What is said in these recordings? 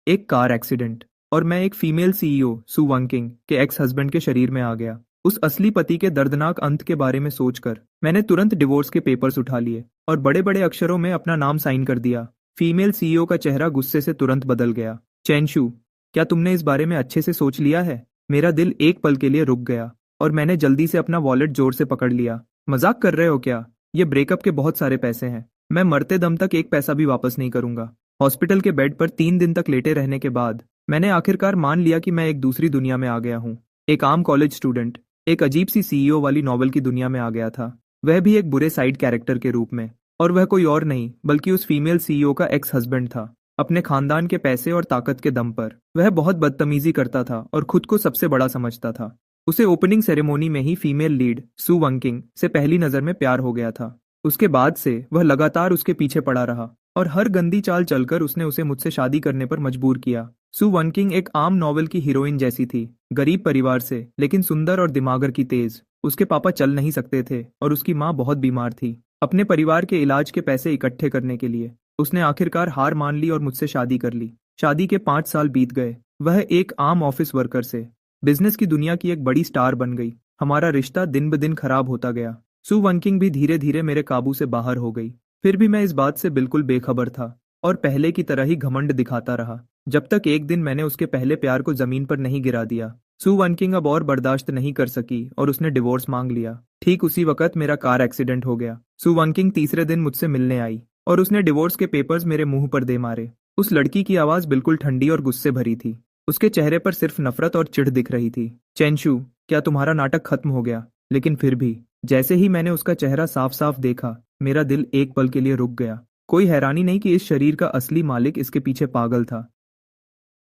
एक car accident, और मैं एक फीमेल सीईओ सू वंकिंग के एक्स हस्बैंड के शरीर में आ गया। उस असली पति के दर्दनाक अंत के बारे में सोचकर मैंने तुरंत डिवोर्स के पेपर्स उठा लिए और बड़े बड़े अक्षरों में अपना नाम साइन कर दिया। फीमेल सीईओ का चेहरा गुस्से से तुरंत बदल गया। चैनशू, क्या तुमने इस बारे में अच्छे से सोच लिया है? मेरा दिल एक पल के लिए रुक गया और मैंने जल्दी से अपना वॉलेट जोर से पकड़ लिया। मजाक कर रहे हो क्या? ये ब्रेकअप के बहुत सारे पैसे हैं। मैं मरते दम तक एक पैसा भी वापस नहीं करूंगा। हॉस्पिटल के बेड पर 3 दिन तक लेटे रहने के बाद मैंने आखिरकार मान लिया कि मैं एक दूसरी दुनिया में आ गया हूँ। एक आम कॉलेज स्टूडेंट एक अजीब सी सीईओ वाली नॉवल की दुनिया में आ गया था, वह भी एक बुरे साइड कैरेक्टर के रूप में। और वह कोई और नहीं बल्कि उस फीमेल सीईओ का एक्स हस्बैंड था। अपने खानदान के पैसे और ताकत के दम पर वह बहुत बदतमीजी करता था और खुद को सबसे बड़ा समझता था। उसे ओपनिंग सेरेमोनी में ही फीमेल लीड सू वंकिंग से पहली नजर में प्यार हो गया था। उसके बाद से वह लगातार उसके पीछे पड़ा रहा और हर गंदी चाल चलकर उसने उसे मुझसे शादी करने पर मजबूर किया। सू वनकिंग एक आम नॉवेल की हीरोइन जैसी थी, गरीब परिवार से लेकिन सुंदर और दिमागर की तेज। उसके पापा चल नहीं सकते थे और उसकी माँ बहुत बीमार थी। अपने परिवार के इलाज के पैसे इकट्ठे करने के लिए उसने आखिरकार हार मान ली और मुझसे शादी कर ली। शादी के 5 साल बीत गए। वह एक आम ऑफिस वर्कर से बिजनेस की दुनिया की एक बड़ी स्टार बन गई। हमारा रिश्ता दिन ब दिन खराब होता गया। सू वनकिंग भी धीरे धीरे मेरे काबू से बाहर हो गई। फिर भी मैं इस बात से बिल्कुल बेखबर था और पहले की तरह ही घमंड दिखाता रहा, जब तक एक दिन मैंने उसके पहले प्यार को जमीन पर नहीं गिरा दिया। सू वनकिंग अब और बर्दाश्त नहीं कर सकी और उसने डिवोर्स मांग लिया। ठीक उसी वक्त मेरा कार एक्सीडेंट हो गया। सू वनकिंग तीसरे दिन मुझसे मिलने आई और उसने डिवोर्स के पेपर्स मेरे मुंह पर दे मारे। उस लड़की की आवाज बिल्कुल ठंडी और गुस्से भरी थी। उसके चेहरे पर सिर्फ नफरत और चिढ़ दिख रही थी। चैनशू, क्या तुम्हारा नाटक खत्म हो गया? लेकिन फिर भी जैसे ही मैंने उसका चेहरा साफ साफ देखा, मेरा दिल एक पल के लिए रुक गया। कोई हैरानी नहीं कि इस शरीर का असली मालिक इसके पीछे पागल था।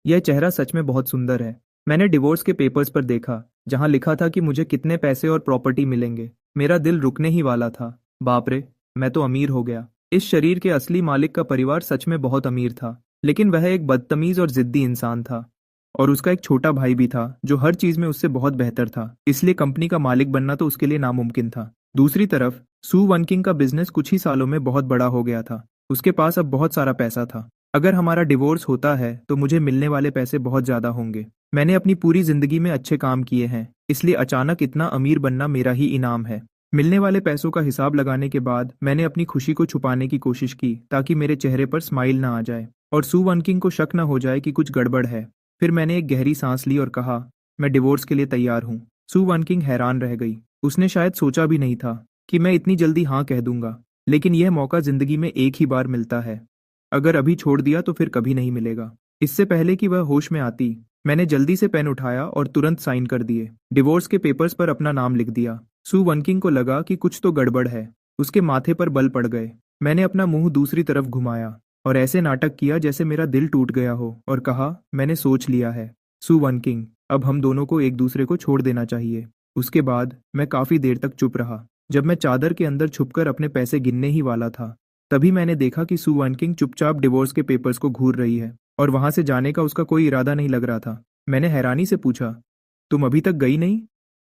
यह चेहरा सच में बहुत सुंदर है। मैंने डिवोर्स के पेपर्स पर देखा, जहां लिखा था कि मुझे कितने पैसे और प्रॉपर्टी मिलेंगे। मेरा दिल रुकने ही वाला था। बाप रे, मैं तो अमीर हो गया। इस शरीर के असली मालिक का परिवार सच में बहुत अमीर था, लेकिन वह एक बदतमीज और जिद्दी इंसान था। और उसका एक छोटा भाई भी था जो हर चीज में उससे बहुत बेहतर था, इसलिए कंपनी का मालिक बनना तो उसके लिए नामुमकिन था। दूसरी तरफ सू वनकिंग का बिजनेस कुछ ही सालों में बहुत बड़ा हो गया था। उसके पास अब बहुत सारा पैसा था। अगर हमारा डिवोर्स होता है तो मुझे मिलने वाले पैसे बहुत ज्यादा होंगे। मैंने अपनी पूरी जिंदगी में अच्छे काम किए हैं, इसलिए अचानक इतना अमीर बनना मेरा ही इनाम है। मिलने वाले पैसों का हिसाब लगाने के बाद मैंने अपनी खुशी को छुपाने की कोशिश की ताकि मेरे चेहरे पर स्माइल ना आ जाए और सू वनकिंग को शक न हो जाए कि कुछ गड़बड़ है। फिर मैंने एक गहरी सांस ली और कहा, मैं डिवोर्स के लिए तैयार हूँ। सू वनकिंग हैरान रह गई। उसने शायद सोचा भी नहीं था कि मैं इतनी जल्दी हाँ कह दूंगा, लेकिन यह मौका जिंदगी में एक ही बार मिलता है। अगर अभी छोड़ दिया तो फिर कभी नहीं मिलेगा। इससे पहले कि वह होश में आती, मैंने जल्दी से पेन उठाया और तुरंत साइन कर दिए। डिवोर्स के पेपर्स पर अपना नाम लिख दिया। सू वनकिंग को लगा कि कुछ तो गड़बड़ है। उसके माथे पर बल पड़ गए। मैंने अपना मुंह दूसरी तरफ घुमाया और ऐसे नाटक किया जैसे मेरा दिल टूट गया हो और कहा, मैंने सोच लिया है सू वनकिंग, अब हम दोनों को एक दूसरे को छोड़ देना चाहिए। उसके बाद मैं काफी देर तक चुप रहा। जब मैं चादर के अंदर छुपकर अपने पैसे गिनने ही वाला था, तभी मैंने देखा कि सू वनकिंग चुपचाप डिवोर्स के पेपर्स को घूर रही है और वहां से जाने का उसका कोई इरादा नहीं लग रहा था। मैंने हैरानी से पूछा, तुम अभी तक गई नहीं?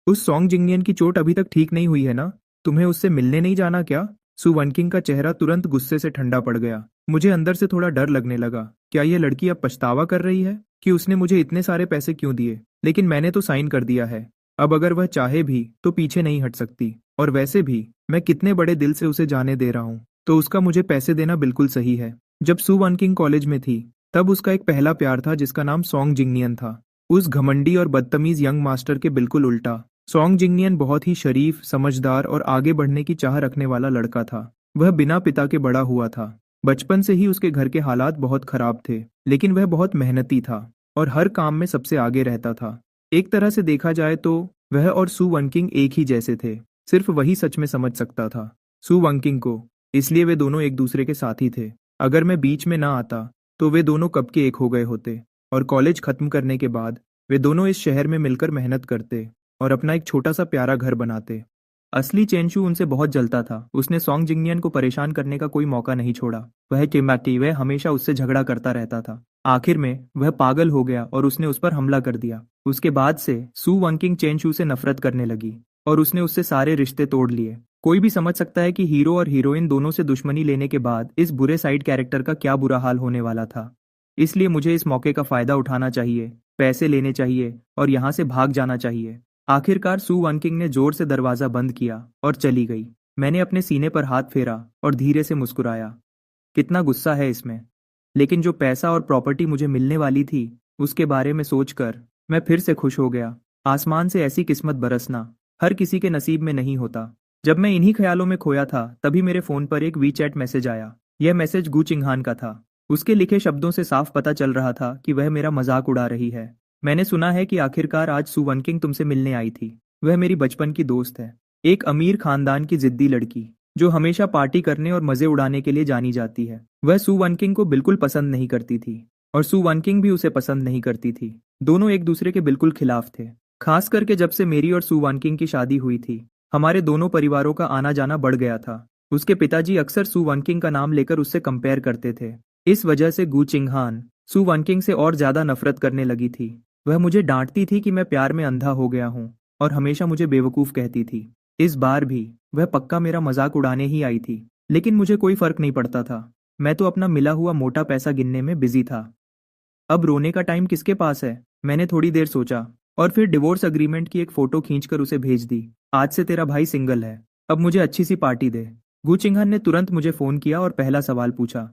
उस सॉन्ग जिंगनियन की चोट अभी तक ठीक नहीं हुई है ना? तुम्हें उससे मिलने नहीं जाना क्या? सू वनकिंग का चेहरा तुरंत गुस्से से ठंडा पड़ गया। मुझे अंदर से थोड़ा डर लगने लगा। क्या यह लड़की अब पछतावा कर रही है कि उसने मुझे इतने सारे पैसे क्यों दिए? लेकिन मैंने तो साइन कर दिया है। अब अगर वह चाहे भी तो पीछे नहीं हट सकती। और वैसे भी मैं कितने बड़े दिल से उसे जाने दे रहा हूँ, तो उसका मुझे पैसे देना बिल्कुल सही है। जब सू वनकिंग कॉलेज में थी, तब उसका एक पहला प्यार था जिसका नाम सॉन्ग जिंगनियन था। उस घमंडी और बदतमीज यंग मास्टर के बिल्कुल उल्टा। सॉन्ग जिंगनियन बहुत ही शरीफ, समझदार और आगे बढ़ने की चाह रखने वाला लड़का था। वह बिना पिता के बड़ा हुआ था। बचपन से ही उसके घर के हालात बहुत खराब थे, लेकिन वह बहुत मेहनती था और हर काम में सबसे आगे रहता था। एक तरह से देखा जाए तो वह और सू वनकिंग एक ही जैसे थे। सिर्फ वही सच में समझ सकता था सू वनकिंग को, इसलिए वे दोनों एक दूसरे के साथी थे। अगर मैं बीच में ना आता तो वे दोनों कब के एक हो गए होते और कॉलेज खत्म करने के बाद वे दोनों इस शहर में मिलकर मेहनत करते और अपना एक छोटा सा प्यारा घर बनाते। असली चेंशू उनसे बहुत जलता था। उसने सॉन्ग जिंगनियन को परेशान करने का कोई मौका नहीं छोड़ा। वह चिमटी, वह हमेशा उससे झगड़ा करता रहता था। आखिर में वह पागल हो गया और उसने उस पर हमला कर दिया। उसके बाद से सू वनकिंग चेंशू से नफरत करने लगी और उसने उससे सारे रिश्ते तोड़ लिए। कोई भी समझ सकता है कि हीरो और हीरोइन दोनों से दुश्मनी लेने के बाद इस बुरे साइड कैरेक्टर का क्या बुरा हाल होने वाला था। इसलिए मुझे इस मौके का फायदा उठाना चाहिए, पैसे लेने चाहिए और यहाँ से भाग जाना चाहिए। आखिरकार सू वनकिंग ने जोर से दरवाजा बंद किया और चली गई। मैंने अपने सीने पर हाथ फेरा और धीरे से मुस्कुराया। कितना गुस्सा है इसमें। लेकिन जो पैसा और प्रॉपर्टी मुझे मिलने वाली थी, उसके बारे में सोचकर मैं फिर से खुश हो गया। आसमान से ऐसी किस्मत बरसना हर किसी के नसीब में नहीं होता। जब मैं इन्हीं ख्यालों में खोया था, तभी मेरे फोन पर एक वीचैट मैसेज आया। यह मैसेज गू चिंगहान का था। उसके लिखे शब्दों से साफ पता चल रहा था कि वह मेरा मजाक उड़ा रही है। मैंने सुना है कि आखिरकार आज सू वनकिंग तुमसे मिलने आई थी। वह मेरी बचपन की दोस्त है, एक अमीर खानदान की जिद्दी लड़की जो हमेशा पार्टी करने और मजे उड़ाने के लिए जानी जाती है। वह सू वनकिंग को बिल्कुल पसंद नहीं करती थी और सू वनकिंग भी उसे पसंद नहीं करती थी। दोनों एक दूसरे के बिल्कुल खिलाफ थे। खास करके जब से मेरी और सू वनकिंग की शादी हुई थी, हमारे दोनों परिवारों का आना जाना बढ़ गया था। उसके पिताजी अक्सर सू वनकिंग का नाम लेकर उससे कंपेयर करते थे। इस वजह से गू चिंगहान सू वनकिंग से और ज्यादा नफरत करने लगी थी। वह मुझे डांटती थी कि मैं प्यार में अंधा हो गया हूँ और हमेशा मुझे बेवकूफ कहती थी। इस बार भी वह पक्का मेरा मजाक उड़ाने ही आई थी, लेकिन मुझे कोई फर्क नहीं पड़ता था। मैं तो अपना मिला हुआ मोटा पैसा गिनने में बिजी था। अब रोने का टाइम किसके पास है? मैंने थोड़ी देर सोचा और फिर डिवोर्स अग्रीमेंट की एक फोटो खींचकर उसे भेज दी। आज से तेरा भाई सिंगल है, अब मुझे अच्छी सी पार्टी दे। गुचिंगहन ने तुरंत मुझे फोन किया और पहला सवाल पूछा,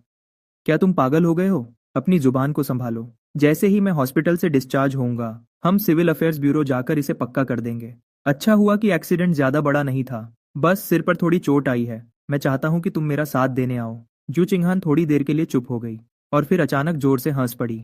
क्या तुम पागल हो गए हो? अपनी जुबान को संभालो। जैसे ही मैं हॉस्पिटल से डिस्चार्ज होऊंगा, हम सिविल अफेयर्स ब्यूरो जाकर इसे पक्का कर देंगे। अच्छा हुआ कि एक्सीडेंट ज्यादा बड़ा नहीं था, बस सिर पर थोड़ी चोट आई है। मैं चाहता हूं कि तुम मेरा साथ देने आओ। जू चिंगहान थोड़ी देर के लिए चुप हो गई और फिर अचानक जोर से हंस पड़ी।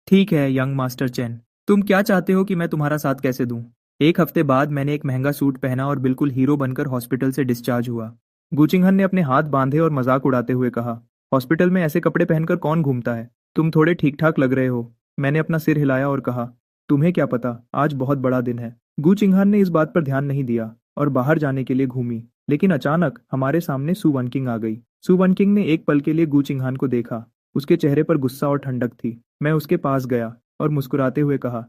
ठीक है यंग मास्टर चैन, तुम क्या चाहते हो कि मैं तुम्हारा साथ कैसे दूं? एक हफ्ते बाद मैंने एक महंगा सूट पहना और बिल्कुल हीरो बनकर हॉस्पिटल से डिस्चार्ज हुआ। गुचिंगहन ने अपने हाथ बांधे और मजाक उड़ाते हुए कहा, हॉस्पिटल में ऐसे कपड़े पहनकर कौन घूमता है? तुम थोड़े ठीक ठाक लग रहे हो। मैंने अपना सिर हिलाया और कहा, तुम्हें क्या पता, आज बहुत बड़ा दिन है। गुचिंगहन ने इस बात पर ध्यान नहीं दिया और बाहर जाने के लिए घूमी। लेकिन अचानक हमारे सामने सू वनकिंग आ गई। सू वनकिंग ने एक पल के लिए गुचिंगहान को देखा। उसके चेहरे पर गुस्सा और ठंडक थी। मैं उसके पास गया और मुस्कुराते हुए कहा,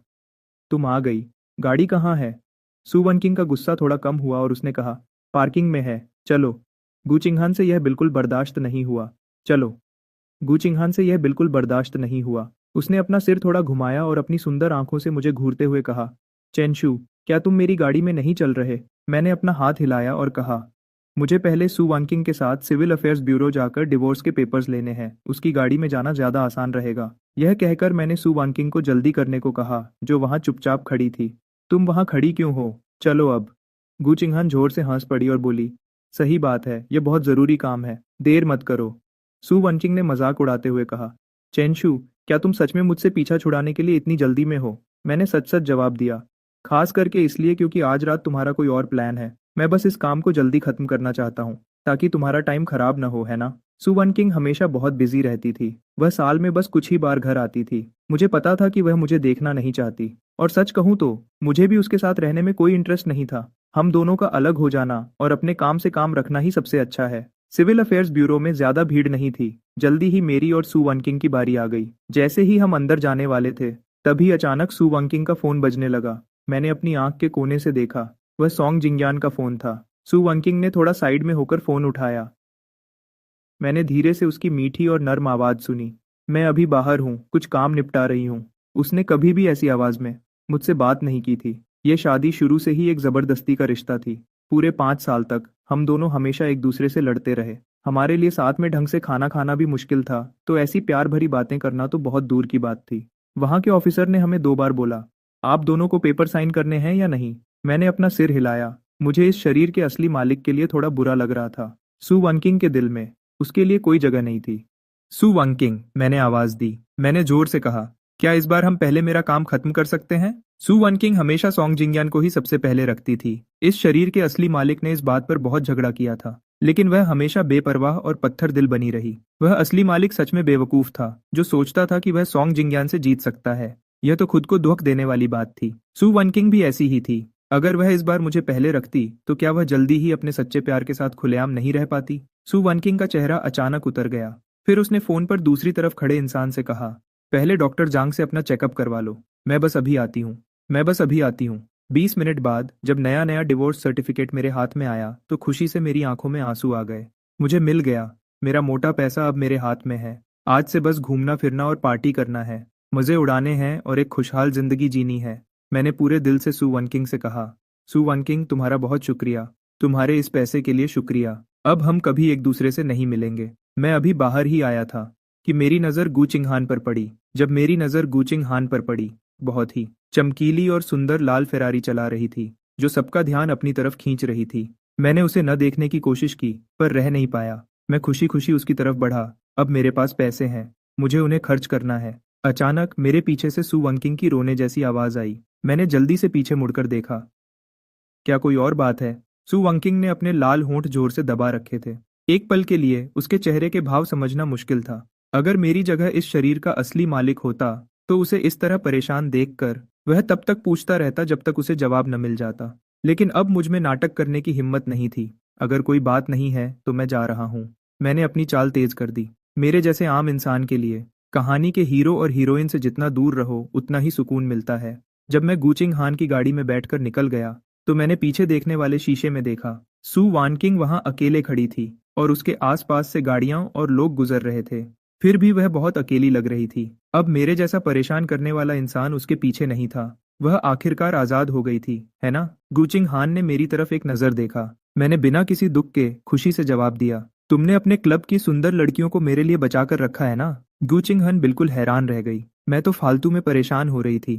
तुम आ गई। गाड़ी कहाँ है? सू वनकिंग का गुस्सा थोड़ा कम हुआ और उसने कहा, पार्किंग में है, चलो। गुचिंगहान से यह बिल्कुल बर्दाश्त नहीं हुआ। चलो। गुचिंगहान से यह बिल्कुल बर्दाश्त नहीं हुआ। उसने अपना सिर थोड़ा घुमाया और अपनी सुंदर आंखों से मुझे घूरते हुए कहा, चेनशू, क्या तुम मेरी गाड़ी में नहीं चल रहे? मैंने अपना हाथ हिलाया और कहा, मुझे पहले सू वांकिंग के साथ सिविल अफेयर्स ब्यूरो जाकर डिवोर्स के पेपर्स लेने हैं। उसकी गाड़ी में जाना ज्यादा आसान रहेगा। यह कहकर मैंने सू वांकिंग को जल्दी करने को कहा, जो वहां चुपचाप खड़ी थी। तुम वहां खड़ी क्यों हो? चलो अब। गुचिंगहान जोर से हंस पड़ी और बोली, सही बात है, यह बहुत जरूरी काम है, देर मत करो। सू वनकिंग ने मजाक उड़ाते हुए कहा, चेनशू, क्या तुम सच में मुझसे पीछा छुड़ाने के लिए इतनी जल्दी में हो? मैंने सच सच जवाब दिया, खास करके इसलिए क्योंकि आज रात तुम्हारा कोई और प्लान है। मैं बस इस काम को जल्दी खत्म करना चाहता हूँ, ताकि तुम्हारा टाइम खराब ना हो, है ना? सू वनकिंग हमेशा बहुत बिजी रहती थी। वह साल में बस कुछ ही बार घर आती थी। मुझे पता था कि वह मुझे देखना नहीं चाहती, और सच कहूँ तो मुझे भी उसके साथ रहने में कोई इंटरेस्ट नहीं था। हम दोनों का अलग हो जाना और अपने काम से काम रखना ही सबसे अच्छा है। सिविल अफेयर्स ब्यूरो में ज्यादा भीड़ नहीं थी। जल्दी ही मेरी और सू वनकिंग की बारी आ गई। जैसे ही हम अंदर जाने वाले थे, तभी अचानक सू वनकिंग का फोन बजने लगा। मैंने अपनी आंख के कोने से देखा, वह सॉन्ग जिंगयान का फोन था। सू वनकिंग ने थोड़ा साइड में होकर फोन उठाया। मैंने धीरे से उसकी मीठी और नर्म आवाज सुनी, मैं अभी बाहर हूँ, कुछ काम निपटा रही हूँ। उसने कभी भी ऐसी आवाज में मुझसे बात नहीं की थी। ये शादी शुरू से ही एक जबरदस्ती का रिश्ता थी। पूरे 5 साल तक हम दोनों हमेशा एक दूसरे से लड़ते रहे। हमारे लिए साथ में ढंग से खाना खाना भी मुश्किल था, तो ऐसी प्यार भरी बातें करना तो बहुत दूर की बात थी। वहां के ऑफिसर ने हमें 2 बार बोला, आप दोनों को पेपर साइन करने हैं या नहीं? मैंने अपना सिर हिलाया। मुझे इस शरीर के असली मालिक के लिए थोड़ा बुरा लग रहा था। सू वनकिंग के दिल में उसके लिए कोई जगह नहीं थी। सू वनकिंग, मैंने आवाज दी। मैंने जोर से कहा, क्या इस बार हम पहले मेरा काम खत्म कर सकते हैं? सू वनकिंग हमेशा सॉन्ग जिंगयान को ही सबसे पहले रखती थी। इस शरीर के असली मालिक ने इस बात पर बहुत झगड़ा किया था, लेकिन वह हमेशा बेपरवाह और पत्थर दिल बनी रही। वह असली मालिक सच में बेवकूफ था, जो सोचता था कि वह सॉन्ग जिंगयान से जीत सकता है। यह तो खुद को दुख देने वाली बात थी। सू वनकिंग भी ऐसी ही थी। अगर वह इस बार मुझे पहले रखती, तो क्या वह जल्दी ही अपने सच्चे प्यार के साथ खुलेआम नहीं रह पाती? सू वनकिंग का चेहरा अचानक उतर गया। फिर उसने फोन पर दूसरी तरफ खड़े इंसान से कहा, पहले डॉक्टर जांग से अपना चेकअप करवा लो। मैं बस अभी आती हूँ। 20 मिनट बाद जब नया नया डिवोर्स सर्टिफिकेट मेरे हाथ में आया, तो खुशी से मेरी आंखों में आंसू आ गए। मुझे मिल गया। मेरा मोटा पैसा अब मेरे हाथ में है। आज से बस घूमना फिरना और पार्टी करना है, मजे उड़ाने हैं और एक खुशहाल जिंदगी जीनी है। मैंने पूरे दिल से सू वनकिंग से कहा। सू वनकिंग, तुम्हारा बहुत शुक्रिया। तुम्हारे इस पैसे के लिए शुक्रिया। अब हम कभी एक दूसरे से नहीं मिलेंगे। मैं अभी बाहर ही आया था कि मेरी नज़र गू चिंगहान पर पड़ी। जब मेरी नज़र गू चिंगहान पर पड़ी, बहुत ही चमकीली और सुंदर लाल फेरारी चला रही थी, जो सबका ध्यान अपनी तरफ खींच रही थी। मैंने उसे न देखने की कोशिश की, पर रह नहीं पाया। मैं खुशी खुशी उसकी तरफ बढ़ा। अब मेरे पास पैसे हैं, मुझे उन्हें खर्च करना है। अचानक मेरे पीछे से सू वनकिंग की रोने जैसी आवाज आई। मैंने जल्दी से पीछे मुड़कर देखा। क्या कोई और बात है? सू वंकिंग ने अपने लाल होंठ जोर से दबा रखे थे। एक पल के लिए उसके चेहरे के भाव समझना मुश्किल था। अगर मेरी जगह इस शरीर का असली मालिक होता, तो उसे इस तरह परेशान देखकर वह तब तक पूछता रहता जब तक उसे जवाब न मिल जाता। लेकिन अब मुझ में नाटक करने की हिम्मत नहीं थी। अगर कोई बात नहीं है तो मैं जा रहा हूँ। मैंने अपनी चाल तेज कर दी। मेरे जैसे आम इंसान के लिए कहानी के हीरो और हीरोइन से जितना दूर रहो उतना ही सुकून मिलता है। जब मैं गूचिंग हान की गाड़ी में बैठकर निकल गया, तो मैंने पीछे देखने वाले शीशे में देखा। सू वानकिंग वहां अकेले खड़ी थी और उसके आसपास से गाड़ियां और लोग गुजर रहे थे। फिर भी वह बहुत अकेली लग रही थी। अब मेरे जैसा परेशान करने वाला इंसान उसके पीछे नहीं था। वह आखिरकार आजाद हो गई थी, है ना? गूचिंग हान ने मेरी तरफ एक नजर देखा। मैंने बिना किसी दुख के खुशी से जवाब दिया, तुमने अपने क्लब की सुंदर लड़कियों को मेरे लिए बचा कर रखा है ना? गूचिंग हन बिल्कुल हैरान रह गई। मैं तो फालतू में परेशान हो रही थी।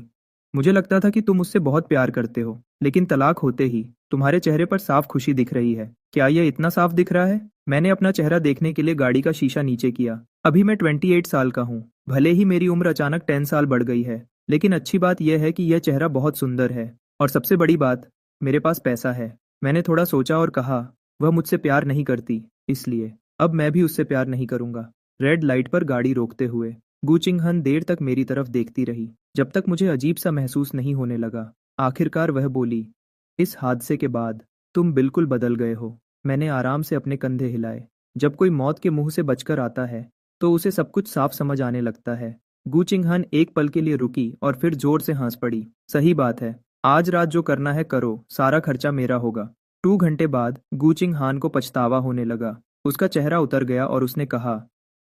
मुझे लगता था कि तुम मुझसे बहुत प्यार करते हो, लेकिन तलाक होते ही तुम्हारे चेहरे पर साफ खुशी दिख रही है। क्या यह इतना साफ दिख रहा है? मैंने अपना चेहरा देखने के लिए गाड़ी का शीशा नीचे किया। अभी मैं 28 साल का हूँ। भले ही मेरी उम्र अचानक 10 साल बढ़ गई है, लेकिन अच्छी बात यह है कि यह चेहरा बहुत सुंदर है। और सबसे बड़ी बात, मेरे पास पैसा है। मैंने थोड़ा सोचा और कहा, वह मुझसे प्यार नहीं करती, इसलिए अब मैं भी उससे प्यार नहीं करूंगा। रेड लाइट पर गाड़ी रोकते हुए गूचिंगहन देर तक मेरी तरफ देखती रही, जब तक मुझे अजीब सा महसूस नहीं होने लगा। आखिरकार वह बोली, इस हादसे के बाद तुम बिल्कुल बदल गए हो। मैंने आराम से अपने कंधे हिलाए। जब कोई मौत के मुंह से बचकर आता है, तो उसे सब कुछ साफ समझ आने लगता है। गूचिंगहन एक पल के लिए रुकी और फिर जोर से हंस पड़ी। सही बात है, आज रात जो करना है करो, सारा खर्चा मेरा होगा। 2 घंटे बाद गूचिंगहान को पछतावा होने लगा। उसका चेहरा उतर गया और उसने कहा,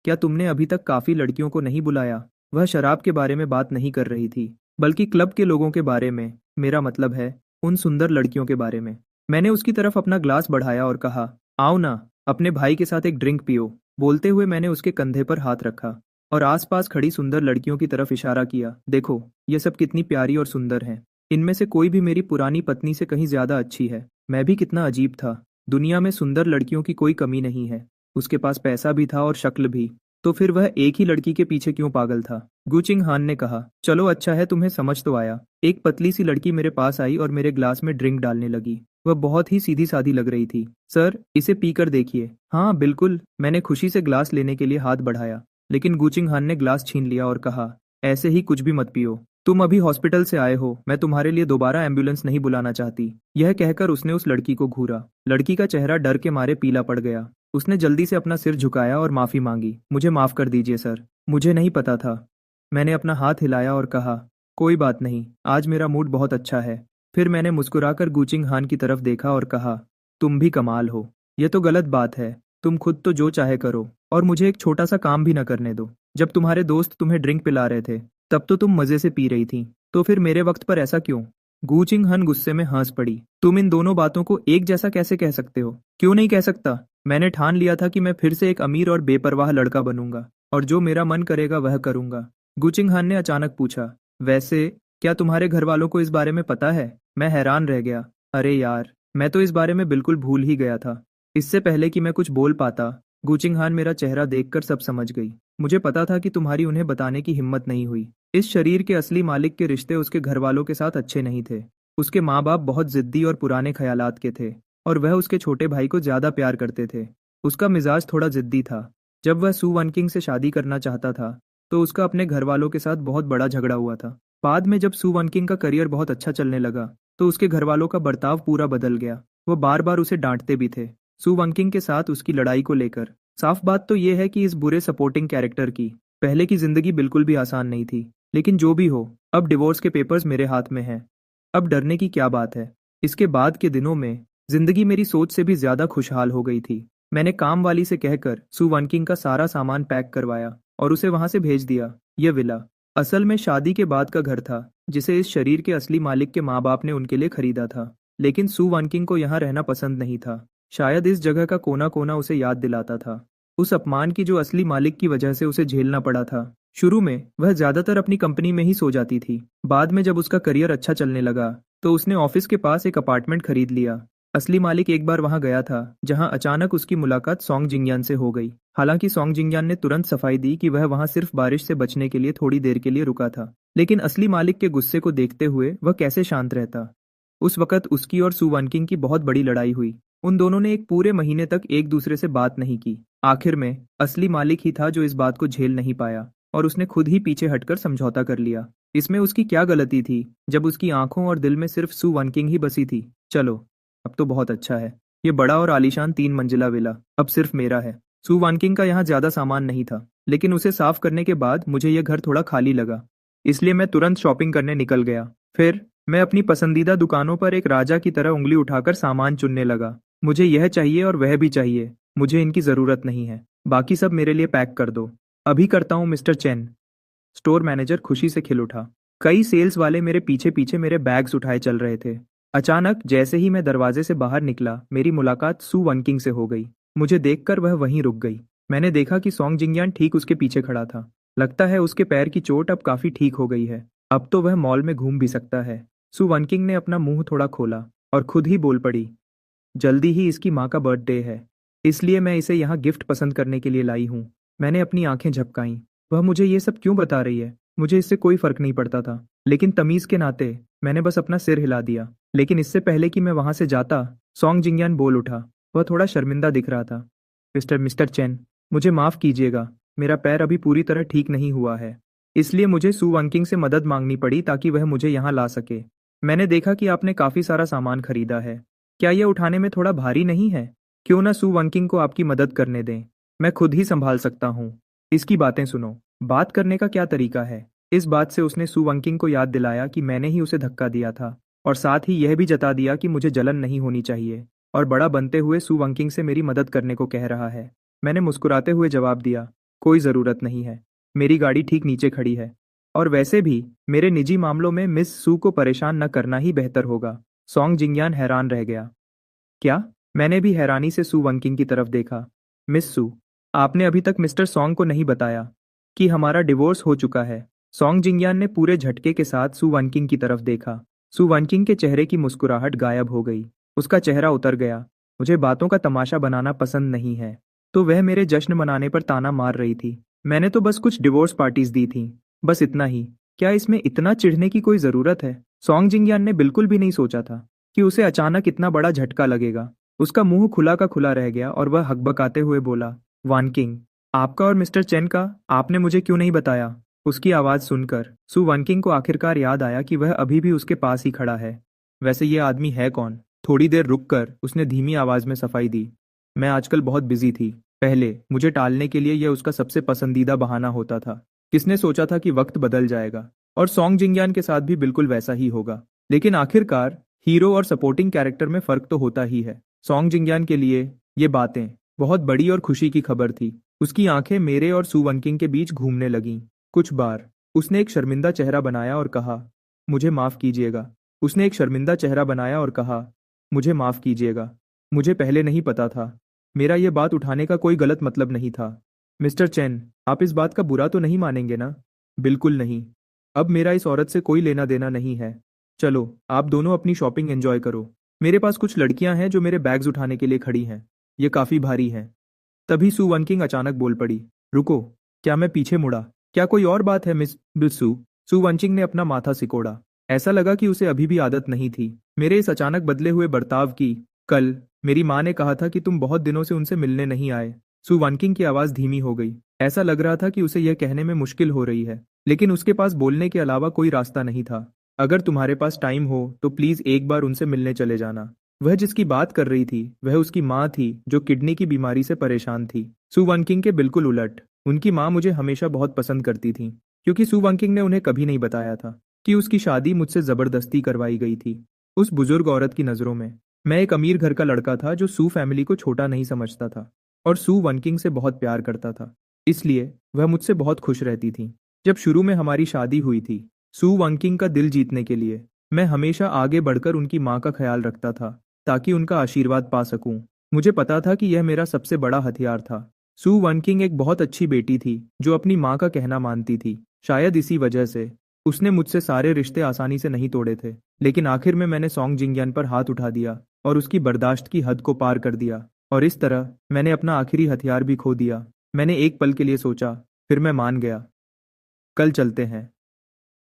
क्या तुमने अभी तक काफी लड़कियों को नहीं बुलाया? वह शराब के बारे में बात नहीं कर रही थी, बल्कि क्लब के लोगों के बारे में। मेरा मतलब है, उन सुंदर लड़कियों के बारे में। मैंने उसकी तरफ अपना ग्लास बढ़ाया और कहा, आओ ना, अपने भाई के साथ एक ड्रिंक पियो। बोलते हुए मैंने उसके कंधे पर हाथ रखा और आसपास खड़ी सुंदर लड़कियों की तरफ इशारा किया। देखो, ये सब कितनी प्यारी और सुंदर हैं। इनमें से कोई भी मेरी पुरानी पत्नी से कहीं ज्यादा अच्छी है। मैं भी कितना अजीब था। दुनिया में सुंदर लड़कियों की कोई कमी नहीं है। उसके पास पैसा भी था और शक्ल भी। तो फिर वह एक ही लड़की के पीछे क्यों पागल था? गूचिंग हान ने कहा, चलो अच्छा है, तुम्हें समझ तो आया। एक पतली सी लड़की मेरे पास आई और मेरे ग्लास में ड्रिंक डालने लगी। वह बहुत ही सीधी सादी लग रही थी। सर, इसे पीकर देखिए। हाँ बिल्कुल। मैंने खुशी से ग्लास लेने के लिए हाथ बढ़ाया, लेकिन गूचिंग हान ने ग्लास छीन लिया और कहा, ऐसे ही कुछ भी मत पियो। तुम अभी हॉस्पिटल से आए हो, मैं तुम्हारे लिए दोबारा एम्बुलेंस नहीं बुलाना चाहती। यह कहकर उसने उस लड़की को घूरा। लड़की का चेहरा डर के मारे पीला पड़ गया। उसने जल्दी से अपना सिर झुकाया और माफी मांगी। मुझे माफ कर दीजिए सर, मुझे नहीं पता था। मैंने अपना हाथ हिलाया और कहा, कोई बात नहीं, आज मेरा मूड बहुत अच्छा है। फिर मैंने मुस्कुराकर गूचिंग हान की तरफ देखा और कहा, तुम भी कमाल हो। यह तो गलत बात है। तुम खुद तो जो चाहे करो और मुझे एक छोटा सा काम भी न करने दो। जब तुम्हारे दोस्त तुम्हें ड्रिंक पिला रहे थे, तब तो तुम मजे से पी रही थी, तो फिर मेरे वक्त पर ऐसा क्यों? गूचिंग हन गुस्से में हंस पड़ी। तुम इन दोनों बातों को एक जैसा कैसे कह सकते हो? क्यों नहीं कह सकता? मैंने ठान लिया था कि मैं फिर से एक अमीर और बेपरवाह लड़का बनूंगा और जो मेरा मन करेगा वह करूंगा। गूचिंग हान ने अचानक पूछा, वैसे क्या तुम्हारे घर वालों को इस बारे में पता है? मैं हैरान रह गया। अरे यार, मैं तो इस बारे में बिल्कुल भूल ही गया था। इससे पहले कि मैं कुछ बोल पाता, गूचिंग हान मेरा चेहरा देखकर सब समझ गई। मुझे पता था कि तुम्हारी उन्हें बताने की हिम्मत नहीं हुई। इस शरीर के असली मालिक के रिश्ते उसके घर वालों के साथ अच्छे नहीं थे। उसके माँ बाप बहुत जिद्दी और पुराने ख्यालात के थे, और वह उसके छोटे भाई को ज्यादा प्यार करते थे। उसका मिजाज थोड़ा जिद्दी था। जब वह सू वनकिंग से शादी करना चाहता था, तो उसका अपने घर वालों के साथ बहुत बड़ा झगड़ा हुआ था। बाद में जब सू वनकिंग का करियर बहुत अच्छा चलने लगा, तो उसके घर वालों का बर्ताव पूरा बदल गया। वो बार बार उसे डांटते भी थे, सू वनकिंग के साथ उसकी लड़ाई को लेकर। साफ बात तो यह है कि इस बुरे सपोर्टिंग कैरेक्टर की पहले की जिंदगी बिल्कुल भी आसान नहीं थी। लेकिन जो भी हो, अब डिवोर्स के पेपर्स मेरे हाथ में हैं। अब डरने की क्या बात है? इसके बाद के दिनों में जिंदगी मेरी सोच से भी ज्यादा खुशहाल हो गई थी। मैंने काम वाली से कहकर सू वनकिंग का सारा सामान पैक करवाया और उसे वहां से भेज दिया। यह विला असल में शादी के बाद का घर था, जिसे इस शरीर के असली मालिक के माँ बाप ने उनके लिए खरीदा था। लेकिन सू वानकिंग को यहाँ रहना पसंद नहीं था। शायद इस जगह का कोना कोना उसे याद दिलाता था उस अपमान की जो असली मालिक की वजह से उसे झेलना पड़ा था। शुरू में वह ज्यादातर अपनी कंपनी में ही सो जाती थी। बाद में जब उसका करियर अच्छा चलने लगा तो उसने ऑफिस के पास एक अपार्टमेंट खरीद लिया। असली मालिक एक बार वहां गया था, जहां अचानक उसकी मुलाकात सोंग जिंगयान से हो गई। हालांकि सोंग जिंगयान ने तुरंत सफाई दी कि वह वहां सिर्फ बारिश से बचने के लिए थोड़ी देर के लिए रुका था, लेकिन असली मालिक के गुस्से को देखते हुए वह कैसे शांत रहता। उस वक्त उसकी और सू वानकिंग की बहुत बड़ी लड़ाई हुई। उन दोनों ने एक पूरे महीने तक एक दूसरे से बात नहीं की। आखिर में असली मालिक ही था जो इस बात को झेल नहीं पाया और उसने खुद ही पीछे हटकर समझौता कर लिया। इसमें उसकी क्या गलती थी जब उसकी आंखों और दिल में सिर्फ सू वानकिंग ही बसी थी। चलो, अब तो बहुत अच्छा है। ये बड़ा और आलीशान 3 मंजिला विला अब सिर्फ मेरा है। सू वानकिंग का यहाँ ज्यादा सामान नहीं था, लेकिन उसे साफ करने के बाद मुझे यह घर थोड़ा खाली लगा, इसलिए मैं तुरंत शॉपिंग करने निकल गया। फिर मैं अपनी पसंदीदा दुकानों पर एक राजा की तरह उंगली उठाकर सामान चुनने लगा। मुझे यह चाहिए और वह भी चाहिए, मुझे इनकी जरूरत नहीं है, बाकी सब मेरे लिए पैक कर दो। अभी करता हूँ मिस्टर चेन। स्टोर मैनेजर खुशी से खिल उठा। कई सेल्स वाले मेरे पीछे पीछे मेरे बैग्स उठाए चल रहे थे। अचानक जैसे ही मैं दरवाजे से बाहर निकला, मेरी मुलाकात सू वनकिंग से हो गई। मुझे देखकर वह वहीं रुक गई। मैंने देखा कि सोंग जिंगयान ठीक उसके पीछे खड़ा था। लगता है उसके पैर की चोट अब काफी ठीक हो गई है। अब तो वह मॉल में घूम भी सकता है। सू वनकिंग ने अपना मुंह थोड़ा खोला और खुद ही बोल पड़ी, जल्दी ही इसकी माँ का बर्थडे है, इसलिए मैं इसे यहाँ गिफ्ट पसंद करने के लिए लाई हूँ। मैंने अपनी आंखें झपकाईं। वह मुझे ये सब क्यों बता रही है? मुझे इससे कोई फर्क नहीं पड़ता था, लेकिन तमीज के नाते मैंने बस अपना सिर हिला दिया। लेकिन इससे पहले कि मैं वहां से जाता, सोंग जिंगयान बोल उठा। वह थोड़ा शर्मिंदा दिख रहा था। मिस्टर मिस्टर चेन, मुझे माफ कीजिएगा, मेरा पैर अभी पूरी तरह ठीक नहीं हुआ है, इसलिए मुझे सू वनकिंग से मदद मांगनी पड़ी ताकि वह मुझे यहाँ ला सके। मैंने देखा कि आपने काफी सारा सामान खरीदा है, क्या यह उठाने में थोड़ा भारी नहीं है? क्यों ना सू वनकिंग को आपकी मदद करने दें, मैं खुद ही संभाल सकता हूँ। इसकी बातें सुनो, बात करने का क्या तरीका है। इस बात से उसने सू वनकिंग को याद दिलाया कि मैंने ही उसे धक्का दिया था, और साथ ही यह भी जता दिया कि मुझे जलन नहीं होनी चाहिए, और बड़ा बनते हुए सू वनकिंग से मेरी मदद करने को कह रहा है। मैंने मुस्कुराते हुए जवाब दिया, कोई ज़रूरत नहीं है, मेरी गाड़ी ठीक नीचे खड़ी है, और वैसे भी मेरे निजी मामलों में मिस सू को परेशान न करना ही बेहतर होगा। सोंग जिंगयान हैरान रह गया। क्या? मैंने भी हैरानी से सू वनकिंग की तरफ देखा। मिस सू, आपने अभी तक मिस्टर सोंग को नहीं बताया कि हमारा डिवोर्स हो चुका है। सोंग जिंगयान ने पूरे झटके के साथ सू वनकिंग की तरफ देखा। सू वनकिंग के चेहरे की मुस्कुराहट गायब हो गई। उसका चेहरा उतर गया। मुझे बातों का तमाशा बनाना पसंद नहीं है, तो वह मेरे जश्न मनाने पर ताना मार रही थी। मैंने तो बस कुछ डिवोर्स पार्टीज दी थी, बस इतना ही। क्या इसमें इतना चिढ़ने की कोई जरूरत है? सोंग जिंगयान ने बिल्कुल भी नहीं सोचा था कि उसे अचानक इतना बड़ा झटका लगेगा। उसका मुंह खुला का खुला रह गया और वह हकबकाते हुए बोला, वानकिंग, आपका और मिस्टर चेन का आपने मुझे क्यों नहीं बताया? उसकी आवाज सुनकर सू वनकिंग को आखिरकार याद आया कि वह अभी भी उसके पास ही खड़ा है। वैसे ये आदमी है कौन? थोड़ी देर रुककर उसने धीमी आवाज में सफाई दी, मैं आजकल बहुत बिजी थी। पहले मुझे टालने के लिए यह उसका सबसे पसंदीदा बहाना होता था। किसने सोचा था कि वक्त बदल जाएगा और सोंग जिंगयान के साथ भी बिल्कुल वैसा ही होगा। लेकिन आखिरकार हीरो और सपोर्टिंग कैरेक्टर में फर्क तो होता ही है। सोंग जिंगयान के लिए ये बातें बहुत बड़ी और खुशी की खबर थी। उसकी आंखें मेरे और सू वनकिंग के बीच घूमने लगीं। कुछ बार उसने एक शर्मिंदा चेहरा बनाया और कहा, मुझे माफ कीजिएगा। उसने एक शर्मिंदा चेहरा बनाया और कहा, मुझे माफ कीजिएगा, मुझे पहले नहीं पता था। मेरा ये बात उठाने का कोई गलत मतलब नहीं था। मिस्टर चेन, आप इस बात का बुरा तो नहीं मानेंगे ना? बिल्कुल नहीं। अब मेरा इस औरत से कोई लेना देना नहीं है। चलो, आप दोनों अपनी शॉपिंग एंजॉय करो। मेरे पास कुछ लड़कियां हैं जो मेरे बैग्स उठाने के लिए खड़ी हैं। ये काफी भारी हैं। तभी सू वनकिंग अचानक बोल पड़ी, रुको। क्या? मैं पीछे मुड़ा। क्या कोई और बात है मिस बिसू? सू वनकिंग ने अपना माथा सिकोड़ा। ऐसा लगा कि उसे अभी भी आदत नहीं थी मेरे इस अचानक बदले हुए बर्ताव की। कल मेरी माँ ने कहा था कि तुम बहुत दिनों से उनसे मिलने नहीं आए। सू वनकिंग की आवाज धीमी हो गई। ऐसा लग रहा था कि उसे यह कहने में मुश्किल हो रही है, लेकिन उसके पास बोलने के अलावा कोई रास्ता नहीं था। अगर तुम्हारे पास टाइम हो तो प्लीज एक बार उनसे मिलने चले जाना। वह जिसकी बात कर रही थी वह उसकी माँ थी, जो किडनी की बीमारी से परेशान थी। सू वनकिंग के बिल्कुल उलट। उनकी माँ मुझे हमेशा बहुत पसंद करती थी, क्योंकि सू वनकिंग ने उन्हें कभी नहीं बताया था कि उसकी शादी मुझसे जबरदस्ती करवाई गई थी। उस बुजुर्ग औरत की नजरों में मैं एक अमीर घर का लड़का था जो सू फैमिली को छोटा नहीं समझता था और सू वनकिंग से बहुत प्यार करता था। इसलिए वह मुझसे बहुत खुश रहती थी। जब शुरू में हमारी शादी हुई थी, सू वंकिंग का दिल जीतने के लिए मैं हमेशा आगे बढ़कर उनकी माँ का ख्याल रखता था, ताकि उनका आशीर्वाद पा सकूं। मुझे पता था कि यह मेरा सबसे बड़ा हथियार था। सू वनकिंग एक बहुत अच्छी बेटी थी जो अपनी माँ का कहना मानती थी। शायद इसी वजह से उसने मुझसे सारे रिश्ते आसानी से नहीं तोड़े थे। लेकिन आखिर में मैंने सॉन्ग जिंगयान पर हाथ उठा दिया और उसकी बर्दाश्त की हद को पार कर दिया। और इस तरह मैंने अपना आखिरी हथियार भी खो दिया। मैंने एक पल के लिए सोचा, फिर मैं मान गया। कल चलते हैं।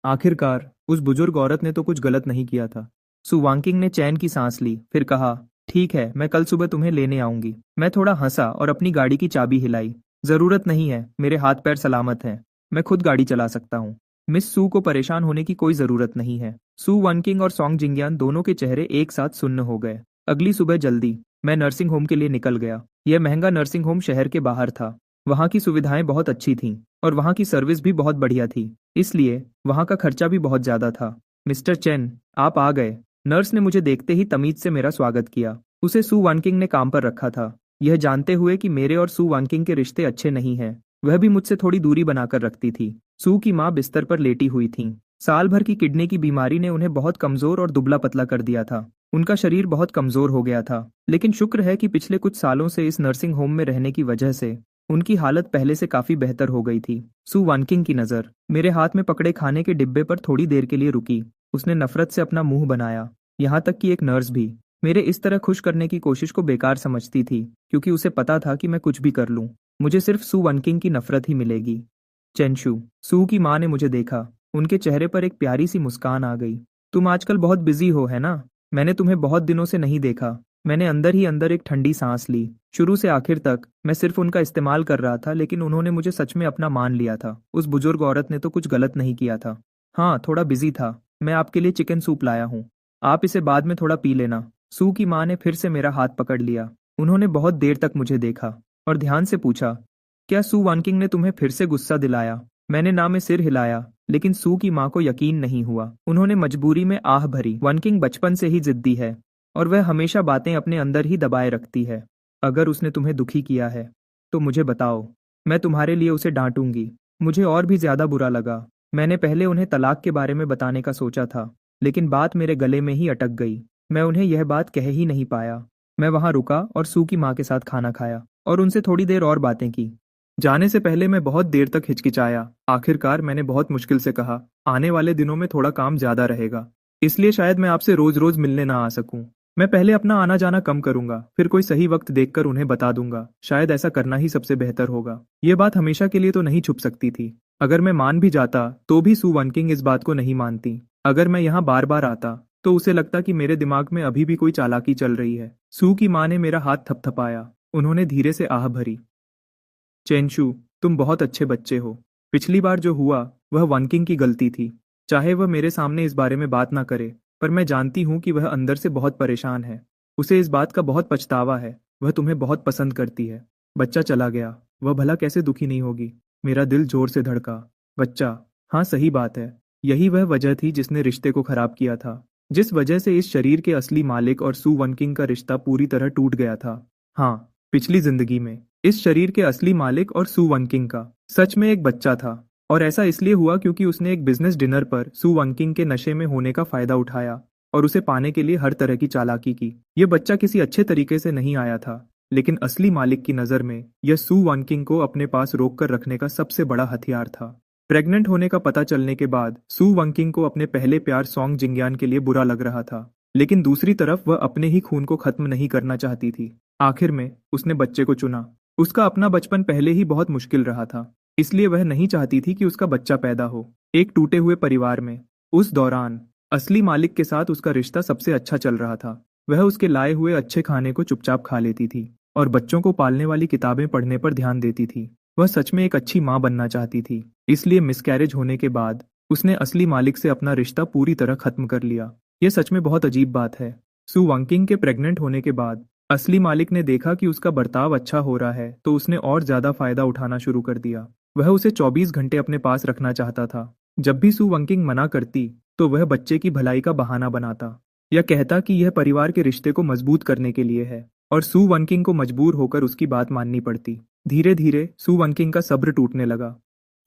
आखिरकार उस बुजुर्ग औरत ने तो कुछ गलत नहीं किया था। सुवांकिंग ने चैन की सांस ली, फिर कहा, ठीक है, मैं कल सुबह तुम्हें लेने आऊंगी। मैं थोड़ा हंसा और अपनी गाड़ी की चाबी हिलाई। जरूरत नहीं है, मेरे हाथ पैर सलामत हैं। मैं खुद गाड़ी चला सकता हूँ। मिस सू को परेशान होने की कोई जरूरत नहीं है। सू वनकिंग और सॉन्ग जिंगयान दोनों के चेहरे एक साथ सुन्न हो गए। अगली सुबह जल्दी मैं नर्सिंग होम के लिए निकल गया। यह महंगा नर्सिंग होम शहर के बाहर था। वहाँ की सुविधाएं बहुत अच्छी थीं और वहाँ की सर्विस भी बहुत बढ़िया थी। इसलिए वहाँ का खर्चा भी बहुत ज्यादा था। मिस्टर चेन, आप आ गए। नर्स ने मुझे देखते ही तमीज से मेरा स्वागत किया। उसे सू वानकिंग ने काम पर रखा था, यह जानते हुए कि मेरे और सू वानकिंग के रिश्ते अच्छे नहीं हैं। वह भी मुझसे थोड़ी दूरी बनाकर रखती थी। सू की माँ बिस्तर पर लेटी हुई थी। साल भर की किडनी की बीमारी ने उन्हें बहुत कमजोर और दुबला पतला कर दिया था। उनका शरीर बहुत कमजोर हो गया था। लेकिन शुक्र है कि पिछले कुछ सालों से इस नर्सिंग होम में रहने की वजह से उनकी हालत पहले से काफी बेहतर हो गई थी। सू वानकिंग की नजर मेरे हाथ में पकड़े खाने के डिब्बे पर थोड़ी देर के लिए रुकी। उसने नफरत से अपना मुंह बनाया। यहाँ तक कि एक नर्स भी मेरे इस तरह खुश करने की कोशिश को बेकार समझती थी, क्योंकि उसे पता था कि मैं कुछ भी कर लूं, मुझे सिर्फ सू वनकिंग की नफरत ही मिलेगी। चेंशु, सू की माँ ने मुझे देखा। उनके चेहरे पर एक प्यारी सी मुस्कान आ गई। तुम आजकल बहुत बिजी हो, है ना? मैंने तुम्हें बहुत दिनों से नहीं देखा। मैंने अंदर ही अंदर एक ठंडी सांस ली। शुरू से आखिर तक मैं सिर्फ उनका इस्तेमाल कर रहा था, लेकिन उन्होंने मुझे सच में अपना मान लिया था। उस बुजुर्ग औरत ने तो कुछ गलत नहीं किया था। हाँ, थोड़ा बिजी था। मैं आपके लिए चिकन सूप लाया हूँ, आप इसे बाद में थोड़ा पी लेना। सू की माँ ने फिर से मेरा हाथ पकड़ लिया। उन्होंने बहुत देर तक मुझे देखा और ध्यान से पूछा, क्या सू वानकिंग ने तुम्हें फिर से गुस्सा दिलाया? मैंने ना में सिर हिलाया, लेकिन सू की माँ को यकीन नहीं हुआ। उन्होंने मजबूरी में आह भरी। वानकिंग बचपन से ही जिद्दी है और वह हमेशा बातें अपने अंदर ही दबाए रखती है। अगर उसने तुम्हें दुखी किया है तो मुझे बताओ, मैं तुम्हारे लिए उसे डांटूंगी। मुझे और भी ज्यादा बुरा लगा। मैंने पहले उन्हें तलाक के बारे में बताने का सोचा था, लेकिन बात मेरे गले में ही अटक गई। मैं उन्हें यह बात कह ही नहीं पाया। मैं वहां रुका और सू की माँ के साथ खाना खाया और उनसे थोड़ी देर और बातें की। जाने से पहले मैं बहुत देर तक हिचकिचाया। आखिरकार मैंने बहुत मुश्किल से कहा, आने वाले दिनों में थोड़ा काम ज्यादा रहेगा, इसलिए शायद मैं आपसे रोज रोज मिलने ना आ सकूं। मैं पहले अपना आना जाना कम करूंगा, फिर कोई सही वक्त देखकर उन्हें बता दूंगा। शायद ऐसा करना ही सबसे बेहतर होगा। ये बात हमेशा के लिए तो नहीं छुप सकती थी। अगर मैं मान भी जाता तो भी सू वनकिंग इस बात को नहीं मानती। अगर मैं यहाँ बार बार आता तो उसे लगता कि मेरे दिमाग में अभी भी कोई चालाकी चल रही है। सू की माँ ने मेरा हाथ थपथपाया। उन्होंने धीरे से आह भरी। चेंशु, तुम बहुत अच्छे बच्चे हो। पिछली बार जो हुआ वह वनकिंग की गलती थी। चाहे वह मेरे सामने इस बारे में बात ना करे, पर मैं जानती हूँ कि वह अंदर से बहुत परेशान है। उसे इस बात का बहुत पछतावा है। वह तुम्हें बहुत पसंद करती है। बच्चा चला गया, वह भला कैसे दुखी नहीं होगी? मेरा दिल जोर से धड़का। बच्चा? हाँ, सही बात है। यही वह वजह थी जिसने रिश्ते को खराब किया था, जिस वजह से इस शरीर के असली मालिक और सू वनकिंग का रिश्ता पूरी तरह टूट गया था। हाँ, पिछली जिंदगी में इस शरीर के असली मालिक और सू वनकिंग का सच में एक बच्चा था। और ऐसा इसलिए हुआ क्योंकि उसने एक बिजनेस डिनर पर सू वनकिंग के नशे में होने का फायदा उठाया और उसे पाने के लिए हर तरह की चालाकी की। यह बच्चा किसी अच्छे तरीके से नहीं आया था, लेकिन असली मालिक की नजर में यह सू वनकिंग को अपने पास रोक कर रखने का सबसे बड़ा हथियार था। प्रेग्नेंट होने का पता चलने के बाद सू वनकिंग को अपने पहले प्यार सॉन्ग जिंगयान के लिए बुरा लग रहा था, लेकिन दूसरी तरफ वह अपने ही खून को खत्म नहीं करना चाहती थी। आखिर में उसने बच्चे को चुना। उसका अपना बचपन पहले ही बहुत मुश्किल रहा था, इसलिए वह नहीं चाहती थी कि उसका बच्चा पैदा हो एक टूटे हुए परिवार में। उस दौरान असली मालिक के साथ उसका रिश्ता सबसे अच्छा चल रहा था। वह उसके लाए हुए अच्छे खाने को चुपचाप खा लेती थी और बच्चों को पालने वाली किताबें पढ़ने पर ध्यान देती थी। वह सच में एक अच्छी माँ बनना चाहती थी। इसलिए मिसकैरेज होने के बाद उसने असली मालिक से अपना रिश्ता पूरी तरह खत्म कर लिया। यह सच में बहुत अजीब बात है। सू वनकिंग के प्रेग्नेंट होने के बाद असली मालिक ने देखा कि उसका बर्ताव अच्छा हो रहा है, तो उसने और ज्यादा फायदा उठाना शुरू कर दिया। वह उसे 24 घंटे अपने पास रखना चाहता था। जब भी सू वनकिंग मना करती तो वह बच्चे की भलाई का बहाना बनाता या कहता कि यह परिवार के रिश्ते को मजबूत करने के लिए है, और सू वनकिंग को मजबूर होकर उसकी बात माननी पड़ती। धीरे धीरे सु वनकिंग का सब्र टूटने लगा।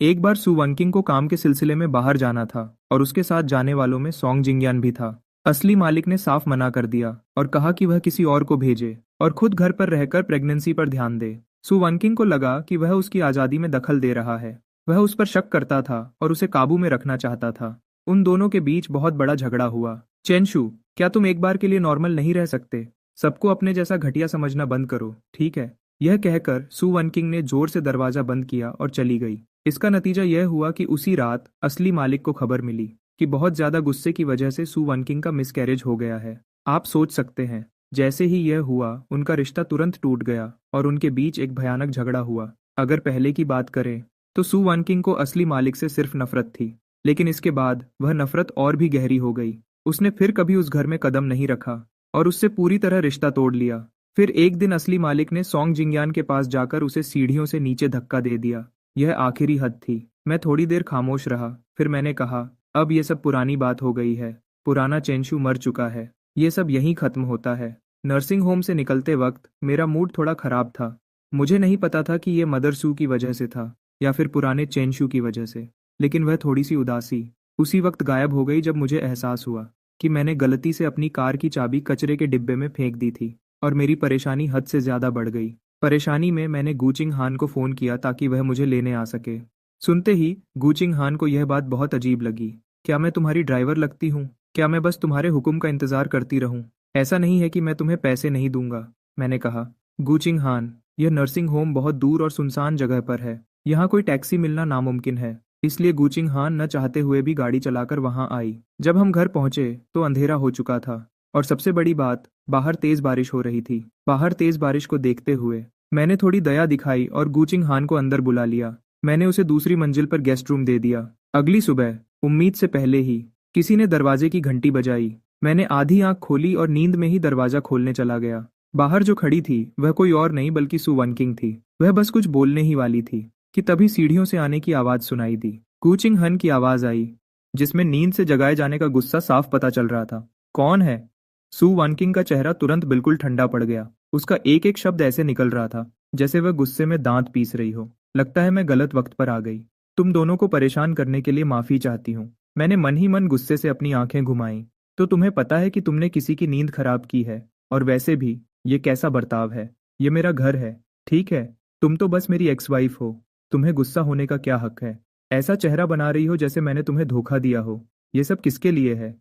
एक बार सु वनकिंग को काम के सिलसिले में बाहर जाना था और उसके साथ जाने वालों में सॉन्ग जिंगयान भी था। असली मालिक ने साफ मना कर दिया और कहा कि वह किसी और को भेजे और खुद घर पर रहकर प्रेगनेंसी पर ध्यान दे। सु वनकिंग को लगा कि वह उसकी आज़ादी में दखल दे रहा है। वह उस पर शक करता था और उसे काबू में रखना चाहता था। उन दोनों के बीच बहुत बड़ा झगड़ा हुआ। चेनशु, क्या तुम एक बार के लिए नॉर्मल नहीं रह सकते? सबको अपने जैसा घटिया समझना बंद करो, ठीक है? यह कहकर सु वनकिंग ने जोर से दरवाजा बंद किया और चली गई। इसका नतीजा यह हुआ कि उसी रात असली मालिक को खबर मिली कि बहुत ज्यादा गुस्से की वजह से सु वनकिंग का मिसकैरेज हो गया है। आप सोच सकते हैं, जैसे ही यह हुआ उनका रिश्ता तुरंत टूट गया और उनके बीच एक भयानक झगड़ा हुआ। अगर पहले की बात करें तो सु वनकिंग को असली मालिक से सिर्फ नफरत थी, लेकिन इसके बाद वह नफरत और भी गहरी हो गई। उसने फिर कभी उस घर में कदम नहीं रखा और उससे पूरी तरह रिश्ता तोड़ लिया। फिर एक दिन असली मालिक ने सॉन्ग जिंगयान के पास जाकर उसे सीढ़ियों से नीचे धक्का दे दिया। यह आखिरी हद थी। मैं थोड़ी देर खामोश रहा, फिर मैंने कहा, अब ये सब पुरानी बात हो गई है। पुराना चेंशु मर चुका है। ये सब यहीं खत्म होता है। नर्सिंग होम से निकलते वक्त मेरा मूड थोड़ा खराब था। मुझे नहीं पता था कि ये मदर सू की वजह से था या फिर पुराने चेंशु की वजह से, लेकिन वह थोड़ी सी उदासी उसी वक्त गायब हो गई जब मुझे एहसास हुआ कि मैंने गलती से अपनी कार की चाबी कचरे के डिब्बे में फेंक दी थी और मेरी परेशानी हद से ज्यादा बढ़ गई। परेशानी में मैंने गूचिंग हान को फोन किया ताकि वह मुझे लेने आ सके। सुनते ही गूचिंग हान को यह बात बहुत अजीब लगी। क्या मैं तुम्हारी ड्राइवर लगती हूँ? क्या मैं बस तुम्हारे हुक्म का इंतजार करती रहूं? ऐसा नहीं है कि मैं तुम्हें पैसे नहीं दूंगा, मैंने कहा। गूचिंग हान, यह नर्सिंग होम बहुत दूर और सुनसान जगह पर है। यहाँ कोई टैक्सी मिलना नामुमकिन है। इसलिए गूचिंग हान न चाहते हुए भी गाड़ी चलाकर वहां आई। जब हम घर पहुंचे तो अंधेरा हो चुका था और सबसे बड़ी बात, बाहर तेज बारिश हो रही थी। बाहर तेज बारिश को देखते हुए मैंने थोड़ी दया दिखाई और गूचिंग हान को अंदर बुला लिया। मैंने उसे दूसरी मंजिल पर गेस्ट रूम दे दिया। अगली सुबह उम्मीद से पहले ही किसी ने दरवाजे की घंटी बजाई। मैंने आधी आंख खोली और नींद में ही दरवाजा खोलने चला गया। बाहर जो खड़ी थी वह कोई और नहीं बल्कि सु वनकिंग थी। वह बस कुछ बोलने ही वाली थी कि तभी सीढ़ियों से आने की आवाज सुनाई दी। गूचिंग हन की आवाज आई, जिसमें नींद से जगाए जाने का गुस्सा साफ पता चल रहा था। कौन है? सु वनकिंग का चेहरा तुरंत बिल्कुल ठंडा पड़ गया। उसका एक एक शब्द ऐसे निकल रहा था जैसे वह गुस्से में दांत पीस रही हो। लगता है मैं गलत वक्त पर आ गई। तुम दोनों को परेशान करने के लिए माफी चाहती हूँ। मैंने मन ही मन गुस्से से अपनी आंखें घुमाई। तो तुम्हें पता है कि तुमने किसी की नींद खराब की है, और वैसे भी ये कैसा बर्ताव है? ये मेरा घर है, ठीक है? तुम तो बस मेरी एक्स वाइफ हो। तुम्हें गुस्सा होने का क्या हक है? ऐसा चेहरा बना रही हो जैसे मैंने तुम्हें धोखा दिया हो। ये सब किसके लिए है?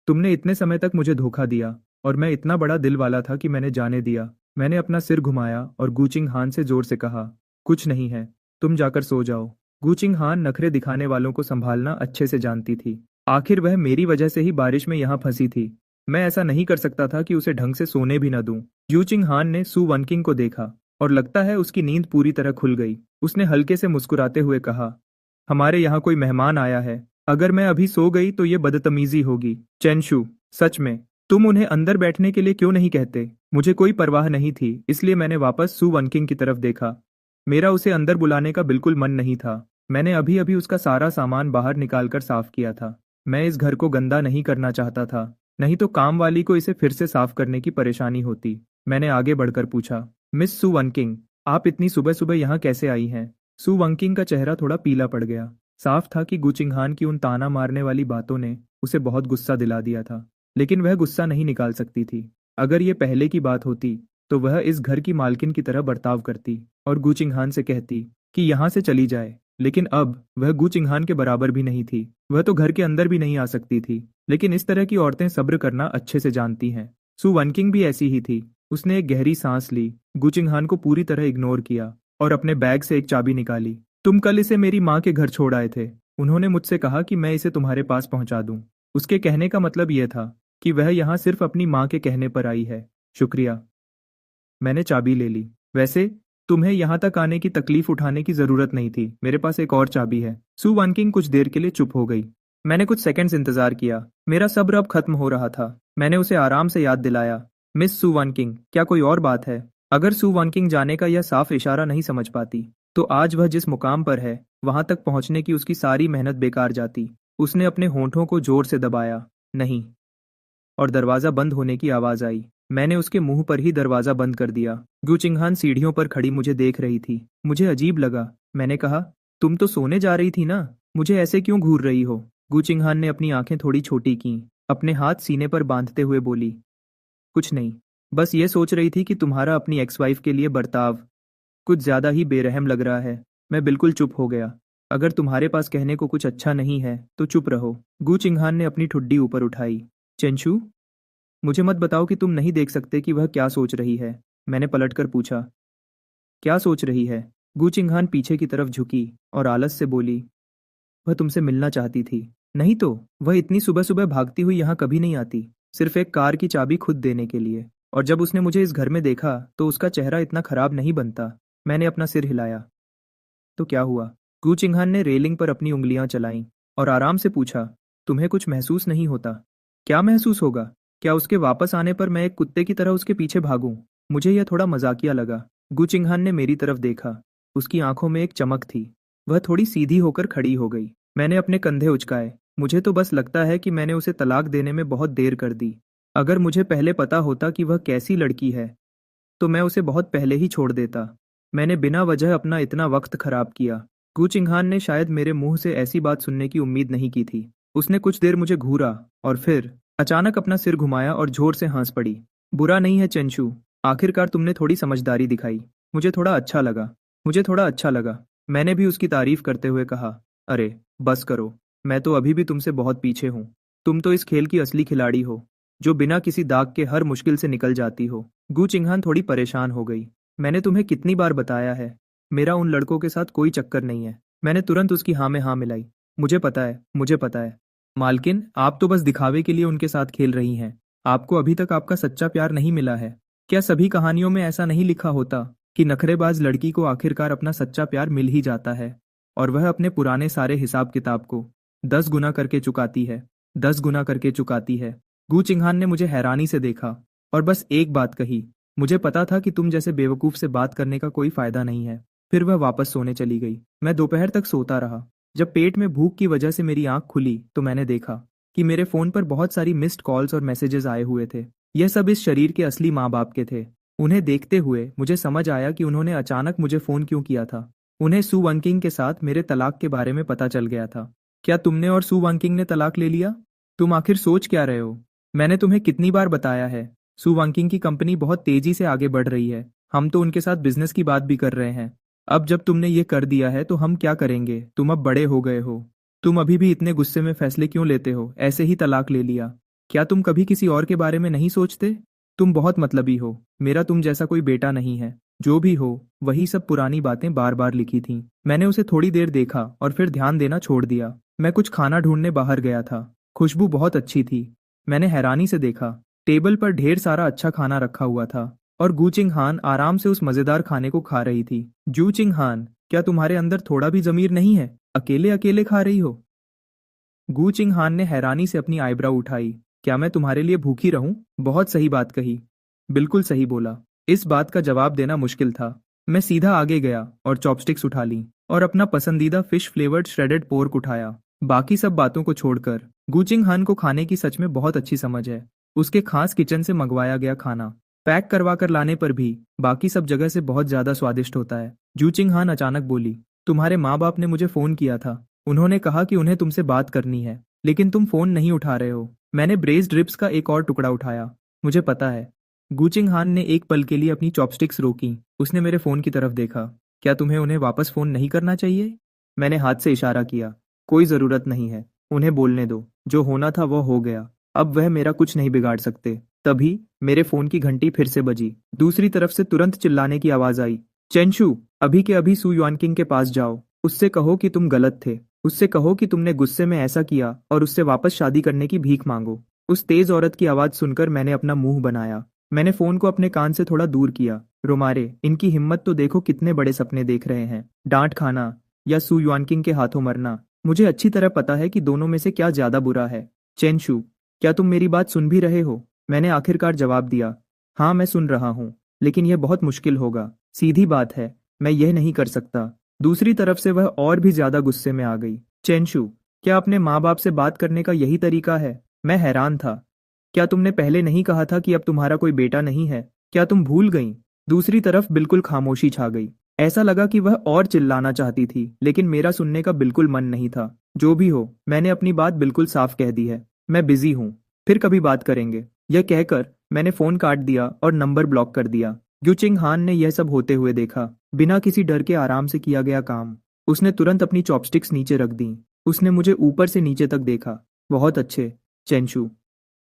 तुमने इतने समय तक मुझे धोखा दिया और मैं इतना बड़ा दिल वाला था कि मैंने जाने दिया। मैंने अपना सिर घुमाया और गूचिंग हान से जोर से कहा, कुछ नहीं है, तुम जाकर सो जाओ। गूचिंग हान नखरे दिखाने वालों को संभालना अच्छे से जानती थी। आखिर वह मेरी वजह से ही बारिश में यहाँ फंसी थी। मैं ऐसा नहीं कर सकता था कि उसे ढंग से सोने भी न दूं। यूचिंग हान ने सु वनकिंग को देखा और लगता है उसकी नींद पूरी तरह खुल गई। उसने हल्के से मुस्कुराते हुए कहा, हमारे यहाँ कोई मेहमान आया है। अगर मैं अभी सो गई तो ये बदतमीजी होगी। चेनशु, सच में तुम उन्हें अंदर बैठने के लिए क्यों नहीं कहते? मुझे कोई परवाह नहीं थी, इसलिए मैंने वापस सु वनकिंग की तरफ देखा। मेरा उसे अंदर बुलाने का बिल्कुल मन नहीं था। मैंने अभी अभी उसका सारा सामान बाहर निकालकर साफ किया था। मैं इस घर को गंदा नहीं करना चाहता था, नहीं तो काम वाली को इसे फिर से साफ करने की परेशानी होती। मैंने आगे बढ़कर पूछा, मिस सु वनकिंग, आप इतनी सुबह सुबह यहाँ कैसे आई हैं? सु वनकिंग का चेहरा थोड़ा पीला पड़ गया। साफ था कि गुचिंगहान की उन ताना मारने वाली बातों ने उसे बहुत गुस्सा दिला दिया था, लेकिन वह गुस्सा नहीं निकाल सकती थी। अगर ये पहले की बात होती तो वह इस घर की मालकिन की तरह बर्ताव करती और गुचिंगहान से कहती कि यहाँ से चली जाए। लेकिन अब वह गुचिंगहान के बराबर भी नहीं थी। वह तो घर के अंदर भी नहीं आ सकती थी। लेकिन इस तरह की औरतें सब्र करना अच्छे से जानती हैं। सु वनकिंग भी ऐसी ही थी। उसने एक गहरी सांस ली, गुचिंगहान को पूरी तरह इग्नोर किया और अपने बैग से एक चाबी निकाली। तुम कल इसे मेरी माँ के घर छोड़ आए थे। उन्होंने मुझसे कहा कि मैं इसे तुम्हारे पास पहुंचा दूं। उसके कहने का मतलब यह था कि वह यहाँ सिर्फ अपनी माँ के कहने पर आई है। शुक्रिया। मैंने चाबी ले ली। वैसे तुम्हें यहाँ तक आने की तकलीफ उठाने की जरूरत नहीं थी। मेरे पास एक और चाबी है। सु वनकिंग कुछ देर के लिए चुप हो गई। मैंने कुछ सेकंड्स इंतजार किया। मेरा सब्र अब खत्म हो रहा था। मैंने उसे आराम से याद दिलाया, मिस सु वनकिंग, क्या कोई और बात है? अगर सु वनकिंग जाने का यह साफ इशारा नहीं समझ पाती तो आज वह जिस मुकाम पर है वहां तक पहुंचने की उसकी सारी मेहनत बेकार जाती। उसने अपने होंठों को जोर से दबाया, नहीं, और दरवाजा बंद होने की आवाज आई। मैंने उसके मुंह पर ही दरवाजा बंद कर दिया। गु चिंगहान सीढ़ियों पर खड़ी मुझे देख रही थी। मुझे अजीब लगा। मैंने कहा, तुम तो सोने जा रही थी ना, मुझे ऐसे क्यों घूर रही हो? गु चिंगहान ने अपनी आंखें थोड़ी छोटी कीं, अपने हाथ सीने पर बांधते हुए बोली, कुछ नहीं, बस ये सोच रही थी कि तुम्हारा अपनी एक्स वाइफ के लिए बर्ताव कुछ ज्यादा ही बेरहम लग रहा है। मैं बिल्कुल चुप हो गया। अगर तुम्हारे पास कहने को कुछ अच्छा नहीं है तो चुप रहो। गु चिंगहान ने अपनी ठुड्डी ऊपर उठाई। चेंशु, मुझे मत बताओ कि तुम नहीं देख सकते कि वह क्या सोच रही है। मैंने पलटकर पूछा। क्या सोच रही है? गु चिंगहान पीछे की तरफ झुकी और आलस से बोली, वह तुमसे मिलना चाहती थी। नहीं तो वह इतनी सुबह सुबह भागती हुई यहाँ कभी नहीं आती, सिर्फ एक कार की चाबी खुद देने के लिए। और जब उसने मुझे इस घर में देखा तो उसका चेहरा इतना खराब नहीं बनता। मैंने अपना सिर हिलाया। तो क्या हुआ? गु चिंगहान ने रेलिंग पर अपनी उंगलियां चलाईं और आराम से पूछा, तुम्हें कुछ महसूस नहीं होता? क्या महसूस होगा? क्या उसके वापस आने पर मैं एक कुत्ते की तरह उसके पीछे भागूं? मुझे यह थोड़ा मजाकिया लगा। गु चिंगहान ने मेरी तरफ देखा। उसकी आंखों में एक चमक थी। वह थोड़ी सीधी होकर खड़ी हो गई। मैंने अपने कंधे उचकाए। मुझे तो बस लगता है कि मैंने उसे तलाक देने में बहुत देर कर दी। अगर मुझे पहले पता होता कि वह कैसी लड़की है तो मैं उसे बहुत पहले ही छोड़ देता। मैंने बिना वजह अपना इतना वक्त खराब किया। गु चिंगहान ने शायद मेरे मुंह से ऐसी बात सुनने की उम्मीद नहीं की थी। उसने कुछ देर मुझे घूरा और फिर अचानक अपना सिर घुमाया और जोर से हंस पड़ी। बुरा नहीं है चेंशु, आखिरकार तुमने थोड़ी समझदारी दिखाई। मुझे थोड़ा अच्छा लगा। मुझे थोड़ा अच्छा लगा। मैंने भी उसकी तारीफ करते हुए कहा, अरे बस करो, मैं तो अभी भी तुमसे बहुत पीछे हूँ। तुम तो इस खेल की असली खिलाड़ी हो, जो बिना किसी दाग के हर मुश्किल से निकल जाती हो। गु चिंगहान थोड़ी परेशान हो गई। मैंने तुम्हें कितनी बार बताया है, मेरा उन लड़कों के साथ कोई चक्कर नहीं है। मैंने तुरंत उसकी हाँ में हाँ मिलाई। मुझे पता है, मुझे पता है। मालकिन, आप तो बस दिखावे के लिए उनके साथ खेल रही हैं। आपको अभी तक आपका सच्चा प्यार नहीं मिला है। क्या सभी कहानियों में ऐसा नहीं लिखा होता कि नखरेबाज लड़की को आखिरकार अपना सच्चा प्यार मिल ही जाता है और वह अपने पुराने सारे हिसाब किताब को 10 गुना करके चुकाती है, 10 गुना करके चुकाती है। गु चिंगहान ने मुझे हैरानी से देखा और बस एक बात कही, मुझे पता था कि तुम जैसे बेवकूफ से बात करने का कोई फायदा नहीं है। फिर वह वापस सोने चली गई। मैं दोपहर तक सोता रहा। जब पेट में भूख की वजह से मेरी आंख खुली तो मैंने देखा कि मेरे फोन पर बहुत सारी मिस्ड कॉल्स और मैसेजेस आए हुए थे। यह सब इस शरीर के असली माँ बाप के थे। उन्हें देखते हुए मुझे समझ आया कि उन्होंने अचानक मुझे फोन क्यों किया था। उन्हें सु वंकिंग के साथ मेरे तलाक के बारे में पता चल गया था। क्या तुमने और सु वंकिंग ने तलाक ले लिया? तुम आखिर सोच क्या रहे हो? मैंने तुम्हें कितनी बार बताया है, सु वंकिंग की कंपनी बहुत तेजी से आगे बढ़ रही है। हम तो उनके साथ बिजनेस की बात भी कर रहे हैं। अब जब तुमने ये कर दिया है तो हम क्या करेंगे? तुम अब बड़े हो गए हो। तुम अभी भी इतने गुस्से में फैसले क्यों लेते हो? ऐसे ही तलाक ले लिया। क्या तुम कभी किसी और के बारे में नहीं सोचते? तुम बहुत मतलबी हो। मेरा तुम जैसा कोई बेटा नहीं है। जो भी हो, वही सब पुरानी बातें बार बार लिखी थीं। मैंने उसे थोड़ी देर देखा और फिर ध्यान देना छोड़ दिया। मैं कुछ खाना ढूंढने बाहर गया था। खुशबू बहुत अच्छी थी। मैंने हैरानी से देखा। टेबल पर ढेर सारा अच्छा खाना रखा हुआ था और गु चिंगहान आराम से उस मजेदार खाने को खा रही थी। जू चिंगहान, क्या तुम्हारे अंदर थोड़ा भी जमीर नहीं है? अकेले अकेले खा रही हो? गु चिंगहान ने हैरानी से अपनी आईब्राव उठाई। क्या मैं तुम्हारे लिए भूखी रहूं? बहुत सही बात कही। बिल्कुल सही बोला। इस बात का जवाब देना मुश्किल था। मैं सीधा आगे गया और चॉपस्टिक्स उठा ली और अपना पसंदीदा फिश फ्लेवर्ड श्रेडेड पोर्क उठाया। बाकी सब बातों को छोड़कर गु चिंगहान को खाने की सच में बहुत अच्छी समझ है। उसके खास किचन से मंगवाया गया खाना पैक करवा कर लाने पर भी बाकी सब जगह से बहुत ज्यादा स्वादिष्ट होता है। जू चिंगहान अचानक बोली, तुम्हारे माँ बाप ने मुझे फोन किया था। उन्होंने कहा कि उन्हें तुमसे बात करनी है, लेकिन तुम फोन नहीं उठा रहे हो। मैंने ब्रेस्ड रिब्स का एक और टुकड़ा उठाया। मुझे पता है। गु चिंगहान ने एक पल के लिए अपनी चॉपस्टिक्स रोकी। उसने मेरे फोन की तरफ देखा। क्या तुम्हें उन्हें वापस फोन नहीं करना चाहिए? मैंने हाथ से इशारा किया। कोई जरूरत नहीं है, उन्हें बोलने दो। जो होना था वो हो गया। अब वह मेरा कुछ नहीं बिगाड़ सकते। तभी मेरे फोन की घंटी फिर से बजी। दूसरी तरफ से तुरंत चिल्लाने की आवाज आई, चेंशु, अभी के अभी सु युआनकिंग के पास जाओ। उससे कहो कि तुम गलत थे। उससे कहो कि तुमने गुस्से में ऐसा किया और उससे वापस शादी करने की भीख मांगो। उस तेज औरत की आवाज सुनकर मैंने अपना मुंह बनाया। मैंने फोन को अपने कान से थोड़ा दूर किया। रोमारे, इनकी हिम्मत तो देखो, कितने बड़े सपने देख रहे हैं। डांट खाना या सु युआनकिंग के हाथों मरना। मुझे अच्छी तरह पता है कि दोनों में से क्या ज्यादा बुरा है। चेंशु, क्या तुम मेरी बात सुन भी रहे हो? मैंने आखिरकार जवाब दिया। हाँ, मैं सुन रहा हूँ, लेकिन यह बहुत मुश्किल होगा। सीधी बात है, मैं यह नहीं कर सकता। दूसरी तरफ से वह और भी ज्यादा गुस्से में आ गई। चेंशु, क्या अपने माँ बाप से बात करने का यही तरीका है? मैं हैरान था। क्या तुमने पहले नहीं कहा था कि अब तुम्हारा कोई बेटा नहीं है? क्या तुम भूल गईं? दूसरी तरफ बिल्कुल खामोशी छा गई। ऐसा लगा कि वह और चिल्लाना चाहती थी, लेकिन मेरा सुनने का बिल्कुल मन नहीं था। जो भी हो, मैंने अपनी बात बिल्कुल साफ कह दी है। मैं बिजी हूँ, फिर कभी बात करेंगे। यह कहकर मैंने फोन काट दिया और नंबर ब्लॉक कर दिया। ग्युचिंग हान ने यह सब होते हुए देखा, बिना किसी डर के आराम से किया गया काम। उसने तुरंत अपनी चॉपस्टिक्स नीचे रख दी। उसने मुझे ऊपर से नीचे तक देखा। बहुत अच्छे, चेंशु।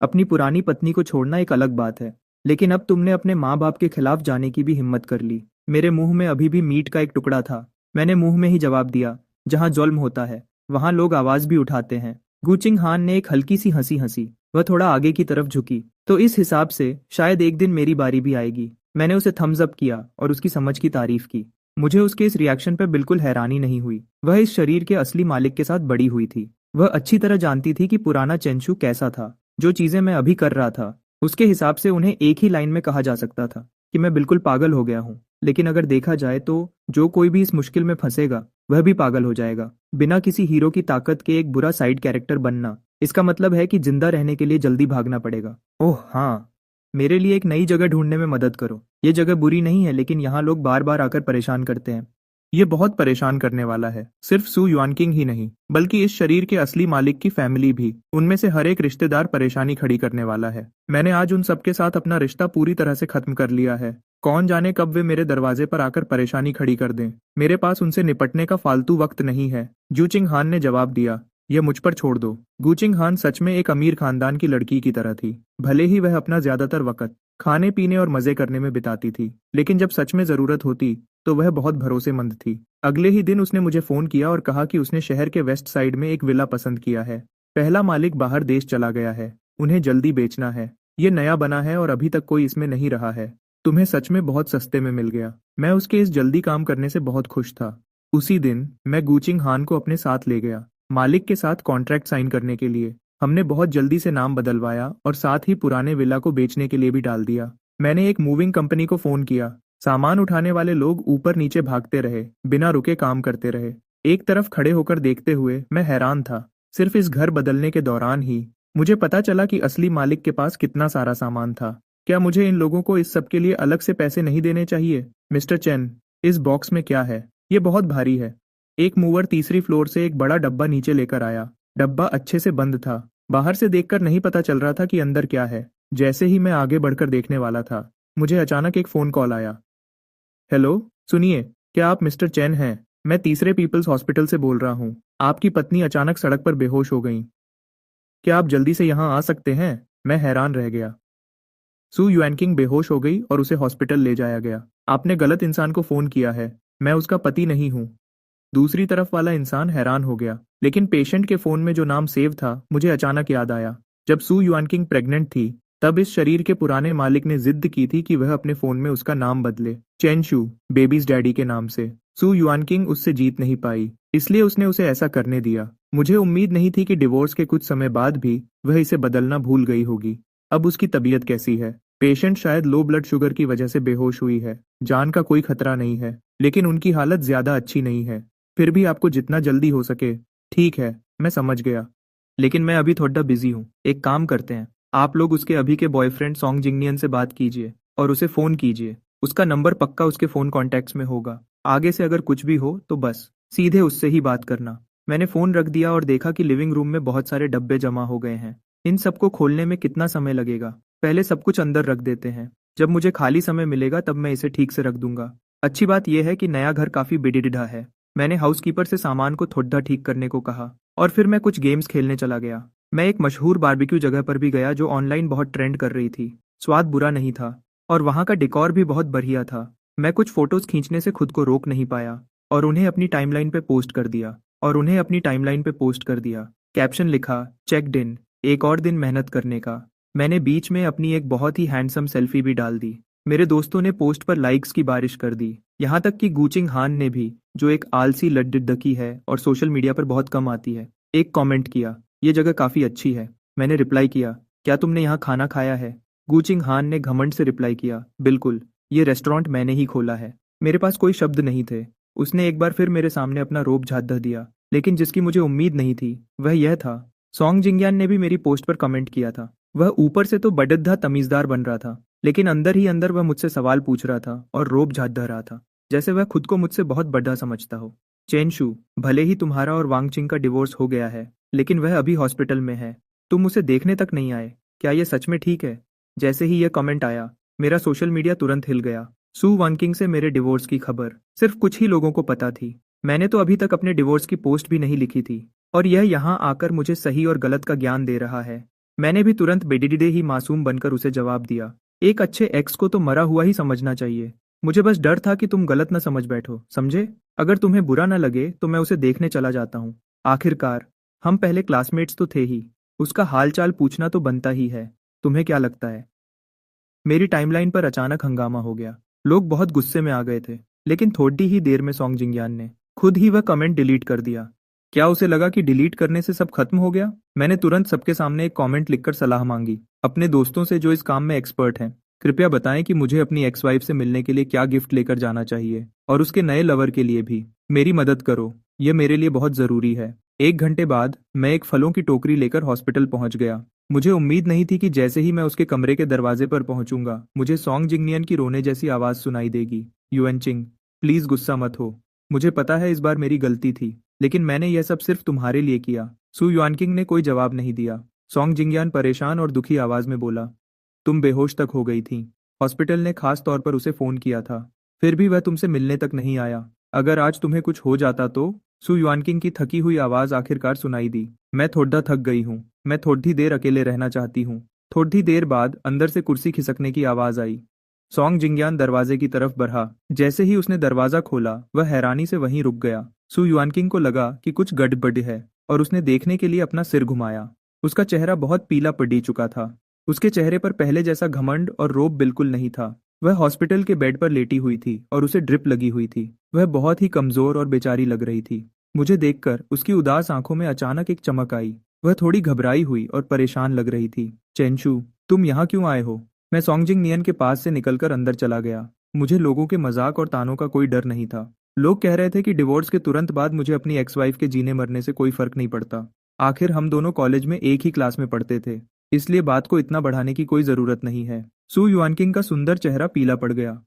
अपनी पुरानी पत्नी को छोड़ना एक अलग बात है, लेकिन अब तुमने अपने माँ बाप के खिलाफ जाने की भी हिम्मत कर ली। मेरे मुंह में अभी भी मीट का एक टुकड़ा था। मैंने मुंह में ही जवाब दिया, जहाँ जुल्म होता है वहां लोग आवाज भी उठाते हैं। गुचिंग हान ने एक हल्की सी हंसी हंसी। वह थोड़ा आगे की तरफ झुकी। तो इस हिसाब से शायद एक दिन मेरी बारी भी आएगी। मैंने उसे थम्स अप किया और उसकी समझ की तारीफ की। मुझे उसके इस रिएक्शन पर बिल्कुल हैरानी नहीं हुई। वह इस शरीर के असली मालिक के साथ बड़ी हुई थी। वह अच्छी तरह जानती थी कि पुराना चेंशु कैसा था। जो चीजें मैं अभी कर रहा था, उसके हिसाब से उन्हें एक ही लाइन में कहा जा सकता था कि मैं बिल्कुल पागल हो गया हूँ। लेकिन अगर देखा जाए तो जो कोई भी इस मुश्किल में फंसेगा वह भी पागल हो जाएगा। बिना किसी हीरो की ताकत के एक बुरा साइड कैरेक्टर बनना, इसका मतलब है कि जिंदा रहने के लिए जल्दी भागना पड़ेगा। ओह हाँ, मेरे लिए एक नई जगह ढूंढने में मदद करो। ये जगह बुरी नहीं है, लेकिन यहाँ लोग बार बार आकर परेशान करते हैं। ये बहुत परेशान करने वाला है। सिर्फ सू युआनकिंग ही नहीं, बल्कि इस शरीर के असली मालिक की फैमिली भी। उनमें से हर एक रिश्तेदार परेशानी खड़ी करने वाला है। मैंने आज उन सबके साथ अपना रिश्ता पूरी तरह से खत्म कर लिया है। कौन जाने कब वे मेरे दरवाजे पर आकर परेशानी खड़ी कर दें। मेरे पास उनसे निपटने का फालतू वक्त नहीं है। जूचिंग हान ने जवाब दिया, यह मुझ पर छोड़ दो। गूचिंग हान सच में एक अमीर खानदान की लड़की की तरह थी। भले ही वह अपना ज्यादातर वक्त खाने पीने और मजे करने में बिताती थी, लेकिन जब सच में जरूरत होती तो वह बहुत भरोसेमंद थी। अगले ही दिन उसने मुझे फोन किया और कहा कि उसने शहर के वेस्ट साइड में एक विला पसंद किया है। पहला मालिक बाहर देश चला गया है, उन्हें जल्दी बेचना है। ये नया बना है और अभी तक कोई इसमें नहीं रहा है। तुम्हें सच में बहुत सस्ते में मिल गया। मैं उसके इस जल्दी काम करने से बहुत खुश था। उसी दिन मैं गूचिंग हान को अपने साथ ले गया, मालिक के साथ कॉन्ट्रैक्ट साइन करने के लिए। हमने बहुत जल्दी से नाम बदलवाया और साथ ही पुराने विला को बेचने के लिए भी डाल दिया। मैंने एक मूविंग कंपनी को फोन किया। सामान उठाने वाले लोग ऊपर नीचे भागते रहे, बिना रुके काम करते रहे। एक तरफ खड़े होकर देखते हुए मैं हैरान था। सिर्फ इस घर बदलने के दौरान ही मुझे पता चला कि असली मालिक के पास कितना सारा सामान था। क्या मुझे इन लोगों को इस सब के लिए अलग से पैसे नहीं देने चाहिए? मिस्टर चेन, इस बॉक्स में क्या है? ये बहुत भारी है। एक मूवर तीसरी फ्लोर से एक बड़ा डब्बा नीचे लेकर आया। डब्बा अच्छे से बंद था। बाहर से देखकर नहीं पता चल रहा था कि अंदर क्या है। जैसे ही मैं आगे बढ़कर देखने वाला था, मुझे अचानक एक फोन कॉल आया। हेलो, सुनिए, क्या आप मिस्टर चैन हैं? मैं तीसरे पीपल्स हॉस्पिटल से बोल रहा हूँ। आपकी पत्नी अचानक सड़क पर बेहोश हो गई। क्या आप जल्दी से यहाँ आ सकते हैं? मैं हैरान रह गया। सू युआनकिंग बेहोश हो गई और उसे हॉस्पिटल ले जाया गया। आपने गलत इंसान को फोन किया है। मैं उसका पति नहीं हूँ। दूसरी तरफ वाला इंसान हैरान हो गया, लेकिन पेशेंट के फोन में जो नाम सेव था मुझे अचानक याद आया। जब सू युआनकिंग प्रेग्नेंट थी, तब इस शरीर के पुराने मालिक ने जिद की थी कि वह अपने फोन में उसका नाम बदले, चेनशू, बेबीज डैडी के नाम से। सू युआनकिंग उससे जीत नहीं पाई, इसलिए उसने उसे ऐसा करने दिया। मुझे उम्मीद नहीं थी कि डिवोर्स के कुछ समय बाद भी वह इसे बदलना भूल गई होगी। अब उसकी तबीयत कैसी है? पेशेंट शायद लो ब्लड शुगर की वजह से बेहोश हुई है। जान का कोई खतरा नहीं है, लेकिन उनकी हालत ज्यादा अच्छी नहीं है। फिर भी आपको जितना जल्दी हो सके। ठीक है, मैं समझ गया, लेकिन मैं अभी थोड़ा बिजी हूँ। एक काम करते हैं, आप लोग उसके अभी के बॉयफ्रेंड सॉन्ग जिंगनियन से बात कीजिए और उसे फोन कीजिए। उसका नंबर पक्का उसके फोन कॉन्टैक्ट्स में होगा। आगे से अगर कुछ भी हो तो बस सीधे उससे ही बात करना। मैंने फोन रख दिया और देखा कि लिविंग रूम में बहुत सारे डब्बे जमा हो गए हैं। इन सबको खोलने में कितना समय लगेगा? पहले सब कुछ अंदर रख देते हैं। जब मुझे खाली समय मिलेगा तब मैं इसे ठीक से रख दूंगा। अच्छी बात यह है कि नया घर काफी बिडिडिढ़ा है। मैंने हाउसकीपर से सामान को थोड़ा ठीक करने को कहा और फिर मैं कुछ गेम्स खेलने चला गया। मैं एक मशहूर बारबेक्यू जगह पर भी गया जो ऑनलाइन बहुत ट्रेंड कर रही थी। स्वाद बुरा नहीं था और वहाँ का डेकोर भी बहुत बढ़िया था। मैं कुछ फोटोज खींचने से खुद को रोक नहीं पाया और उन्हें अपनी टाइमलाइन पे पोस्ट कर दिया। कैप्शन लिखा, चेक्ड इन, एक और दिन मेहनत करने का। मैंने बीच में अपनी एक बहुत ही हैंडसम सेल्फी भी डाल दी। मेरे दोस्तों ने पोस्ट पर लाइक्स की बारिश कर दी, यहाँ तक कि गूचिंग हान ने भी, जो एक आलसी लड्डुडकी है और सोशल मीडिया पर बहुत कम आती है, एक कमेंट किया, ये जगह काफी अच्छी है। मैंने रिप्लाई किया, क्या तुमने यहाँ खाना खाया है? गूचिंग हान ने घमंड से रिप्लाई किया, बिल्कुल, ये रेस्टोरेंट मैंने ही खोला है। मेरे पास कोई शब्द नहीं थे। उसने एक बार फिर मेरे सामने अपना रोब झाँधा दिया, लेकिन जिसकी मुझे उम्मीद नहीं थी वह यह था, सॉन्ग जिंगयान ने भी मेरी पोस्ट पर कमेंट किया था। वह ऊपर से तो बड़द्धा तमीज़दार बन रहा था, लेकिन अंदर ही अंदर वह मुझसे सवाल पूछ रहा था और रोब झाड़ रहा था, जैसे वह खुद को मुझसे बहुत बड़ा समझता हो। चेनशू, भले ही तुम्हारा और वांगचिंग का डिवोर्स हो गया है, लेकिन वह अभी हॉस्पिटल में है। तुम उसे देखने तक नहीं आए। क्या ये सच में ठीक है? जैसे ही यह कमेंट आया, मेरा सोशल मीडिया तुरंत हिल गया। सू वांकिंग से मेरे डिवोर्स की खबर सिर्फ कुछ ही लोगों को पता थी। मैंने तो अभी तक अपने डिवोर्स की पोस्ट भी नहीं लिखी थी, और यह यहाँ आकर मुझे सही और गलत का ज्ञान दे रहा है। मैंने भी तुरंत बेडिडे ही मासूम बनकर उसे जवाब दिया, एक अच्छे एक्स को तो मरा हुआ ही समझना चाहिए। मुझे बस डर था कि तुम गलत न समझ बैठो, समझे? अगर तुम्हें बुरा न लगे तो मैं उसे देखने चला जाता हूँ। आखिरकार हम पहले क्लासमेट्स तो थे ही। उसका हालचाल पूछना तो बनता ही है। तुम्हें क्या लगता है? मेरी टाइमलाइन पर अचानक हंगामा हो गया। लोग बहुत गुस्से में आ गए थे, लेकिन थोड़ी ही देर में सॉन्ग जिंगयान ने खुद ही वह कमेंट डिलीट कर दिया। क्या उसे लगा कि डिलीट करने से सब खत्म हो गया? मैंने तुरंत सबके सामने एक कमेंट लिखकर सलाह मांगी, अपने दोस्तों से जो इस काम में एक्सपर्ट हैं। कृपया बताएं कि मुझे अपनी एक्स वाइफ से मिलने के लिए क्या गिफ्ट लेकर जाना चाहिए, और उसके नए लवर के लिए भी। मेरी मदद करो, यह मेरे लिए बहुत जरूरी है। 1 घंटे बाद मैं एक फलों की टोकरी लेकर हॉस्पिटल पहुंच गया। मुझे उम्मीद नहीं थी कि जैसे ही मैं उसके कमरे के दरवाजे पर पहुंचूंगा, मुझे सॉन्ग जिंगनियन की रोने जैसी आवाज सुनाई देगी। युएनचिंग, प्लीज गुस्सा मत हो। मुझे पता है इस बार मेरी गलती थी, लेकिन मैंने यह सब सिर्फ तुम्हारे लिए किया। सू युआनकिंग ने कोई जवाब नहीं दिया। सॉन्ग जिंगयान परेशान और दुखी आवाज में बोला, तुम बेहोश तक हो गई थी। हॉस्पिटल ने खास तौर पर उसे फोन किया था, फिर भी वह तुमसे मिलने तक नहीं आया। अगर आज तुम्हें कुछ हो जाता तो? सू युआनकिंग की थकी हुई आवाज आखिरकार सुनाई दी। मैं थोड़ा थक गई हूँ। मैं थोड़ी देर अकेले रहना चाहती हूँ। थोड़ी देर बाद अंदर से कुर्सी खिसकने की आवाज आई। सॉन्ग जिंगयान दरवाजे की तरफ बढ़ा। जैसे ही उसने दरवाजा खोला, वह हैरानी से वहीं रुक गया। सू युआनकिंग को लगा कि कुछ गड़बड़ है, और उसने देखने के लिए अपना सिर घुमाया। उसका चेहरा बहुत पीला पड़ चुका था। उसके चेहरे पर पहले जैसा घमंड और रोब बिल्कुल नहीं था। वह हॉस्पिटल के बेड पर लेटी हुई थी और उसे ड्रिप लगी हुई थी। वह बहुत ही कमजोर और बेचारी लग रही थी। मुझे देखकर उसकी उदास आंखों में अचानक एक चमक आई। वह थोड़ी घबराई हुई और परेशान लग रही थी। चेंशू, तुम यहाँ क्यों आए हो? मैं सॉन्गजिंग नियन के पास से निकलकर अंदर चला गया। मुझे लोगों के मजाक और तानों का कोई डर नहीं था। लोग कह रहे थे कि डिवोर्स के तुरंत बाद मुझे अपनी एक्स वाइफ के जीने मरने से कोई फर्क नहीं पड़ता। आखिर हम दोनों कॉलेज में एक ही क्लास में पढ़ते थे, इसलिए बात को इतना बढ़ाने की कोई जरूरत नहीं है। सू युआनकिंग का सुंदर चेहरा पीला पड़ गया।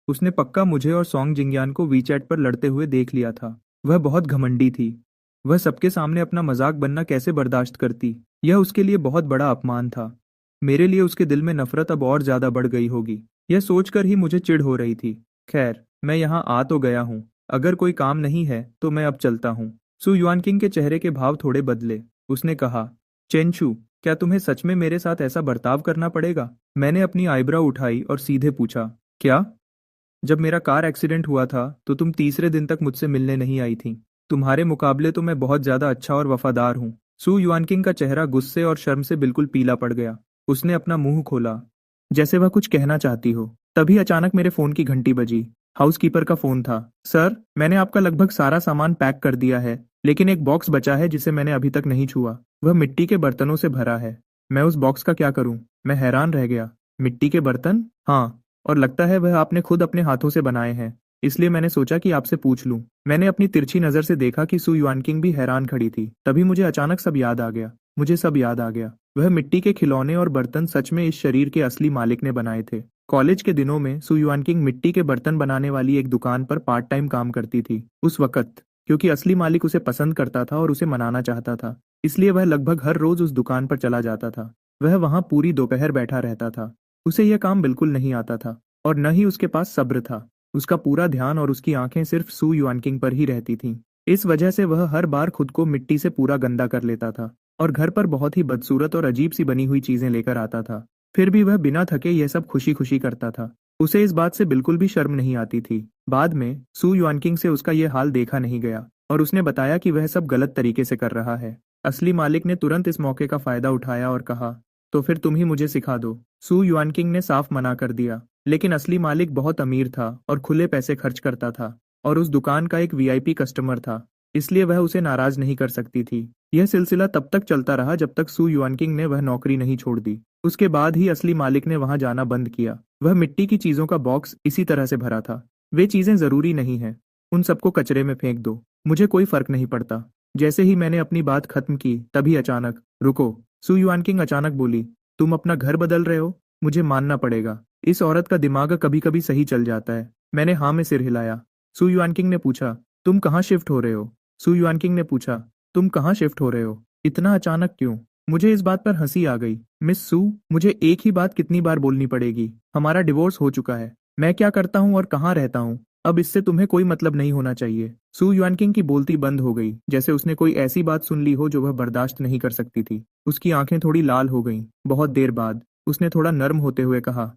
उसने पक्का मुझे और सॉन्ग जिंगयान को वीचैट पर लड़ते हुए देख लिया था। वह बहुत घमंडी थी। वह सबके सामने अपना मजाक बनना कैसे बर्दाश्त करती? यह उसके लिए बहुत बड़ा अपमान था। मेरे लिए उसके दिल में नफरत अब और ज्यादा बढ़ गई होगी, यह सोचकर ही मुझे चिढ़ हो रही थी। खैर, मैं यहाँ आ तो गया हूँ। अगर कोई काम नहीं है तो मैं अब चलता हूँ। सू युआनकिंग के चेहरे के भाव थोड़े बदले। उसने कहा, चेनशू, क्या तुम्हें सच में मेरे साथ ऐसा बर्ताव करना पड़ेगा? मैंने अपनी आईब्रो उठाई और सीधे पूछा, क्या? जब मेरा कार एक्सीडेंट हुआ था तो तुम तीसरे दिन तक मुझसे मिलने नहीं आई थी। तुम्हारे मुकाबले तो मैं बहुत ज्यादा अच्छा और वफादार हूँ। सू युआनकिंग का चेहरा गुस्से और शर्म से बिल्कुल पीला पड़ गया। उसने अपना मुंह खोला, जैसे वह कुछ कहना चाहती हो। तभी अचानक मेरे फोन की घंटी बजी। हाउसकीपर का फोन था। सर, मैंने आपका लगभग सारा सामान पैक कर दिया है, लेकिन एक बॉक्स बचा है जिसे मैंने अभी तक नहीं छुआ। वह मिट्टी के बर्तनों से भरा है। मैं उस बॉक्स का क्या करूं? मैं हैरान रह गया। मिट्टी के बर्तन? हाँ, और लगता है वह आपने खुद अपने हाथों से बनाए हैं, इसलिए मैंने सोचा कि आपसे पूछ लूं। मैंने अपनी तिरछी नजर से देखा कि सू युआनकिंग भी हैरान खड़ी थी। तभी मुझे अचानक सब याद आ गया। मुझे सब याद आ गया। वह मिट्टी के खिलौने और बर्तन सच में इस शरीर के असली मालिक ने बनाए थे। कॉलेज के दिनों में सू युआनकिंग मिट्टी के बर्तन बनाने वाली एक दुकान पर पार्ट टाइम काम करती थी। उस वक्त क्योंकि असली मालिक उसे पसंद करता था और उसे मनाना चाहता था, इसलिए वह लगभग हर रोज उस दुकान पर चला जाता था। वह वहां पूरी दोपहर बैठा रहता था। उसे यह काम बिल्कुल नहीं आता था, और न ही उसके पास सब्र था। उसका पूरा ध्यान और उसकी आंखें सिर्फ सू युआनकिंग पर ही रहती थीं। इस वजह से वह हर बार खुद को मिट्टी से पूरा गंदा कर लेता था और घर पर बहुत ही बदसूरत और अजीब सी बनी हुई चीजें लेकर आता था। फिर भी वह बिना थके यह सब खुशी खुशी करता था। उसे इस बात से बिल्कुल भी शर्म नहीं आती थी। बाद में सू युआनकिंग से उसका यह हाल देखा नहीं गया, और उसने बताया कि वह सब गलत तरीके से कर रहा है। असली मालिक ने तुरंत इस मौके का फायदा उठाया और कहा, तो फिर तुम ही मुझे सिखा दो। सू युआनकिंग ने साफ मना कर दिया, लेकिन असली मालिक बहुत अमीर था और खुले पैसे खर्च करता था, और उस दुकान का एक वीआईपी कस्टमर था, इसलिए वह उसे नाराज नहीं कर सकती थी। यह सिलसिला तब तक चलता रहा जब तक सू युआनकिंग ने वह नौकरी नहीं छोड़ दी। उसके बाद ही असली मालिक ने वहां जाना बंद किया। वह मिट्टी की चीजों का बॉक्स इसी तरह से भरा था। वे चीजें जरूरी नहीं है, उन सबको कचरे में फेंक दो, मुझे कोई फर्क नहीं पड़ता। जैसे ही मैंने अपनी बात खत्म की, तभी अचानक, रुको, सू युआनकिंग अचानक बोली, तुम अपना घर बदल रहे हो? मुझे मानना पड़ेगा, इस औरत का दिमाग कभी कभी सही चल जाता है। मैंने हाँ में सिर हिलाया। सू युआनकिंग ने पूछा, तुम कहाँ शिफ्ट हो रहे हो? सू युआनकिंग ने पूछा, तुम कहाँ शिफ्ट हो रहे हो? इतना अचानक क्यों? मुझे इस बात पर हंसी आ गई। मिस सू, मुझे एक ही बात कितनी बार बोलनी पड़ेगी? हमारा डिवोर्स हो चुका है। मैं क्या करता हूँ और कहाँ रहता हूँ, अब इससे तुम्हें कोई मतलब नहीं होना चाहिए। सू युआनकिंग की बोलती बंद हो गई, जैसे उसने कोई ऐसी बात सुन ली हो जो वह बर्दाश्त नहीं कर सकती थी। उसकी आंखें थोड़ी लाल हो गईं। बहुत देर बाद उसने थोड़ा नर्म होते हुए कहा,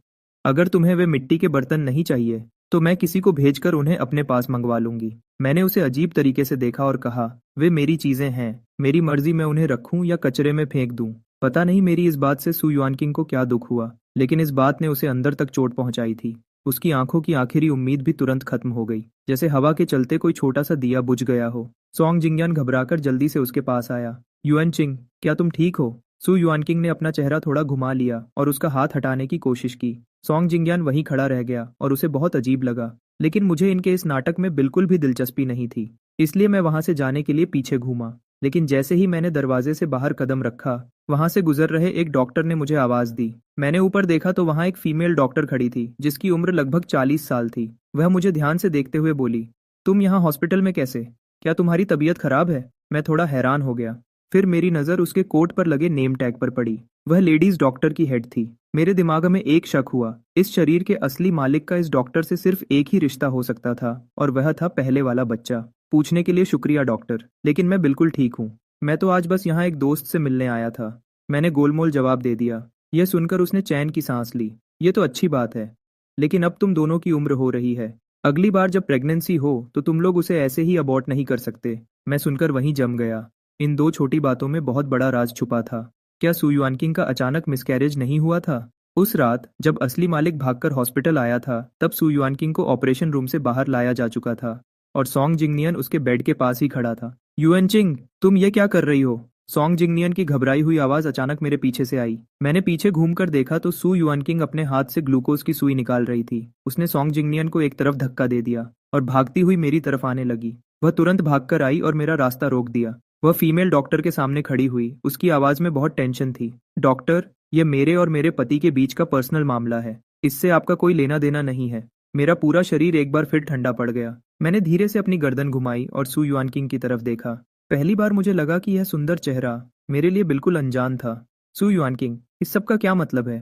अगर तुम्हें वे मिट्टी के बर्तन नहीं चाहिए तो मैं किसी को भेजकर उन्हें अपने पास मंगवा लूंगी। मैंने उसे अजीब तरीके से देखा और कहा, वे मेरी चीजें हैं, मेरी मर्जी मैं उन्हें रखूं या कचरे में फेंक दूं। पता नहीं मेरी इस बात से सू युआनकिंग को क्या दुख हुआ, लेकिन इस बात ने उसे अंदर तक चोट पहुंचाई थी। उसकी आंखों की आखिरी उम्मीद भी तुरंत खत्म हो गई, जैसे हवा के चलते कोई छोटा सा दिया बुझ गया हो। सॉन्ग जिंगयान घबराकर जल्दी से उसके पास आया। युएनचिंग, क्या तुम ठीक हो? सू युआनकिंग ने अपना चेहरा थोड़ा घुमा लिया और उसका हाथ हटाने की कोशिश की। सॉन्ग जिंगयान वहीं खड़ा रह गया और उसे बहुत अजीब लगा, लेकिन मुझे इनके इस नाटक में बिल्कुल भी दिलचस्पी नहीं थी, इसलिए मैं वहां से जाने के लिए पीछे घूमा। लेकिन जैसे ही मैंने दरवाजे से बाहर कदम रखा, वहां से गुजर रहे एक डॉक्टर ने मुझे आवाज दी। मैंने ऊपर देखा तो वहां एक फीमेल डॉक्टर खड़ी थी, जिसकी उम्र लगभग 40 साल थी। वह मुझे ध्यान से देखते हुए बोली, तुम यहाँ हॉस्पिटल में कैसे? क्या तुम्हारी तबीयत खराब है? मैं थोड़ा हैरान हो गया। फिर मेरी नज़र उसके कोट पर लगे नेम टैग पर पड़ी। वह लेडीज डॉक्टर की हेड थी। मेरे दिमाग में एक शक हुआ, इस शरीर के असली मालिक का इस डॉक्टर से सिर्फ एक ही रिश्ता हो सकता था, और वह था पहले वाला बच्चा। पूछने के लिए शुक्रिया डॉक्टर, लेकिन मैं बिल्कुल ठीक हूँ। मैं तो आज बस यहाँ एक दोस्त से मिलने आया था, मैंने गोलमोल जवाब दे दिया। यह सुनकर उसने चैन की सांस ली। ये तो अच्छी बात है, लेकिन अब तुम दोनों की उम्र हो रही है। अगली बार जब प्रेगनेंसी हो तो तुम लोग उसे ऐसे ही अबॉर्ट नहीं कर सकते। मैं सुनकर वहीं जम गया। इन दो छोटी बातों में बहुत बड़ा राज छुपा था। क्या सू युआनकिंग का अचानक मिसकैरेज नहीं हुआ था? उस रात जब असली मालिक भागकर हॉस्पिटल आया था, तब सू युआनकिंग को ऑपरेशन रूम से बाहर लाया जा चुका था और सॉन्ग जिंगनियन उसके बेड के पास ही खड़ा था। युएनचिंग, तुम ये क्या कर रही हो? सॉन्ग जिंगनियन की घबराई हुई आवाज अचानक मेरे पीछे से आई। मैंने पीछे घूमकर देखा तो सू युआनकिंग अपने हाथ से ग्लूकोज की सुई निकाल रही थी। उसने सॉन्ग जिंगनियन को एक तरफ धक्का दे दिया और भागती हुई मेरी तरफ आने लगी। वह तुरंत भागकर आई और मेरा रास्ता रोक दिया। वह फीमेल डॉक्टर के सामने खड़ी हुई, उसकी आवाज में बहुत टेंशन थी। डॉक्टर, ये मेरे और मेरे पति के बीच का पर्सनल मामला है, इससे आपका कोई लेना देना नहीं है। मेरा पूरा शरीर एक बार फिर ठंडा पड़ गया। मैंने धीरे से अपनी गर्दन घुमाई और सू युआनकिंग की तरफ देखा। पहली बार मुझे लगा कि यह सुंदर चेहरा मेरे लिए बिल्कुल अनजान था। सू युआनकिंग, इस सब का क्या मतलब है?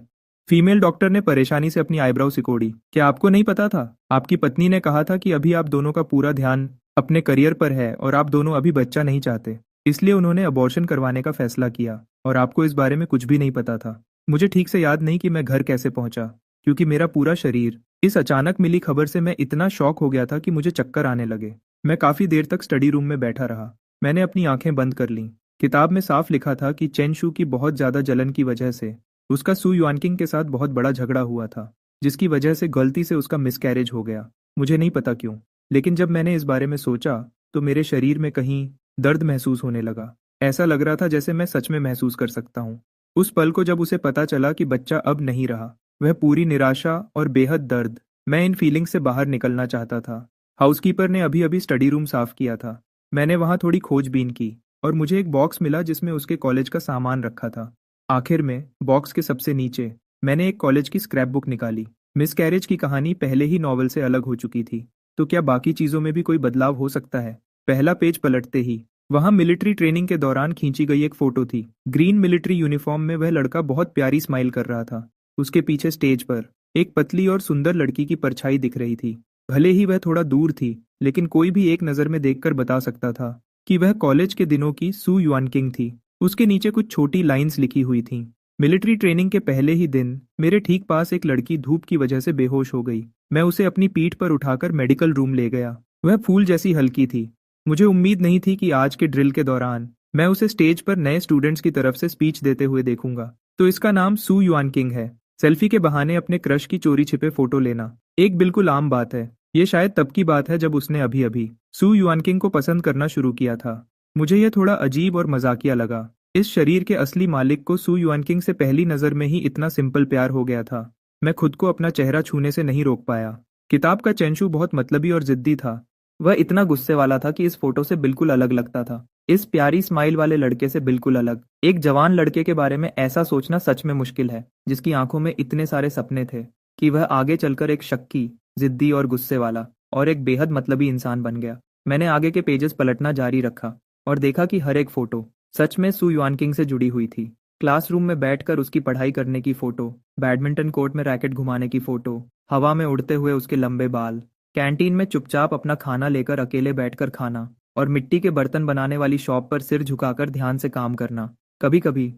फीमेल डॉक्टर ने परेशानी से अपनी आईब्राउ सिकोड़ी। क्या आपको नहीं पता था? आपकी पत्नी ने कहा था कि अभी आप दोनों का पूरा ध्यान अपने करियर पर है और आप दोनों अभी बच्चा नहीं चाहते, इसलिए उन्होंने अबॉर्शन करवाने का फैसला किया, और आपको इस बारे में कुछ भी नहीं पता था। मुझे ठीक से याद नहीं कि मैं घर कैसे पहुंचा, क्योंकि मेरा पूरा शरीर इस अचानक मिली खबर से मैं इतना शॉक हो गया था कि मुझे चक्कर आने लगे। मैं काफी देर तक स्टडी रूम में बैठा रहा। मैंने अपनी आंखें बंद कर लीं। किताब में साफ लिखा था कि चेन शू की बहुत ज्यादा जलन की वजह से उसका सू युआनकिंग के साथ बहुत बड़ा झगड़ा हुआ था, जिसकी वजह से गलती से उसका मिसकैरेज हो गया। मुझे नहीं पता क्यों, लेकिन जब मैंने इस बारे में सोचा तो मेरे शरीर में कहीं दर्द महसूस होने लगा। ऐसा लग रहा था जैसे मैं सच में महसूस कर सकता हूँ। उस पल को जब उसे पता चला कि बच्चा अब नहीं रहा, वह पूरी निराशा और बेहद दर्द। मैं इन फीलिंग से बाहर निकलना चाहता था। हाउसकीपर ने अभी अभी स्टडी रूम साफ किया था। मैंने वहां थोड़ी खोजबीन की और मुझे एक बॉक्स मिला जिसमें उसके कॉलेज का सामान रखा था। आखिर में बॉक्स के सबसे नीचे मैंने एक कॉलेज की स्क्रैप बुक निकाली। मिसकैरेज की कहानी पहले ही नॉवल से अलग हो चुकी थी, तो क्या बाकी चीजों में भी कोई बदलाव हो सकता है? पहला पेज पलटते ही वहां मिलिट्री ट्रेनिंग के दौरान खींची गई एक फोटो थी। ग्रीन मिलिट्री यूनिफॉर्म में वह लड़का बहुत प्यारी स्माइल कर रहा था। उसके पीछे स्टेज पर एक पतली और सुंदर लड़की की परछाई दिख रही थी। भले ही वह थोड़ा दूर थी, लेकिन कोई भी एक नज़र में देखकर बता सकता था कि वह कॉलेज के दिनों की सू युआनकिंग थी। उसके नीचे कुछ छोटी लाइंस लिखी हुई थीं। मिलिट्री ट्रेनिंग के पहले ही दिन मेरे ठीक पास एक लड़की धूप की वजह से बेहोश हो गई। मैं उसे अपनी पीठ पर उठाकर मेडिकल रूम ले गया। वह फूल जैसी हल्की थी। मुझे उम्मीद नहीं थी कि आज के ड्रिल के दौरान मैं उसे स्टेज पर नए स्टूडेंट्स की तरफ से स्पीच देते हुए देखूंगा। तो इसका नाम सू युआनकिंग है। सेल्फी के बहाने अपने क्रश की चोरी छिपे फोटो लेना एक बिल्कुल आम बात है। ये शायद तब की बात है जब उसने अभी अभी सू युआनकिंग को पसंद करना शुरू किया था। मुझे यह थोड़ा अजीब और मजाकिया लगा। इस शरीर के असली मालिक को सू युआनकिंग से पहली नजर में ही इतना सिंपल प्यार हो गया था। मैं खुद को अपना चेहरा छूने से नहीं रोक पाया। किताब का चेंशू बहुत मतलबी और जिद्दी था। वह इतना गुस्से वाला था कि इस फोटो से बिल्कुल अलग लगता था। इस प्यारी स्माइल वाले लड़के से बिल्कुल अलग। एक जवान लड़के के बारे में ऐसा सोचना सच में मुश्किल है, जिसकी आंखों में इतने सारे सपने थे कि वह आगे चलकर एक शक्की, जिद्दी और गुस्से वाला और एक बेहद मतलबी इंसान बन गया। मैंने आगे के पेजेस पलटना जारी रखा और देखा कि हर एक फोटो सच में सू युआनकिंग से जुड़ी हुई थी। क्लासरूम में बैठकर उसकी पढ़ाई करने की फोटो, बैडमिंटन कोर्ट में रैकेट घुमाने की फोटो, हवा में उड़ते हुए उसके लंबे बाल, कैंटीन में चुपचाप अपना खाना लेकर अकेले बैठकर खाना और मिट्टी के बर्तन बनाने वाली शॉप पर सिर झुकाकर ध्यान से काम करना। कभी कभी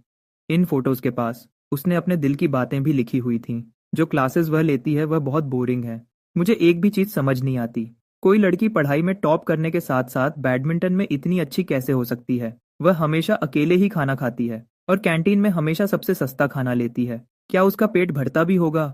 इन फोटोज के पास उसने अपने दिल की बातें भी लिखी हुई थीं। जो क्लासेस वह लेती है वह बहुत बोरिंग है। मुझे एक भी चीज़ समझ नहीं आती। कोई लड़की पढ़ाई में टॉप करने के साथ साथ बैडमिंटन में इतनी अच्छी कैसे हो सकती है। वह हमेशा अकेले ही खाना खाती है और कैंटीन में हमेशा सबसे सस्ता खाना लेती है। क्या उसका पेट भरता भी होगा?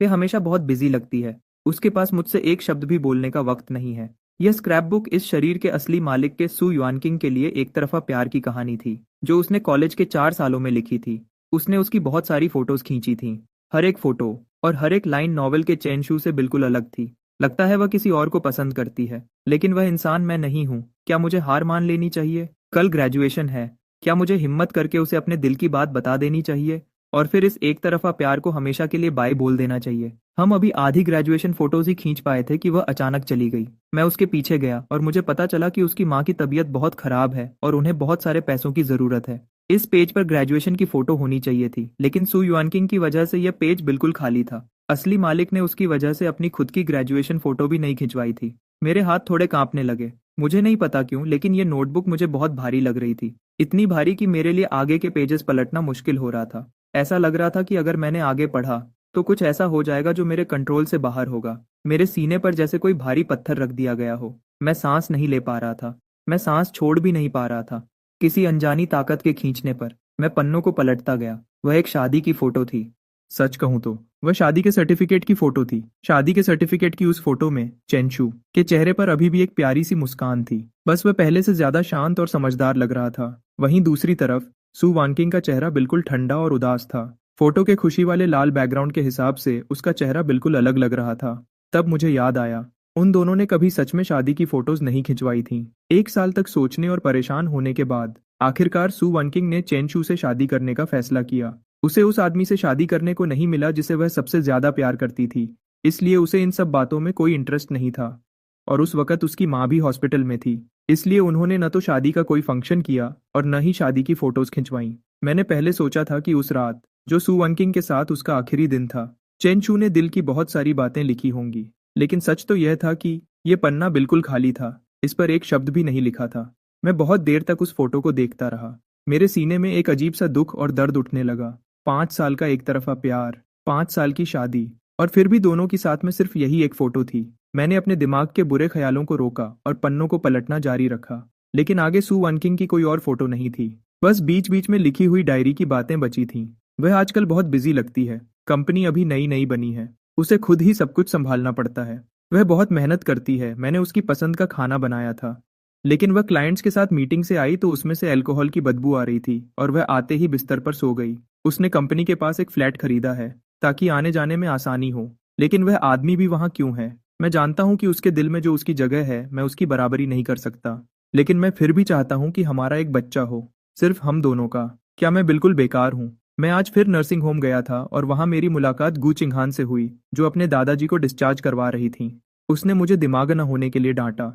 वे हमेशा बहुत बिजी लगती है। उसके पास मुझसे एक शब्द भी बोलने का वक्त नहीं है। यह स्क्रैप बुक इस शरीर के असली मालिक के सू युआनकिंग के लिए एक तरफा प्यार की कहानी थी, जो उसने कॉलेज के 4 सालों में लिखी थी। उसने उसकी बहुत सारी फोटोज खींची थीं। हर एक फोटो और हर एक लाइन नॉवेल के चैन शू से बिल्कुल अलग थी। लगता है वह किसी और को पसंद करती है, लेकिन वह इंसान मैं नहीं हूँ। क्या मुझे हार मान लेनी चाहिए? कल ग्रेजुएशन है। क्या मुझे हिम्मत करके उसे अपने दिल की बात बता देनी चाहिए और फिर इस एक तरफा प्यार को हमेशा के लिए बाय बोल देना चाहिए? हम अभी आधी ग्रेजुएशन फोटोज ही खींच पाए थे कि वह अचानक चली गई। मैं उसके पीछे गया और मुझे पता चला कि उसकी माँ की तबीयत बहुत खराब है और उन्हें बहुत सारे पैसों की जरूरत है। इस पेज पर ग्रेजुएशन की फोटो होनी चाहिए थी, लेकिन सू युआनकिंग की वजह से यह पेज बिल्कुल खाली था। असली मालिक ने उसकी वजह से अपनी खुद की ग्रेजुएशन फोटो भी नहीं खिंचवाई थी। मेरे हाथ थोड़े कांपने लगे। मुझे नहीं पता क्यों, लेकिन ये नोटबुक मुझे बहुत भारी लग रही थी। इतनी भारी कि मेरे लिए आगे के पेजेस पलटना मुश्किल हो रहा था। ऐसा लग रहा था कि अगर मैंने आगे पढ़ा तो कुछ ऐसा हो जाएगा जो मेरे कंट्रोल से बाहर होगा। मेरे सीने पर जैसे कोई भारी पत्थर रख दिया गया हो। मैं सांस नहीं ले पा रहा था। मैं सांस छोड़ भी नहीं पा रहा था। किसी अनजानी ताकत के खींचने पर मैं पन्नों को पलटता गया। वह एक शादी की फोटो थी। सच कहूं तो वह शादी के सर्टिफिकेट की फोटो थी। शादी के सर्टिफिकेट की उस फोटो में चेंशू के चेहरे पर अभी भी एक प्यारी सी मुस्कान थी। बस वह पहले से ज्यादा शांत और समझदार लग रहा था। वहीं दूसरी तरफ सू वानकिंग का चेहरा बिल्कुल ठंडा और उदास था। फोटो के खुशी वाले लाल बैकग्राउंड के हिसाब से उसका चेहरा बिल्कुल अलग लग रहा था। तब मुझे याद आया, उन दोनों ने कभी सच में शादी की फोटोज नहीं खिंचवाई थीं। 1 साल तक सोचने और परेशान होने के बाद आखिरकार सू वानकिंग ने चेंशू से शादी करने का फैसला किया। उसे उस आदमी से शादी करने को नहीं मिला जिसे वह सबसे ज्यादा प्यार करती थी, इसलिए उसे इन सब बातों में कोई इंटरेस्ट नहीं था। और उस वक्त उसकी माँ भी हॉस्पिटल में थी, इसलिए उन्होंने न तो शादी का कोई फंक्शन किया और न ही शादी की फोटोज खिंचवाई। मैंने पहले सोचा था कि उस रात जो सू वनकिंग के साथ उसका आखिरी दिन था, चेंशू ने दिल की बहुत सारी बातें लिखी होंगी, लेकिन सच तो यह था कि यह पन्ना बिल्कुल खाली था। इस पर एक शब्द भी नहीं लिखा था। मैं बहुत देर तक उस फोटो को देखता रहा। मेरे सीने में एक अजीब सा दुख और दर्द उठने लगा। 5 साल का एक तरफा प्यार, 5 साल की शादी, और फिर भी दोनों की साथ में सिर्फ यही एक फोटो थी। मैंने अपने दिमाग के बुरे ख्यालों को रोका और पन्नों को पलटना जारी रखा, लेकिन आगे सू वनकिंग की कोई और फोटो नहीं थी। बस बीच बीच में लिखी हुई डायरी की बातें बची थीं। वह आजकल बहुत बिजी लगती है। कंपनी अभी नई नई बनी है। उसे खुद ही सब कुछ संभालना पड़ता है। वह बहुत मेहनत करती है। मैंने उसकी पसंद का खाना बनाया था, लेकिन वह क्लाइंट्स के साथ मीटिंग से आई तो उसमें से अल्कोहल की बदबू आ रही थी और वह आते ही बिस्तर पर सो गई। उसने कंपनी के पास एक फ्लैट खरीदा है ताकि आने जाने में आसानी हो, लेकिन वह आदमी भी वहां क्यों है? मैं जानता हूं कि उसके दिल में जो उसकी जगह है मैं उसकी बराबरी नहीं कर सकता, लेकिन मैं फिर भी चाहता हूं कि हमारा एक बच्चा हो, सिर्फ हम दोनों का। क्या मैं बिल्कुल बेकार हूं? मैं आज फिर नर्सिंग होम गया था और वहां मेरी मुलाकात गू चिंगहान से हुई, जो अपने दादाजी को डिस्चार्ज करवा रही थी। उसने मुझे दिमाग न होने के लिए डांटा।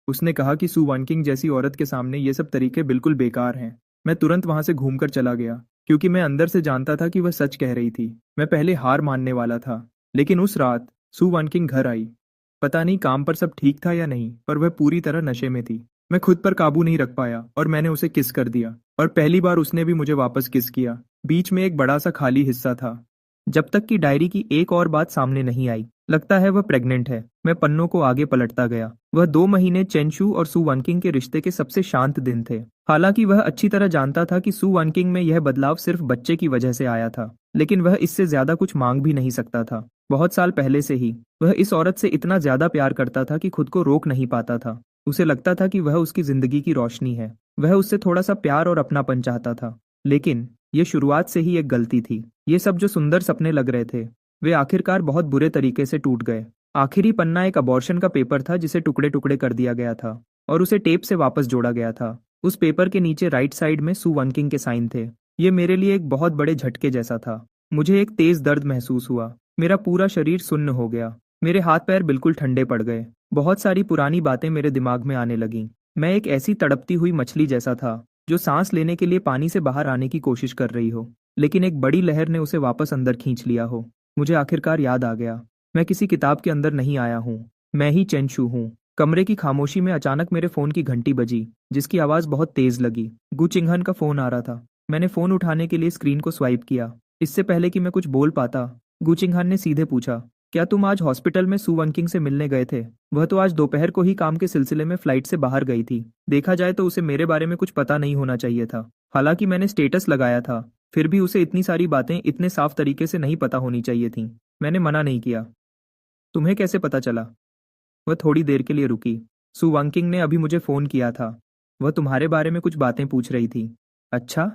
उसने कहा कि सू वानकिंग जैसी औरत के सामने ये सब तरीके बिल्कुल बेकार हैं। मैं तुरंत वहां से घूमकर चला गया, क्योंकि मैं अंदर से जानता था कि वह सच कह रही थी। मैं पहले हार मानने वाला था, लेकिन उस रात सू वानकिंग घर आई। पता नहीं काम पर सब ठीक था या नहीं, पर वह पूरी तरह नशे में थी। मैं खुद पर काबू नहीं रख पाया और मैंने उसे किस कर दिया, और पहली बार उसने भी मुझे वापस किस किया। बीच में एक बड़ा सा खाली हिस्सा था, जब तक कि डायरी की एक और बात सामने नहीं आई। लगता है वह प्रेग्नेंट है। मैं पन्नों को आगे पलटता गया। वह 2 महीने चेंशू और सू वनकिंग के रिश्ते के सबसे शांत दिन थे। हालांकि वह अच्छी तरह जानता था कि सू वनकिंग में यह बदलाव सिर्फ बच्चे की वजह से आया था, लेकिन वह इससे ज्यादा कुछ मांग भी नहीं सकता था। बहुत साल पहले से ही वह इस औरत से इतना ज्यादा प्यार करता था कि खुद को रोक नहीं पाता था। उसे लगता था कि वह उसकी जिंदगी की रोशनी है। वह उससे थोड़ा सा प्यार और अपनापन चाहता था, लेकिन ये शुरुआत से ही एक गलती थी। ये सब जो सुंदर सपने लग रहे थे, वे आखिरकार बहुत बुरे तरीके से टूट गए। आखिरी पन्ना एक अबॉर्शन का पेपर था जिसे टुकड़े टुकड़े कर दिया गया था और उसे टेप से वापस जोड़ा गया था। उस पेपर के नीचे राइट साइड में सू वनकिंग के साइन थे। ये मेरे लिए एक बहुत बड़े झटके जैसा था। मुझे एक तेज दर्द महसूस हुआ। मेरा पूरा शरीर सुन्न हो गया। मेरे हाथ पैर बिल्कुल ठंडे पड़ गए। बहुत सारी पुरानी बातें मेरे दिमाग में आने लगीं। मैं एक ऐसी तड़पती हुई मछली जैसा था जो सांस लेने के लिए पानी से बाहर आने की कोशिश कर रही हो, लेकिन एक बड़ी लहर ने उसे वापस अंदर खींच लिया हो। मुझे आखिरकार याद आ गया, मैं किसी किताब के अंदर नहीं आया हूँ। मैं ही चेंशू हूँ। कमरे की खामोशी में अचानक मेरे फोन की घंटी बजी, जिसकी आवाज बहुत तेज लगी। गु चिंगहन का फोन आ रहा था। मैंने फोन उठाने के लिए स्क्रीन को स्वाइप किया। इससे पहले कि मैं कुछ बोल पाता, गु चिंगहन ने सीधे पूछा, क्या तुम आज हॉस्पिटल में सू वनकिंग से मिलने गए थे? वह तो आज दोपहर को ही काम के सिलसिले में फ्लाइट से बाहर गई थी। देखा जाए तो उसे मेरे बारे में कुछ पता नहीं होना चाहिए था। हालांकि मैंने स्टेटस लगाया था, फिर भी उसे इतनी सारी बातें इतने साफ तरीके से नहीं पता होनी चाहिए थीं। मैंने मना नहीं किया। तुम्हें कैसे पता चला? वह थोड़ी देर के लिए रुकी। सू वंकिंग ने अभी मुझे फ़ोन किया था। वह तुम्हारे बारे में कुछ बातें पूछ रही थी। अच्छा?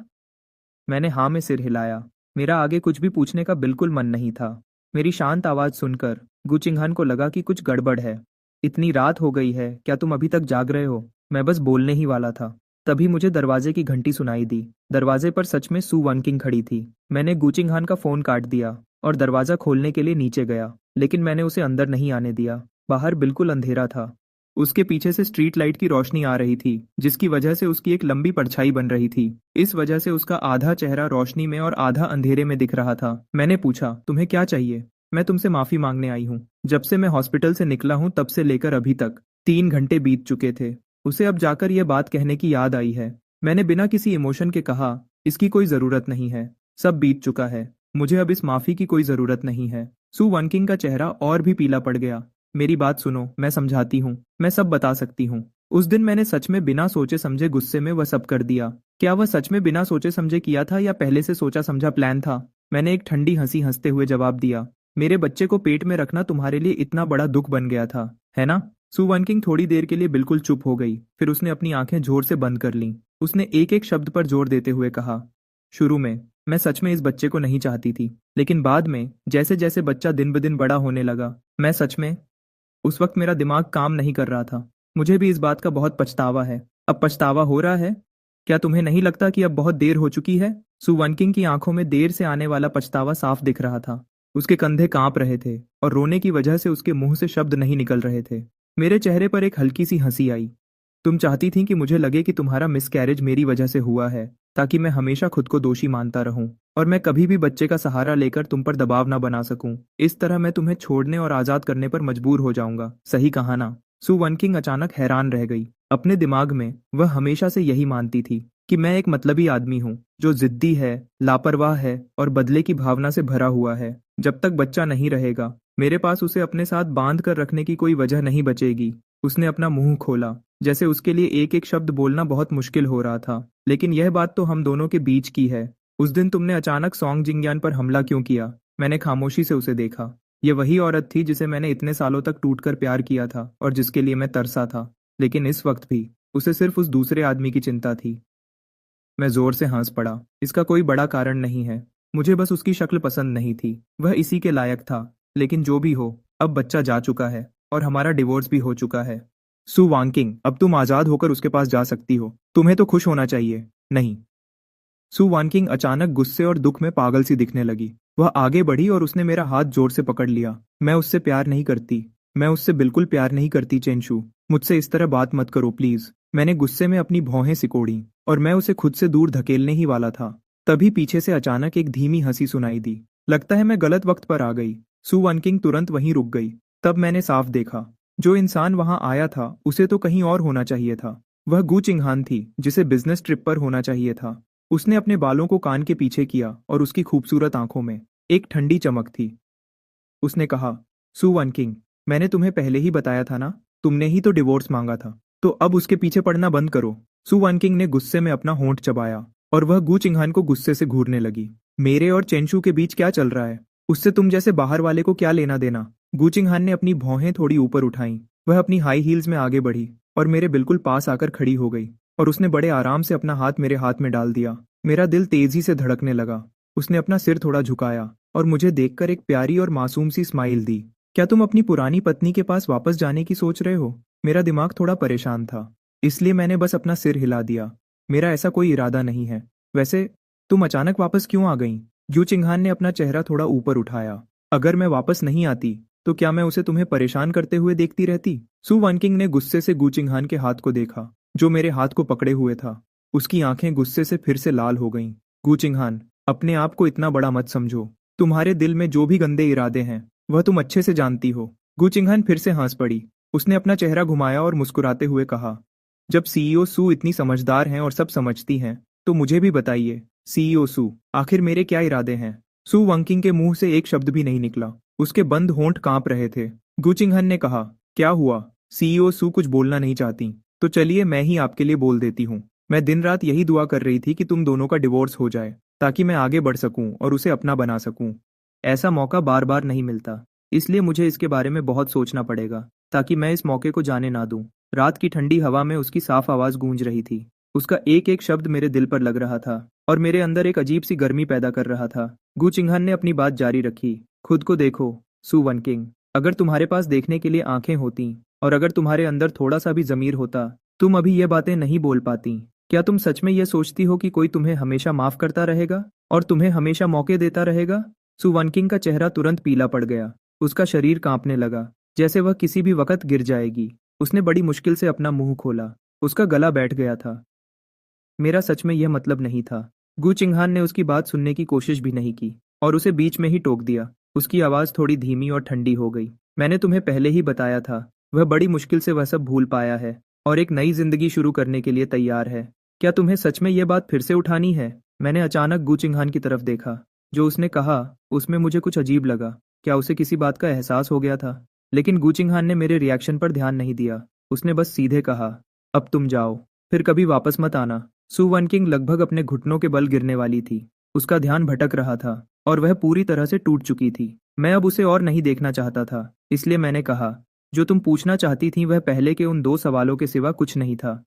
मैंने हाँ में सिर हिलाया। मेरा आगे कुछ भी पूछने का बिल्कुल मन नहीं था। मेरी शांत आवाज़ सुनकर गु चिंगहन को लगा कि कुछ गड़बड़ है। इतनी रात हो गई है, क्या तुम अभी तक जाग रहे हो? मैं बस बोलने ही वाला था। तभी मुझे दरवाजे की घंटी सुनाई दी। दरवाजे पर सच में सू वनकिंग खड़ी थी। मैंने गु चिंगहन का फ़ोन काट दिया और दरवाज़ा खोलने के लिए नीचे गया, लेकिन मैंने उसे अंदर नहीं आने दिया। बाहर बिल्कुल अंधेरा था। उसके पीछे से स्ट्रीट लाइट की रोशनी आ रही थी, जिसकी वजह से उसकी एक लंबी परछाई बन रही थी। इस वजह से उसका आधा चेहरा रोशनी में और आधा अंधेरे में दिख रहा था। मैंने पूछा, तुम्हें क्या चाहिए? मैं तुमसे माफी मांगने आई हूँ। जब से मैं हॉस्पिटल से निकला हूँ तब से लेकर अभी तक 3 घंटे बीत चुके थे। उसे अब जाकर यह बात कहने की याद आई है। मैंने बिना किसी इमोशन के कहा, इसकी कोई जरूरत नहीं है। सब बीत चुका है। मुझे अब इस माफी की कोई जरूरत नहीं है। सू वनकिंग का चेहरा और भी पीला पड़ गया। मेरी बात सुनो, मैं समझाती हूँ। मैं सब बता सकती हूँ। उस दिन मैंने सच में बिना सोचे समझे गुस्से में वह सब कर दिया। क्या वह सच में बिना सोचे समझे किया था या पहले से सोचा समझा प्लान था? मैंने एक ठंडी हंसी हंसते हुए जवाब दिया, मेरे बच्चे को पेट में रखना तुम्हारे लिए इतना बड़ा दुख बन गया था, है ना? सू वनकिंग थोड़ी देर के लिए बिल्कुल चुप हो गई। फिर उसने अपनी आंखें जोर से बंद कर लीं। उसने एक एक शब्द पर जोर देते हुए कहा, शुरू में मैं सच में इस बच्चे को नहीं चाहती थी, लेकिन बाद में जैसे जैसे बच्चा दिन ब दिन बड़ा होने लगा, मैं सच में उस वक्त मेरा दिमाग काम नहीं कर रहा था। मुझे भी इस बात का बहुत पछतावा है। अब पछतावा हो रहा है। क्या तुम्हें नहीं लगता कि अब बहुत देर हो चुकी है? सू वनकिंग की आंखों में देर से आने वाला पछतावा साफ दिख रहा था। उसके कंधे कांप रहे थे और रोने की वजह से उसके मुंह से शब्द नहीं निकल रहे थे। मेरे चेहरे पर एक हल्की सी हंसी आई। तुम चाहती थी कि मुझे लगे कि तुम्हारा मिसकैरेज मेरी वजह से हुआ है, ताकि मैं हमेशा खुद को दोषी मानता रहूं और मैं कभी भी बच्चे का सहारा लेकर तुम पर दबाव ना बना सकूं। इस तरह मैं तुम्हें छोड़ने और आजाद करने पर मजबूर हो जाऊंगा। सही कहा ना? सू वनकिंग अचानक हैरान रह गई। अपने दिमाग में वह हमेशा से यही मानती थी कि मैं एक मतलबी आदमी हूँ, जो जिद्दी है, लापरवाह है और बदले की भावना से भरा हुआ है। जब तक बच्चा नहीं रहेगा, मेरे पास उसे अपने साथ बांध कर रखने की कोई वजह नहीं बचेगी। उसने अपना मुंह खोला, जैसे उसके लिए एक एक शब्द बोलना बहुत मुश्किल हो रहा था। लेकिन यह बात तो हम दोनों के बीच की है। उस दिन तुमने अचानक सॉन्ग जिंगयान पर हमला क्यों किया? मैंने खामोशी से उसे देखा। ये वही औरत थी जिसे मैंने इतने सालों तक टूटकर प्यार किया था और जिसके लिए मैं तरसा था। लेकिन इस वक्त भी उसे सिर्फ उस दूसरे आदमी की चिंता थी। मैं जोर से हंस पड़ा। इसका कोई बड़ा कारण नहीं है। मुझे बस उसकी शक्ल पसंद नहीं थी। वह इसी के लायक था। लेकिन जो भी हो, अब बच्चा जा चुका है और हमारा डिवोर्स भी हो चुका है। सू वांकिंग, अब तुम आजाद होकर उसके पास जा सकती हो। तुम्हें तो खुश होना चाहिए, नहीं? सू वानकिंग अचानक गुस्से और दुख में पागल सी दिखने लगी। वह आगे बढ़ी और उसने मेरा हाथ जोर से पकड़ लिया। मैं उससे प्यार नहीं करती। मैं उससे बिल्कुल प्यार नहीं करती चेंशू। मुझसे इस तरह बात मत करो प्लीज। मैंने गुस्से में अपनी भौहें सिकोड़ी और मैं उसे खुद से दूर धकेलने ही वाला था। तभी पीछे से अचानक एक धीमी हंसी सुनाई दी। लगता है मैं गलत वक्त पर आ गई। सू वानकिंग तुरंत वहीं रुक गई। तब मैंने साफ देखा, जो इंसान वहां आया था उसे तो कहीं और होना चाहिए था। वह गु चिंगहान थी, जिसे बिजनेस ट्रिप पर होना चाहिए था। उसने अपने बालों को कान के पीछे किया और उसकी खूबसूरत आंखों में एक ठंडी चमक थी। उसने कहा, सू वनकिंग, मैंने तुम्हें पहले ही बताया था ना, तुमने ही तो डिवोर्स मांगा था, तो अब उसके पीछे पड़ना बंद करो। सू वनकिंग ने गुस्से में अपना होंठ चबाया और वह गु चिंगहान को गुस्से से घूरने लगी। मेरे और चेंशू के बीच क्या चल रहा है? उससे तुम जैसे बाहर वाले को क्या लेना देना? गु चिंगहान ने अपनी भौहें थोड़ी ऊपर उठाई। वह अपनी हाई हील्स में आगे बढ़ी और मेरे बिल्कुल पास आकर खड़ी हो गई और उसने बड़े आराम से अपना हाथ मेरे हाथ में डाल दिया। मेरा दिल तेजी से धड़कने लगा। उसने अपना सिर थोड़ा झुकाया और मुझे देखकर एक प्यारी और मासूम सी स्माइल दी। क्या तुम अपनी पुरानी पत्नी के पास वापस जाने की सोच रहे हो? मेरा दिमाग थोड़ा परेशान था, इसलिए मैंने बस अपना सिर हिला दिया। मेरा ऐसा कोई इरादा नहीं है। वैसे तुम अचानक वापस क्यों आ गईं? यू चिंगहान ने अपना चेहरा थोड़ा ऊपर उठाया। अगर मैं वापस नहीं आती तो क्या मैं उसे तुम्हें परेशान करते हुए देखती रहती? सु वानकिंग ने गुस्से से गू चिंगहान के हाथ को देखा, जो मेरे हाथ को पकड़े हुए था। उसकी आंखें गुस्से से फिर से लाल हो गईं। गू चिंगहान, अपने आप को इतना बड़ा मत समझो। तुम्हारे दिल में जो भी गंदे इरादे हैं वह तुम अच्छे से जानती हो। गू चिंगहान फिर से हंस पड़ी। उसने अपना चेहरा घुमाया और मुस्कुराते हुए कहा, जब सीईओ सु इतनी समझदार हैं और सब समझती हैं, तो मुझे भी बताइए सीईओ सु, आखिर मेरे क्या इरादे हैं? सु वंकिंग के मुंह से एक शब्द भी नहीं निकला। उसके बंद होंठ कांप रहे थे। गू चिंगहन ने कहा, क्या हुआ? सीईओ सु कुछ बोलना नहीं चाहती, तो चलिए मैं ही आपके लिए बोल देती हूँ। मैं दिन रात यही दुआ कर रही थी कि तुम दोनों का डिवोर्स हो जाए, ताकि मैं आगे बढ़ सकूं और उसे अपना बना सकूं। ऐसा मौका बार बार नहीं मिलता, इसलिए मुझे इसके बारे में बहुत सोचना पड़ेगा, ताकि मैं इस मौके को जाने ना दूं। रात की ठंडी हवा में उसकी साफ आवाज गूंज रही थी। उसका एक एक शब्द मेरे दिल पर लग रहा था और मेरे अंदर एक अजीब सी गर्मी पैदा कर रहा था। गू चिंगहन ने अपनी बात जारी रखी, खुद को देखो सु वनकिंग, अगर तुम्हारे पास देखने के लिए आंखें होती और अगर तुम्हारे अंदर थोड़ा सा भी जमीर होता, तुम अभी ये बातें नहीं बोल पाती। क्या तुम सच में ये सोचती हो कि कोई तुम्हें हमेशा माफ करता रहेगा और तुम्हें हमेशा मौके देता रहेगा? सु वनकिंग का चेहरा तुरंत पीला पड़ गया। उसका शरीर कांपने लगा, जैसे वह किसी भी वक्त गिर जाएगी। उसने बड़ी मुश्किल से अपना मुंह खोला। उसका गला बैठ गया था। मेरा सच में यह मतलब नहीं था। गू चिंगहान ने उसकी बात सुनने की कोशिश भी नहीं की और उसे बीच में ही टोक दिया। उसकी आवाज़ थोड़ी धीमी और ठंडी हो गई। मैंने तुम्हें पहले ही बताया था, वह बड़ी मुश्किल से वह सब भूल पाया है और एक नई जिंदगी शुरू करने के लिए तैयार है। क्या तुम्हें सच में यह बात फिर से उठानी है? मैंने अचानक गू चिंगहान की तरफ देखा। जो उसने कहा उसमें मुझे कुछ अजीब लगा। क्या उसे किसी बात का एहसास हो गया था? लेकिन गू चिंगहान ने मेरे रिएक्शन पर ध्यान नहीं दिया। उसने बस सीधे कहा, अब तुम जाओ, फिर कभी वापस मत आना। सु वनकिंग लगभग अपने घुटनों के बल गिरने वाली थी। उसका ध्यान भटक रहा था और वह पूरी तरह से टूट चुकी थी। मैं अब उसे और नहीं देखना चाहता था, इसलिए मैंने कहा, जो तुम पूछना चाहती थी वह पहले के उन 2 सवालों के सिवा कुछ नहीं था।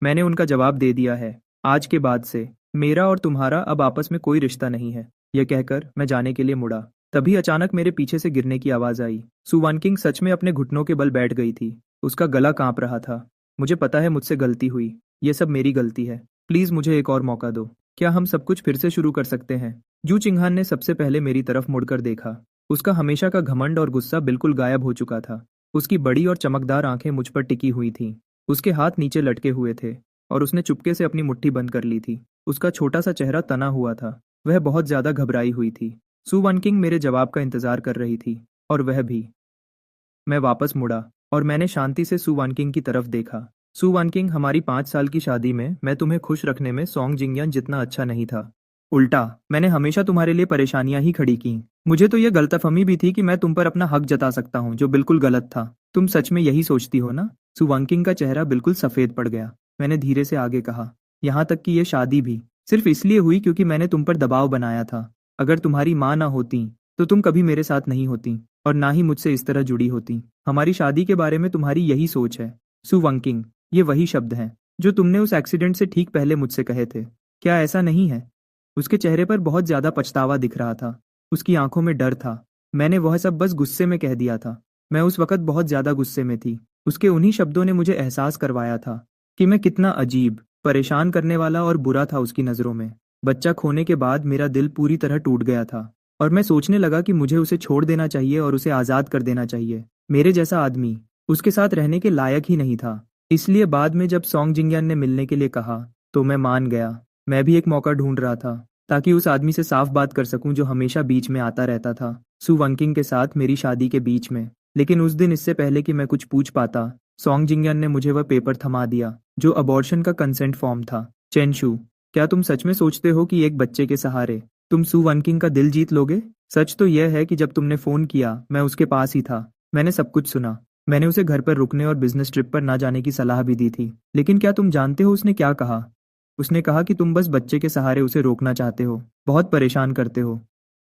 मैंने उनका जवाब दे दिया है। आज के बाद से मेरा और तुम्हारा अब आपस में कोई रिश्ता नहीं है। यह कहकर मैं जाने के लिए मुड़ा। तभी अचानक मेरे पीछे से गिरने की आवाज आई। सु वनकिंग सच में अपने घुटनों के बल बैठ गई थी। उसका गला कांप रहा था। मुझे पता है मुझसे गलती हुई, ये सब मेरी गलती है। प्लीज मुझे एक और मौका दो। क्या हम सब कुछ फिर से शुरू कर सकते हैं? जू चिंगहान ने सबसे पहले मेरी तरफ मुड़कर देखा। उसका हमेशा का घमंड और गुस्सा बिल्कुल गायब हो चुका था। उसकी बड़ी और चमकदार आंखें मुझ पर टिकी हुई थीं। उसके हाथ नीचे लटके हुए थे और उसने चुपके से अपनी मुट्ठी बंद कर ली थी। उसका छोटा सा चेहरा तना हुआ था। वह बहुत ज्यादा घबराई हुई थी। सु वनकिंग मेरे जवाब का इंतजार कर रही थी और वह भी। मैं वापस मुड़ा और मैंने शांति से सु वनकिंग की तरफ देखा। सु वनकिंग, हमारी 5 साल की शादी में मैं तुम्हें खुश रखने में सॉन्ग जिंगयान जितना अच्छा नहीं था। उल्टा मैंने हमेशा तुम्हारे लिए परेशानियां ही खड़ी की। मुझे तो यह गलतफहमी भी थी कि मैं तुम पर अपना हक जता सकता हूँ, जो बिल्कुल गलत था। तुम सच में यही सोचती हो ना? सु वनकिंग का चेहरा बिल्कुल सफेद पड़ गया। मैंने धीरे से आगे कहा, यहाँ तक कि यह शादी भी सिर्फ इसलिए हुई क्योंकि मैंने तुम पर दबाव बनाया था। अगर तुम्हारी माँ ना होती तो तुम कभी मेरे साथ नहीं होती और ना ही मुझसे इस तरह जुड़ी होती। हमारी शादी के बारे में तुम्हारी यही सोच है। सु वनकिंग, ये वही शब्द हैं जो तुमने उस एक्सीडेंट से ठीक पहले मुझसे कहे थे। क्या ऐसा नहीं है? उसके चेहरे पर बहुत ज्यादा पछतावा दिख रहा था। उसकी आंखों में डर था। मैंने वह सब बस गुस्से में कह दिया था। मैं उस वक्त बहुत ज्यादा गुस्से में थी। उसके उन्हीं शब्दों ने मुझे एहसास करवाया था कि मैं कितना अजीब, परेशान करने वाला और बुरा था उसकी नज़रों में। बच्चा खोने के बाद मेरा दिल पूरी तरह टूट गया था और मैं सोचने लगा कि मुझे उसे छोड़ देना चाहिए और उसे आज़ाद कर देना चाहिए। मेरे जैसा आदमी उसके साथ रहने के लायक ही नहीं था। इसलिए बाद में जब सॉन्ग जिंगयान ने मिलने के लिए कहा तो मैं मान गया। मैं भी एक मौका ढूंढ रहा था ताकि उस आदमी से साफ बात कर सकूं जो हमेशा बीच में आता रहता था, सु वनकिंग के साथ मेरी शादी के बीच में। लेकिन उस दिन इससे पहले कि मैं कुछ पूछ पाता, सॉन्ग जिंगयान ने मुझे वह पेपर थमा दिया जो अबॉर्शन का कंसेंट फॉर्म था। चेनशु, क्या तुम सच में सोचते हो कि एक बच्चे के सहारे तुम सु वनकिंग का दिल जीत लोगे? सच तो यह है कि जब तुमने फोन किया मैं उसके पास ही था। मैंने सब कुछ सुना। मैंने उसे घर पर रुकने और बिजनेस ट्रिप पर ना जाने की सलाह भी दी थी। लेकिन क्या तुम जानते हो उसने क्या कहा? उसने कहा कि तुम बस बच्चे के सहारे उसे रोकना चाहते हो, बहुत परेशान करते हो।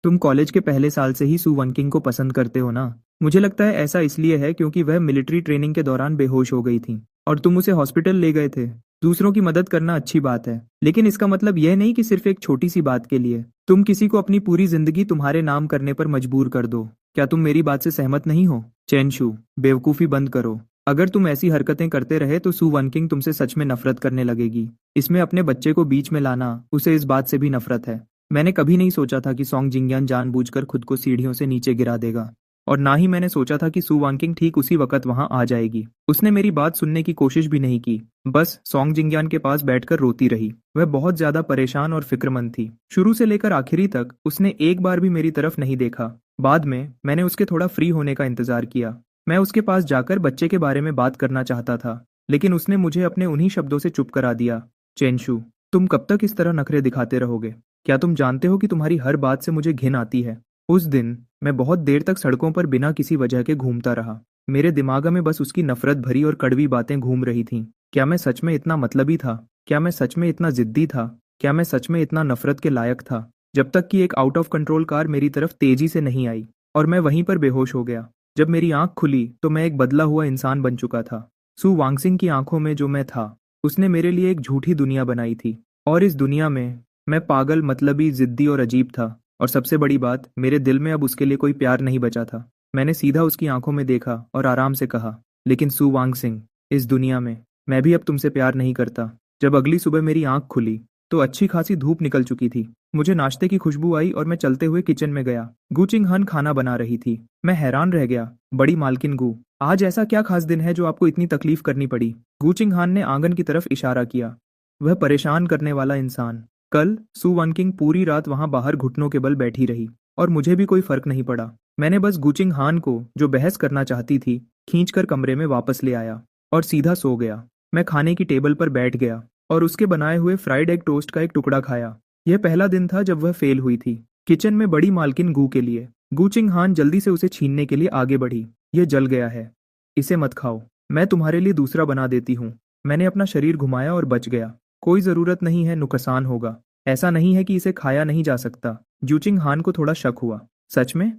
तुम कॉलेज के पहले साल से ही सु वनकिंग को पसंद करते हो ना? मुझे लगता है ऐसा इसलिए है क्योंकि वह मिलिट्री ट्रेनिंग के दौरान बेहोश हो गई थी और तुम उसे हॉस्पिटल ले गए थे। दूसरों की मदद करना अच्छी बात है, लेकिन इसका मतलब यह नहीं कि सिर्फ एक छोटी सी बात के लिए तुम किसी को अपनी पूरी जिंदगी तुम्हारे नाम करने पर मजबूर कर दो। क्या तुम मेरी बात से सहमत नहीं हो? चेनशू, बेवकूफ़ी बंद करो। अगर तुम ऐसी हरकतें करते रहे तो सू वनकिंग तुमसे सच में नफरत करने लगेगी। इसमें अपने बच्चे को बीच में लाना, उसे इस बात से भी नफरत है। मैंने कभी नहीं सोचा था कि सॉन्ग जिंगयान जानबूझकर खुद को सीढ़ियों से नीचे गिरा देगा। और ना ही मैंने सोचा था कि सू वांकिंग ठीक उसी वक्त वहां आ जाएगी। उसने मेरी बात सुनने की कोशिश भी नहीं की, बस सॉन्ग जिंगयान के पास बैठकर रोती रही। वह बहुत ज्यादा परेशान और फिक्रमंद थी। शुरू से लेकर आखिरी तक उसने एक बार भी मेरी तरफ नहीं देखा। बाद में मैंने उसके थोड़ा फ्री होने का इंतजार किया। मैं उसके पास जाकर बच्चे के बारे में बात करना चाहता था, लेकिन उसने मुझे अपने उन्हीं शब्दों से चुप करा दिया। चेनशू, तुम कब तक इस तरह नखरे दिखाते रहोगे? क्या तुम जानते हो कि तुम्हारी हर बात से मुझे घिन आती है? उस दिन मैं बहुत देर तक सड़कों पर बिना किसी वजह के घूमता रहा। मेरे दिमाग में बस उसकी नफरत भरी और कड़वी बातें घूम रही थीं। क्या मैं सच में इतना मतलबी था? क्या मैं सच में इतना जिद्दी था? क्या मैं सच में इतना नफरत के लायक था? जब तक कि एक आउट ऑफ कंट्रोल कार मेरी तरफ तेजी से नहीं आई और मैं वहीं पर बेहोश हो गया। जब मेरी आंख खुली तो मैं एक बदला हुआ इंसान बन चुका था। सू वांगसिंग की आंखों में जो मैं था, उसने मेरे लिए एक झूठी दुनिया बनाई थी। और इस दुनिया में मैं पागल, मतलबी, जिद्दी और अजीब था। और सबसे बड़ी बात, मेरे दिल में अब उसके लिए कोई प्यार नहीं बचा था। मैंने सीधा उसकी आंखों में देखा और आराम से कहा, लेकिन सू वांगसिंग, इस दुनिया में मैं भी अब तुमसे प्यार नहीं करता। जब अगली सुबह मेरी आंख खुली तो अच्छी खासी धूप निकल चुकी थी। मुझे नाश्ते की खुशबू आई और मैं चलते हुए किचन में गया। गू चिंग हन खाना बना रही थी। मैं हैरान रह गया। बड़ी मालकिन गू, आज ऐसा क्या खास दिन है जो आपको इतनी तकलीफ करनी पड़ी? गू चिंग हान ने आंगन की तरफ इशारा किया। वह परेशान करने वाला इंसान। कल सू वनकिंग पूरी रात वहां बाहर घुटनों के बल बैठी रही और मुझे भी कोई फर्क नहीं पड़ा। मैंने बस गुचिंग हान को, जो बहस करना चाहती थी, खींचकर कमरे में वापस ले आया और सीधा सो गया। मैं खाने की टेबल पर बैठ गया और उसके बनाए हुए फ्राइड एग टोस्ट का एक टुकड़ा खाया। यह पहला दिन था जब वह फेल हुई थी। किचन में बड़ी मालकिन गू के लिए। गुचिंग हान जल्दी से उसे छीनने के लिए आगे बढ़ी। यह जल गया है, इसे मत खाओ, मैं तुम्हारे लिए दूसरा बना देती हूँ। मैंने अपना शरीर घुमाया और बच गया। कोई जरूरत नहीं है, नुकसान होगा। ऐसा नहीं है कि इसे खाया नहीं जा सकता। जूचिंग हान को थोड़ा शक हुआ। सच में?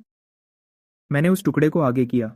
मैंने उस टुकड़े को आगे किया।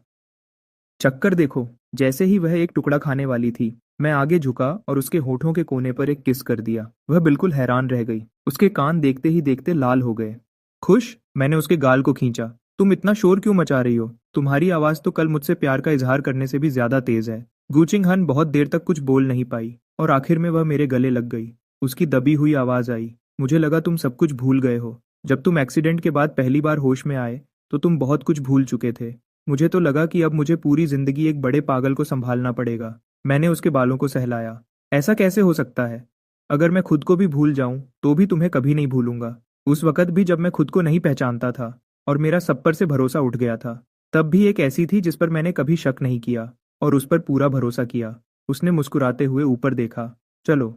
चक्कर देखो। जैसे ही वह एक टुकड़ा खाने वाली थी, मैं आगे झुका और उसके होठों के कोने पर एक किस कर दिया। वह बिल्कुल हैरान रह गई। उसके कान देखते ही देखते लाल हो गए। खुश? मैंने उसके गाल को खींचा। तुम इतना शोर क्यों मचा रही हो? तुम्हारी आवाज तो कल मुझसे प्यार का इजहार करने से भी ज्यादा तेज है। गूचिंग हन बहुत देर तक कुछ बोल नहीं पाई और आखिर में वह मेरे गले लग गई। उसकी दबी हुई आवाज आई, मुझे लगा तुम सब कुछ भूल गए हो। जब तुम एक्सीडेंट के बाद पहली बार होश में आए तो तुम बहुत कुछ भूल चुके थे। मुझे तो लगा कि अब मुझे पूरी जिंदगी एक बड़े पागल को संभालना पड़ेगा। मैंने उसके बालों को सहलाया। ऐसा कैसे हो सकता है? अगर मैं खुद को भी भूल जाऊं तो भी तुम्हें कभी नहीं भूलूंगा। उस वक्त भी जब मैं खुद को नहीं पहचानता था और मेरा सब पर से भरोसा उठ गया था, तब भी एक ऐसी थी जिस पर मैंने कभी शक नहीं किया और उस पर पूरा भरोसा किया। उसने मुस्कुराते हुए ऊपर देखा। चलो,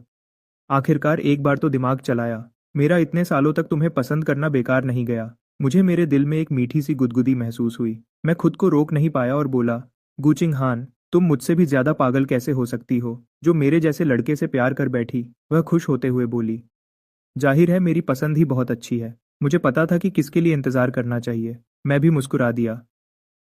आखिरकार एक बार तो दिमाग चलाया। मेरा इतने सालों तक तुम्हें पसंद करना बेकार नहीं गया। मुझे मेरे दिल में एक मीठी सी गुदगुदी महसूस हुई। मैं खुद को रोक नहीं पाया और बोला, गुचिंग हान, तुम मुझसे भी ज्यादा पागल कैसे हो सकती हो, जो मेरे जैसे लड़के से प्यार कर बैठी। वह खुश होते हुए बोली, जाहिर है मेरी पसंद ही बहुत अच्छी है। मुझे पता था कि किसके लिए इंतजार करना चाहिए। मैं भी मुस्कुरा दिया।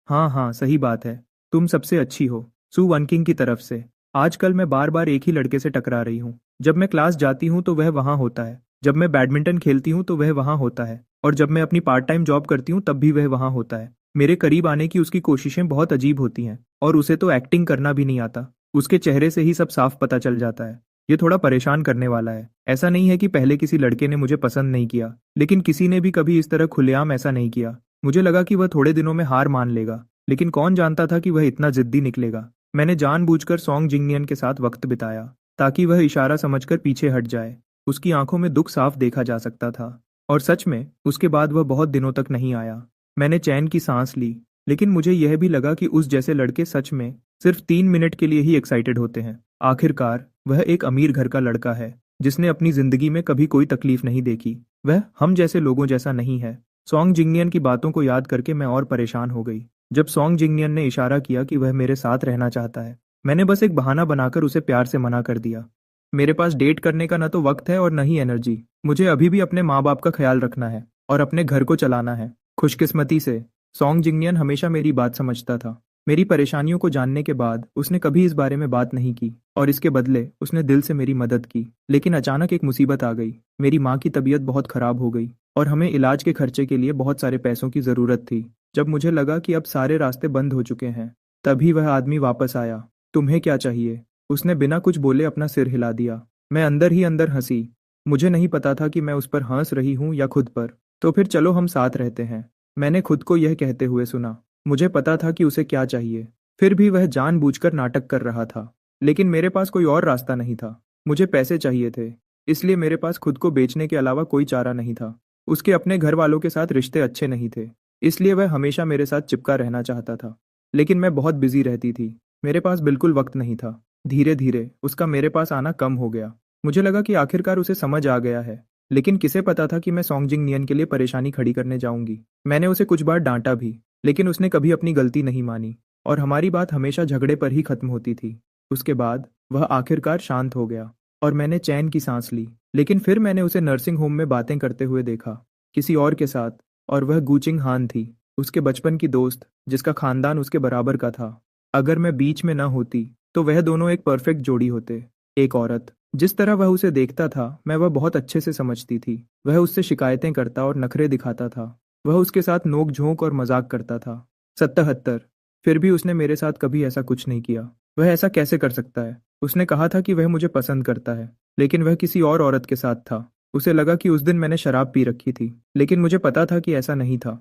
हाँ हाँ, सही बात है, तुम सबसे अच्छी हो। सू वनकिंग की तरफ से। आजकल मैं बार बार एक ही लड़के से टकरा रही हूँ। जब मैं क्लास जाती हूँ तो वह वहाँ होता है, जब मैं बैडमिंटन खेलती हूँ तो वह वहाँ होता है, और जब मैं अपनी पार्ट टाइम जॉब करती हूँ तब भी वह वहाँ होता है। मेरे करीब आने की उसकी कोशिशें बहुत अजीब होती हैं और उसे तो एक्टिंग करना भी नहीं आता। उसके चेहरे से ही सब साफ पता चल जाता है। ये थोड़ा परेशान करने वाला है। ऐसा नहीं है कि पहले किसी लड़के ने मुझे पसंद नहीं किया, लेकिन किसी ने भी कभी इस तरह खुलेआम ऐसा नहीं किया। मुझे लगा कि वह थोड़े दिनों में हार मान लेगा, लेकिन कौन जानता था कि वह इतना जिद्दी निकलेगा। मैंने जानबूझकर सॉन्ग जिंगनियन के साथ वक्त बिताया ताकि वह इशारा समझकर पीछे हट जाए। उसकी आंखों में दुख साफ देखा जा सकता था। और सच में उसके बाद वह बहुत दिनों तक नहीं आया। मैंने चैन की सांस ली, लेकिन मुझे यह भी लगा कि उस जैसे लड़के सच में सिर्फ 3 मिनट के लिए ही एक्साइटेड होते हैं। आखिरकार वह एक अमीर घर का लड़का है जिसने अपनी जिंदगी में कभी कोई तकलीफ नहीं देखी। वह हम जैसे लोगों जैसा नहीं है। सॉन्ग जिंगनियन की बातों को याद करके मैं और परेशान हो गई। जब सॉन्ग जिंगनियन ने इशारा किया कि वह मेरे साथ रहना चाहता है, मैंने बस एक बहाना बनाकर उसे प्यार से मना कर दिया। मेरे पास डेट करने का न तो वक्त है और न ही एनर्जी। मुझे अभी भी अपने माँ बाप का ख्याल रखना है और अपने घर को चलाना है। खुशकिस्मती से सॉन्ग जिंगनियन हमेशा मेरी बात समझता था। मेरी परेशानियों को जानने के बाद उसने कभी इस बारे में बात नहीं की और इसके बदले उसने दिल से मेरी मदद की। लेकिन अचानक एक मुसीबत आ गई। मेरी माँ की तबीयत बहुत खराब हो गई और हमें इलाज के खर्चे के लिए बहुत सारे पैसों की ज़रूरत थी। जब मुझे लगा कि अब सारे रास्ते बंद हो चुके हैं, तभी वह आदमी वापस आया। तुम्हें क्या चाहिए? उसने बिना कुछ बोले अपना सिर हिला दिया। मैं अंदर ही अंदर हंसी। मुझे नहीं पता था कि मैं उस पर हंस रही हूँ या खुद पर। तो फिर चलो हम साथ रहते हैं, मैंने खुद को यह कहते हुए सुना। मुझे पता था कि उसे क्या चाहिए, फिर भी वह जानबूझकर नाटक कर रहा था। लेकिन मेरे पास कोई और रास्ता नहीं था। मुझे पैसे चाहिए थे, इसलिए मेरे पास खुद को बेचने के अलावा कोई चारा नहीं था। उसके अपने घर वालों के साथ रिश्ते अच्छे नहीं थे, इसलिए वह हमेशा मेरे साथ चिपका रहना चाहता था। लेकिन मैं बहुत बिजी रहती थी, मेरे पास बिल्कुल वक्त नहीं था। धीरे धीरे उसका मेरे पास आना कम हो गया। मुझे लगा कि आखिरकार उसे समझ आ गया है, लेकिन किसे पता था कि मैं सॉन्गजिंग नियन के लिए परेशानी खड़ी करने जाऊंगी। मैंने उसे कुछ बार डांटा भी, लेकिन उसने कभी अपनी गलती नहीं मानी और हमारी बात हमेशा झगड़े पर ही खत्म होती थी। उसके बाद वह आखिरकार शांत हो गया और मैंने चैन की सांस ली। लेकिन फिर मैंने उसे नर्सिंग होम में बातें करते हुए देखा, किसी और के साथ, और वह गूचिंग हान थी, उसके बचपन की दोस्त जिसका खानदान उसके बराबर का था। अगर मैं बीच में न होती तो वह दोनों एक परफेक्ट जोड़ी होते। एक औरत, जिस तरह वह उसे देखता था मैं वह बहुत अच्छे से समझती थी। वह उससे शिकायतें करता और नखरे दिखाता था। वह उसके साथ नोक झोंक और मजाक करता था। 77। फिर भी उसने मेरे साथ कभी ऐसा कुछ नहीं किया। वह ऐसा कैसे कर सकता है? उसने कहा था कि वह मुझे पसंद करता है, लेकिन वह किसी और औरत के साथ था। उसे लगा कि उस दिन मैंने शराब पी रखी थी, लेकिन मुझे पता था कि ऐसा नहीं था।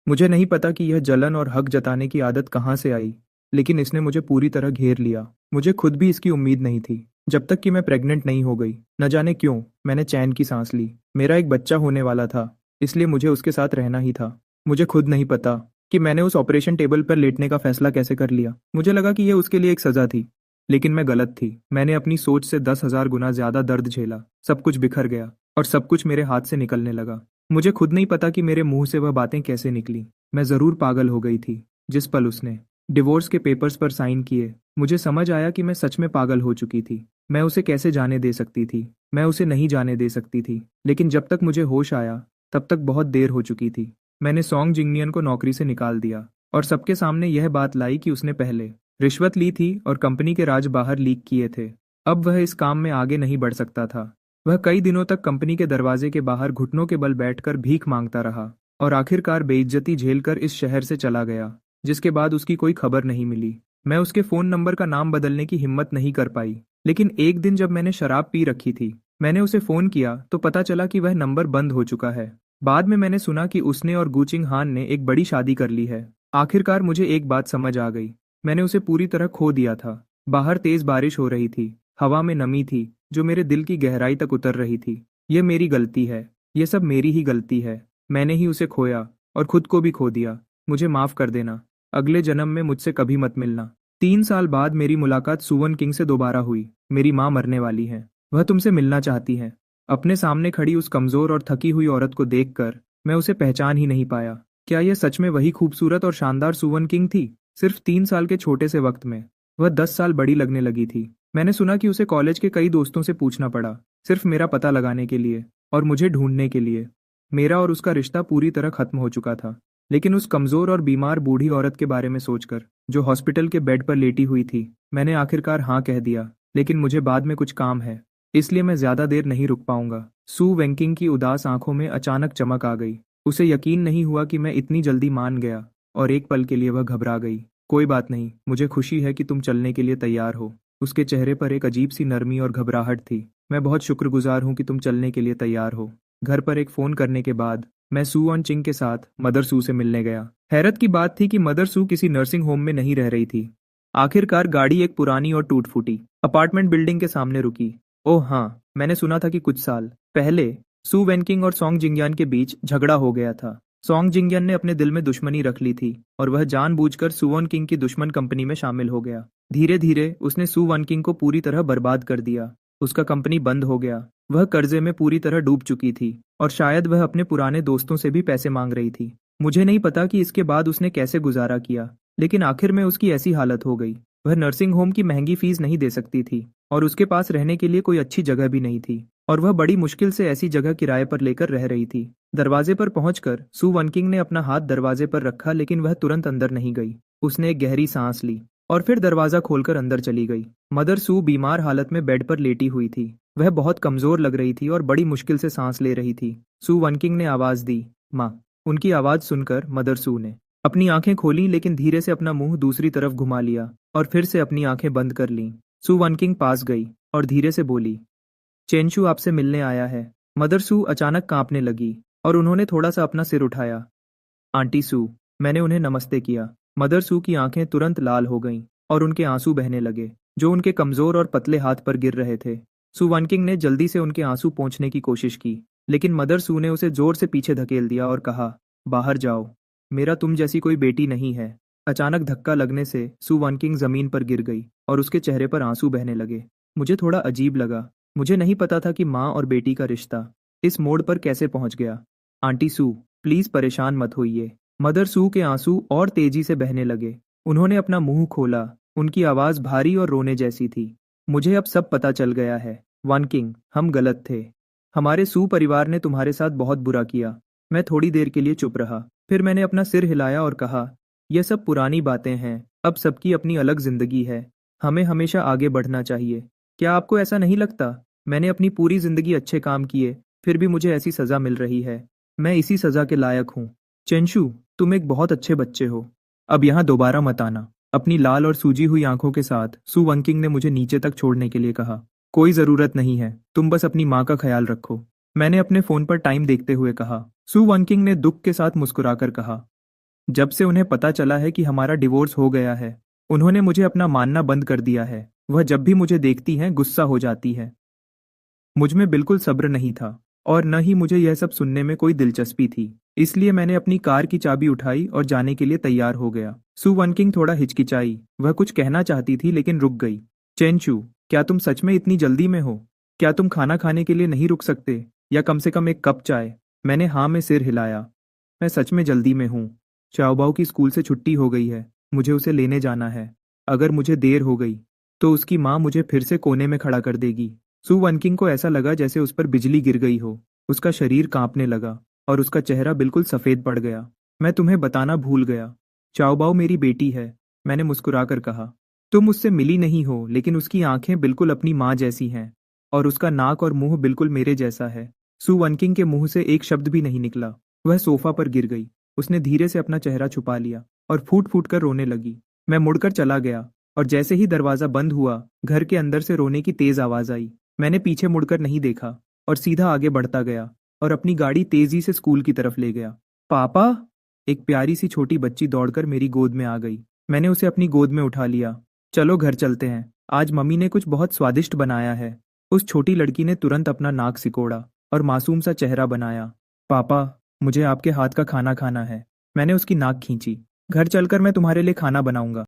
मुझे नहीं पता कि यह जलन और हक जताने की आदत कहाँ से आई, लेकिन इसने मुझे पूरी तरह घेर लिया। मुझे खुद भी इसकी उम्मीद नहीं थी, जब तक कि मैं प्रेग्नेंट नहीं हो गई। न जाने क्यों मैंने चैन की सांस ली। मेरा एक बच्चा होने वाला था, इसलिए मुझे उसके साथ रहना ही था। मुझे खुद नहीं पता कि मैंने उस ऑपरेशन टेबल पर लेटने का फैसला कैसे कर लिया। मुझे लगा कि यह उसके लिए एक सजा थी, लेकिन मैं गलत थी। मैंने अपनी सोच से 10,000 गुना ज्यादा दर्द झेला। सब कुछ बिखर गया और सब कुछ मेरे हाथ से निकलने लगा। मुझे खुद नहीं पता कि मेरे मुंह से वह बातें कैसे निकली। मैं जरूर पागल हो गई थी। जिस पल उसने डिवोर्स के पेपर्स पर साइन किए, मुझे समझ आया कि मैं सच में पागल हो चुकी थी। मैं उसे कैसे जाने दे सकती थी? मैं उसे नहीं जाने दे सकती थी। लेकिन जब तक मुझे होश आया, तब तक बहुत देर हो चुकी थी। मैंने सॉन्ग जिंगनियन को नौकरी से निकाल दिया और सबके सामने यह बात लाई कि उसने पहले रिश्वत ली थी और कंपनी के राज बाहर लीक किए थे। अब वह इस काम में आगे नहीं बढ़ सकता था। वह कई दिनों तक कंपनी के दरवाजे के बाहर घुटनों के बल बैठकर भीख मांगता रहा और आखिरकार बेइज्जती झेलकर इस शहर से चला गया, जिसके बाद उसकी कोई खबर नहीं मिली। मैं उसके फोन नंबर का नाम बदलने की हिम्मत नहीं कर पाई, लेकिन एक दिन जब मैंने शराब पी रखी थी, मैंने उसे फोन किया तो पता चला कि वह नंबर बंद हो चुका है। बाद में मैंने सुना कि उसने और गूचिंग हान ने एक बड़ी शादी कर ली है। आखिरकार मुझे एक बात समझ आ गई, मैंने उसे पूरी तरह खो दिया था। बाहर तेज बारिश हो रही थी, हवा में नमी थी जो मेरे दिल की गहराई तक उतर रही थी। ये मेरी गलती है, ये सब मेरी ही गलती है। मैंने ही उसे खोया और खुद को भी खो दिया। मुझे माफ कर देना। अगले जन्म में मुझसे कभी मत मिलना। 3 साल बाद मेरी मुलाकात सुवन किंग से दोबारा हुई। मेरी माँ मरने वाली है, वह तुमसे मिलना चाहती है। अपने सामने खड़ी उस कमजोर और थकी हुई औरत को देखकर मैं उसे पहचान ही नहीं पाया। क्या यह सच में वही खूबसूरत और शानदार सुवन किंग थी? सिर्फ 3 साल के छोटे से वक्त में वह 10 साल बड़ी लगने लगी थी। मैंने सुना कि उसे कॉलेज के कई दोस्तों से पूछना पड़ा, सिर्फ मेरा पता लगाने के लिए और मुझे ढूंढने के लिए। मेरा और उसका रिश्ता पूरी तरह खत्म हो चुका था। लेकिन उस कमजोर और बीमार बूढ़ी औरत के बारे में सोचकर, जो हॉस्पिटल के बेड पर लेटी हुई थी, मैंने आखिरकार हाँ कह दिया। लेकिन मुझे बाद में कुछ काम है, इसलिए मैं ज्यादा देर नहीं रुक पाऊंगा। सू वेंकिंग की उदास आंखों में अचानक चमक आ गई। उसे यकीन नहीं हुआ कि मैं इतनी जल्दी मान गया, और एक पल के लिए वह घबरा गई। कोई बात नहीं, मुझे खुशी है कि तुम चलने के लिए तैयार हो। उसके चेहरे पर एक अजीब सी नरमी और घबराहट थी। मैं बहुत शुक्रगुजार हूँ कि तुम चलने के लिए तैयार हो। घर पर एक फ़ोन करने के बाद मैं सू ऑन चिंग के साथ मदर सू से मिलने गया। हैरत की बात थी कि मदर सू किसी नर्सिंग होम में नहीं रह रही थी। आखिरकार गाड़ी एक पुरानी और टूट फूटी अपार्टमेंट बिल्डिंग के सामने रुकी। ओह हाँ, मैंने सुना था कि कुछ साल पहले सू वेनकिंग और सॉन्ग जिंगयान के बीच झगड़ा हो गया था। सॉन्ग जिंगयान ने अपने दिल में दुश्मनी रख ली थी और वह जानबूझकर सुवन किंग की दुश्मन कंपनी में शामिल हो गया। धीरे धीरे उसने सू वन किंग को पूरी तरह बर्बाद कर दिया। उसका कंपनी बंद हो गया। वह कर्जे में पूरी तरह डूब चुकी थी और शायद वह अपने पुराने दोस्तों से भी पैसे मांग रही थी। मुझे नहीं पता कि इसके बाद उसने कैसे गुजारा किया, लेकिन आखिर में उसकी ऐसी हालत हो गई। वह नर्सिंग होम की महंगी फीस नहीं दे सकती थी और उसके पास रहने के लिए कोई अच्छी जगह भी नहीं थी, और वह बड़ी मुश्किल से ऐसी जगह किराए पर लेकर रह रही थी। दरवाजे पर पहुंचकर सू वनकिंग ने अपना हाथ दरवाजे पर रखा, लेकिन वह तुरंत अंदर नहीं गई। उसने एक गहरी सांस ली और फिर दरवाजा खोलकर अंदर चली गई। मदर सू बीमार हालत में बेड पर लेटी हुई थी। वह बहुत कमजोर लग रही थी और बड़ी मुश्किल से सांस ले रही थी। सू वनकिंग ने आवाज दी, माँ। उनकी आवाज़ सुनकर मदर सू ने अपनी आंखें खोली, लेकिन धीरे से अपना मुंह दूसरी तरफ घुमा लिया और फिर से अपनी आंखें बंद कर लीं। सू वनकिंग पास गई और धीरे से बोली, चेंशू आपसे मिलने आया है। मदर सू अचानक कांपने लगी और उन्होंने थोड़ा सा अपना सिर उठाया। आंटी सू, मैंने उन्हें नमस्ते किया। मदर सू की आंखें तुरंत लाल हो गईं और उनके आंसू बहने लगे, जो उनके कमजोर और पतले हाथ पर गिर रहे थे। सू वनकिंग ने जल्दी से उनके आंसू पोंछने की कोशिश की, लेकिन मदर सू ने उसे जोर से पीछे धकेल दिया और कहा, बाहर जाओ, मेरा तुम जैसी कोई बेटी नहीं है। अचानक धक्का लगने से सू वनकिंग जमीन पर गिर गई और उसके चेहरे पर आंसू बहने लगे। मुझे थोड़ा अजीब लगा। मुझे नहीं पता था कि माँ और बेटी का रिश्ता इस मोड़ पर कैसे पहुंच गया। आंटी सू, प्लीज परेशान मत होइए। मदर सू के आंसू और तेजी से बहने लगे। उन्होंने अपना मुंह खोला। उनकी आवाज भारी और रोने जैसी थी। मुझे अब सब पता चल गया है वनकिंग, हम गलत थे। हमारे सू परिवार ने तुम्हारे साथ बहुत बुरा किया। मैं थोड़ी देर के लिए चुप रहा, फिर मैंने अपना सिर हिलाया और कहा, यह सब पुरानी बातें हैं, अब सबकी अपनी अलग जिंदगी है। हमें हमेशा आगे बढ़ना चाहिए। क्या आपको ऐसा नहीं लगता? मैंने अपनी पूरी जिंदगी अच्छे काम किए, फिर भी मुझे ऐसी सजा मिल रही है। मैं इसी सजा के लायक हूँ। चेंशू, तुम एक बहुत अच्छे बच्चे हो। अब यहाँ दोबारा मत आना। अपनी लाल और सूजी हुई आंखों के साथ सू वनकिंग ने मुझे नीचे तक छोड़ने के लिए कहा। कोई जरूरत नहीं है, तुम बस अपनी माँ का ख्याल रखो। मैंने अपने फोन पर टाइम देखते हुए कहा। सू वनकिंग ने दुख के साथ मुस्कुराकर कहा, जब से उन्हें पता चला है कि हमारा डिवोर्स हो गया है, उन्होंने मुझे अपना मानना बंद कर दिया है। वह जब भी मुझे देखती हैं गुस्सा हो जाती है। मुझ में बिल्कुल सब्र नहीं था और न ही मुझे यह सब सुनने में कोई दिलचस्पी थी। इसलिए मैंने अपनी कार की चाबी उठाई और जाने के लिए तैयार हो गया। सू वनकिंग थोड़ा हिचकिचाई। वह कुछ कहना चाहती थी लेकिन रुक गई। चेंचू, क्या तुम सच में इतनी जल्दी में हो? क्या तुम खाना खाने के लिए नहीं रुक सकते, या कम से कम एक कप चाय? मैंने हाँ में सिर हिलाया। मैं सच में जल्दी में हूँ। चाओबाओ की स्कूल से छुट्टी हो गई है। मुझे उसे लेने जाना है। अगर मुझे देर हो गई तो उसकी माँ मुझे फिर से कोने में खड़ा कर देगी। सू वनकिंग को ऐसा लगा जैसे उस पर बिजली गिर गई हो। उसका शरीर कांपने लगा और उसका चेहरा बिल्कुल सफेद पड़ गया। मैं तुम्हें बताना भूल गया, चाओबाओ मेरी बेटी है, मैंने मुस्कुराकर कहा। तुम उससे मिली नहीं हो, लेकिन उसकी आंखें बिल्कुल अपनी माँ जैसी हैं और उसका नाक और मुंह बिल्कुल मेरे जैसा है। सू वनकिंग के मुंह से एक शब्द भी नहीं निकला। वह सोफा पर गिर गई। उसने धीरे से अपना चेहरा छुपा लिया और फूट फूट कर रोने लगी। मैं मुड़कर चला गया और जैसे ही दरवाजा बंद हुआ, घर के अंदर से रोने की तेज आवाज आई। मैंने पीछे मुड़कर नहीं देखा और सीधा आगे बढ़ता गया और अपनी गाड़ी तेजी से स्कूल की तरफ ले गया। पापा! एक प्यारी सी छोटी बच्ची दौड़कर मेरी गोद में आ गई। मैंने उसे अपनी गोद में उठा लिया। चलो घर चलते हैं, आज मम्मी ने कुछ बहुत स्वादिष्ट बनाया है। उस छोटी लड़की ने तुरंत अपना नाक सिकोड़ा और मासूम सा चेहरा बनाया। पापा, मुझे आपके हाथ का खाना खाना है। मैंने उसकी नाक खींची। घर चलकर मैं तुम्हारे लिए खाना बनाऊंगा।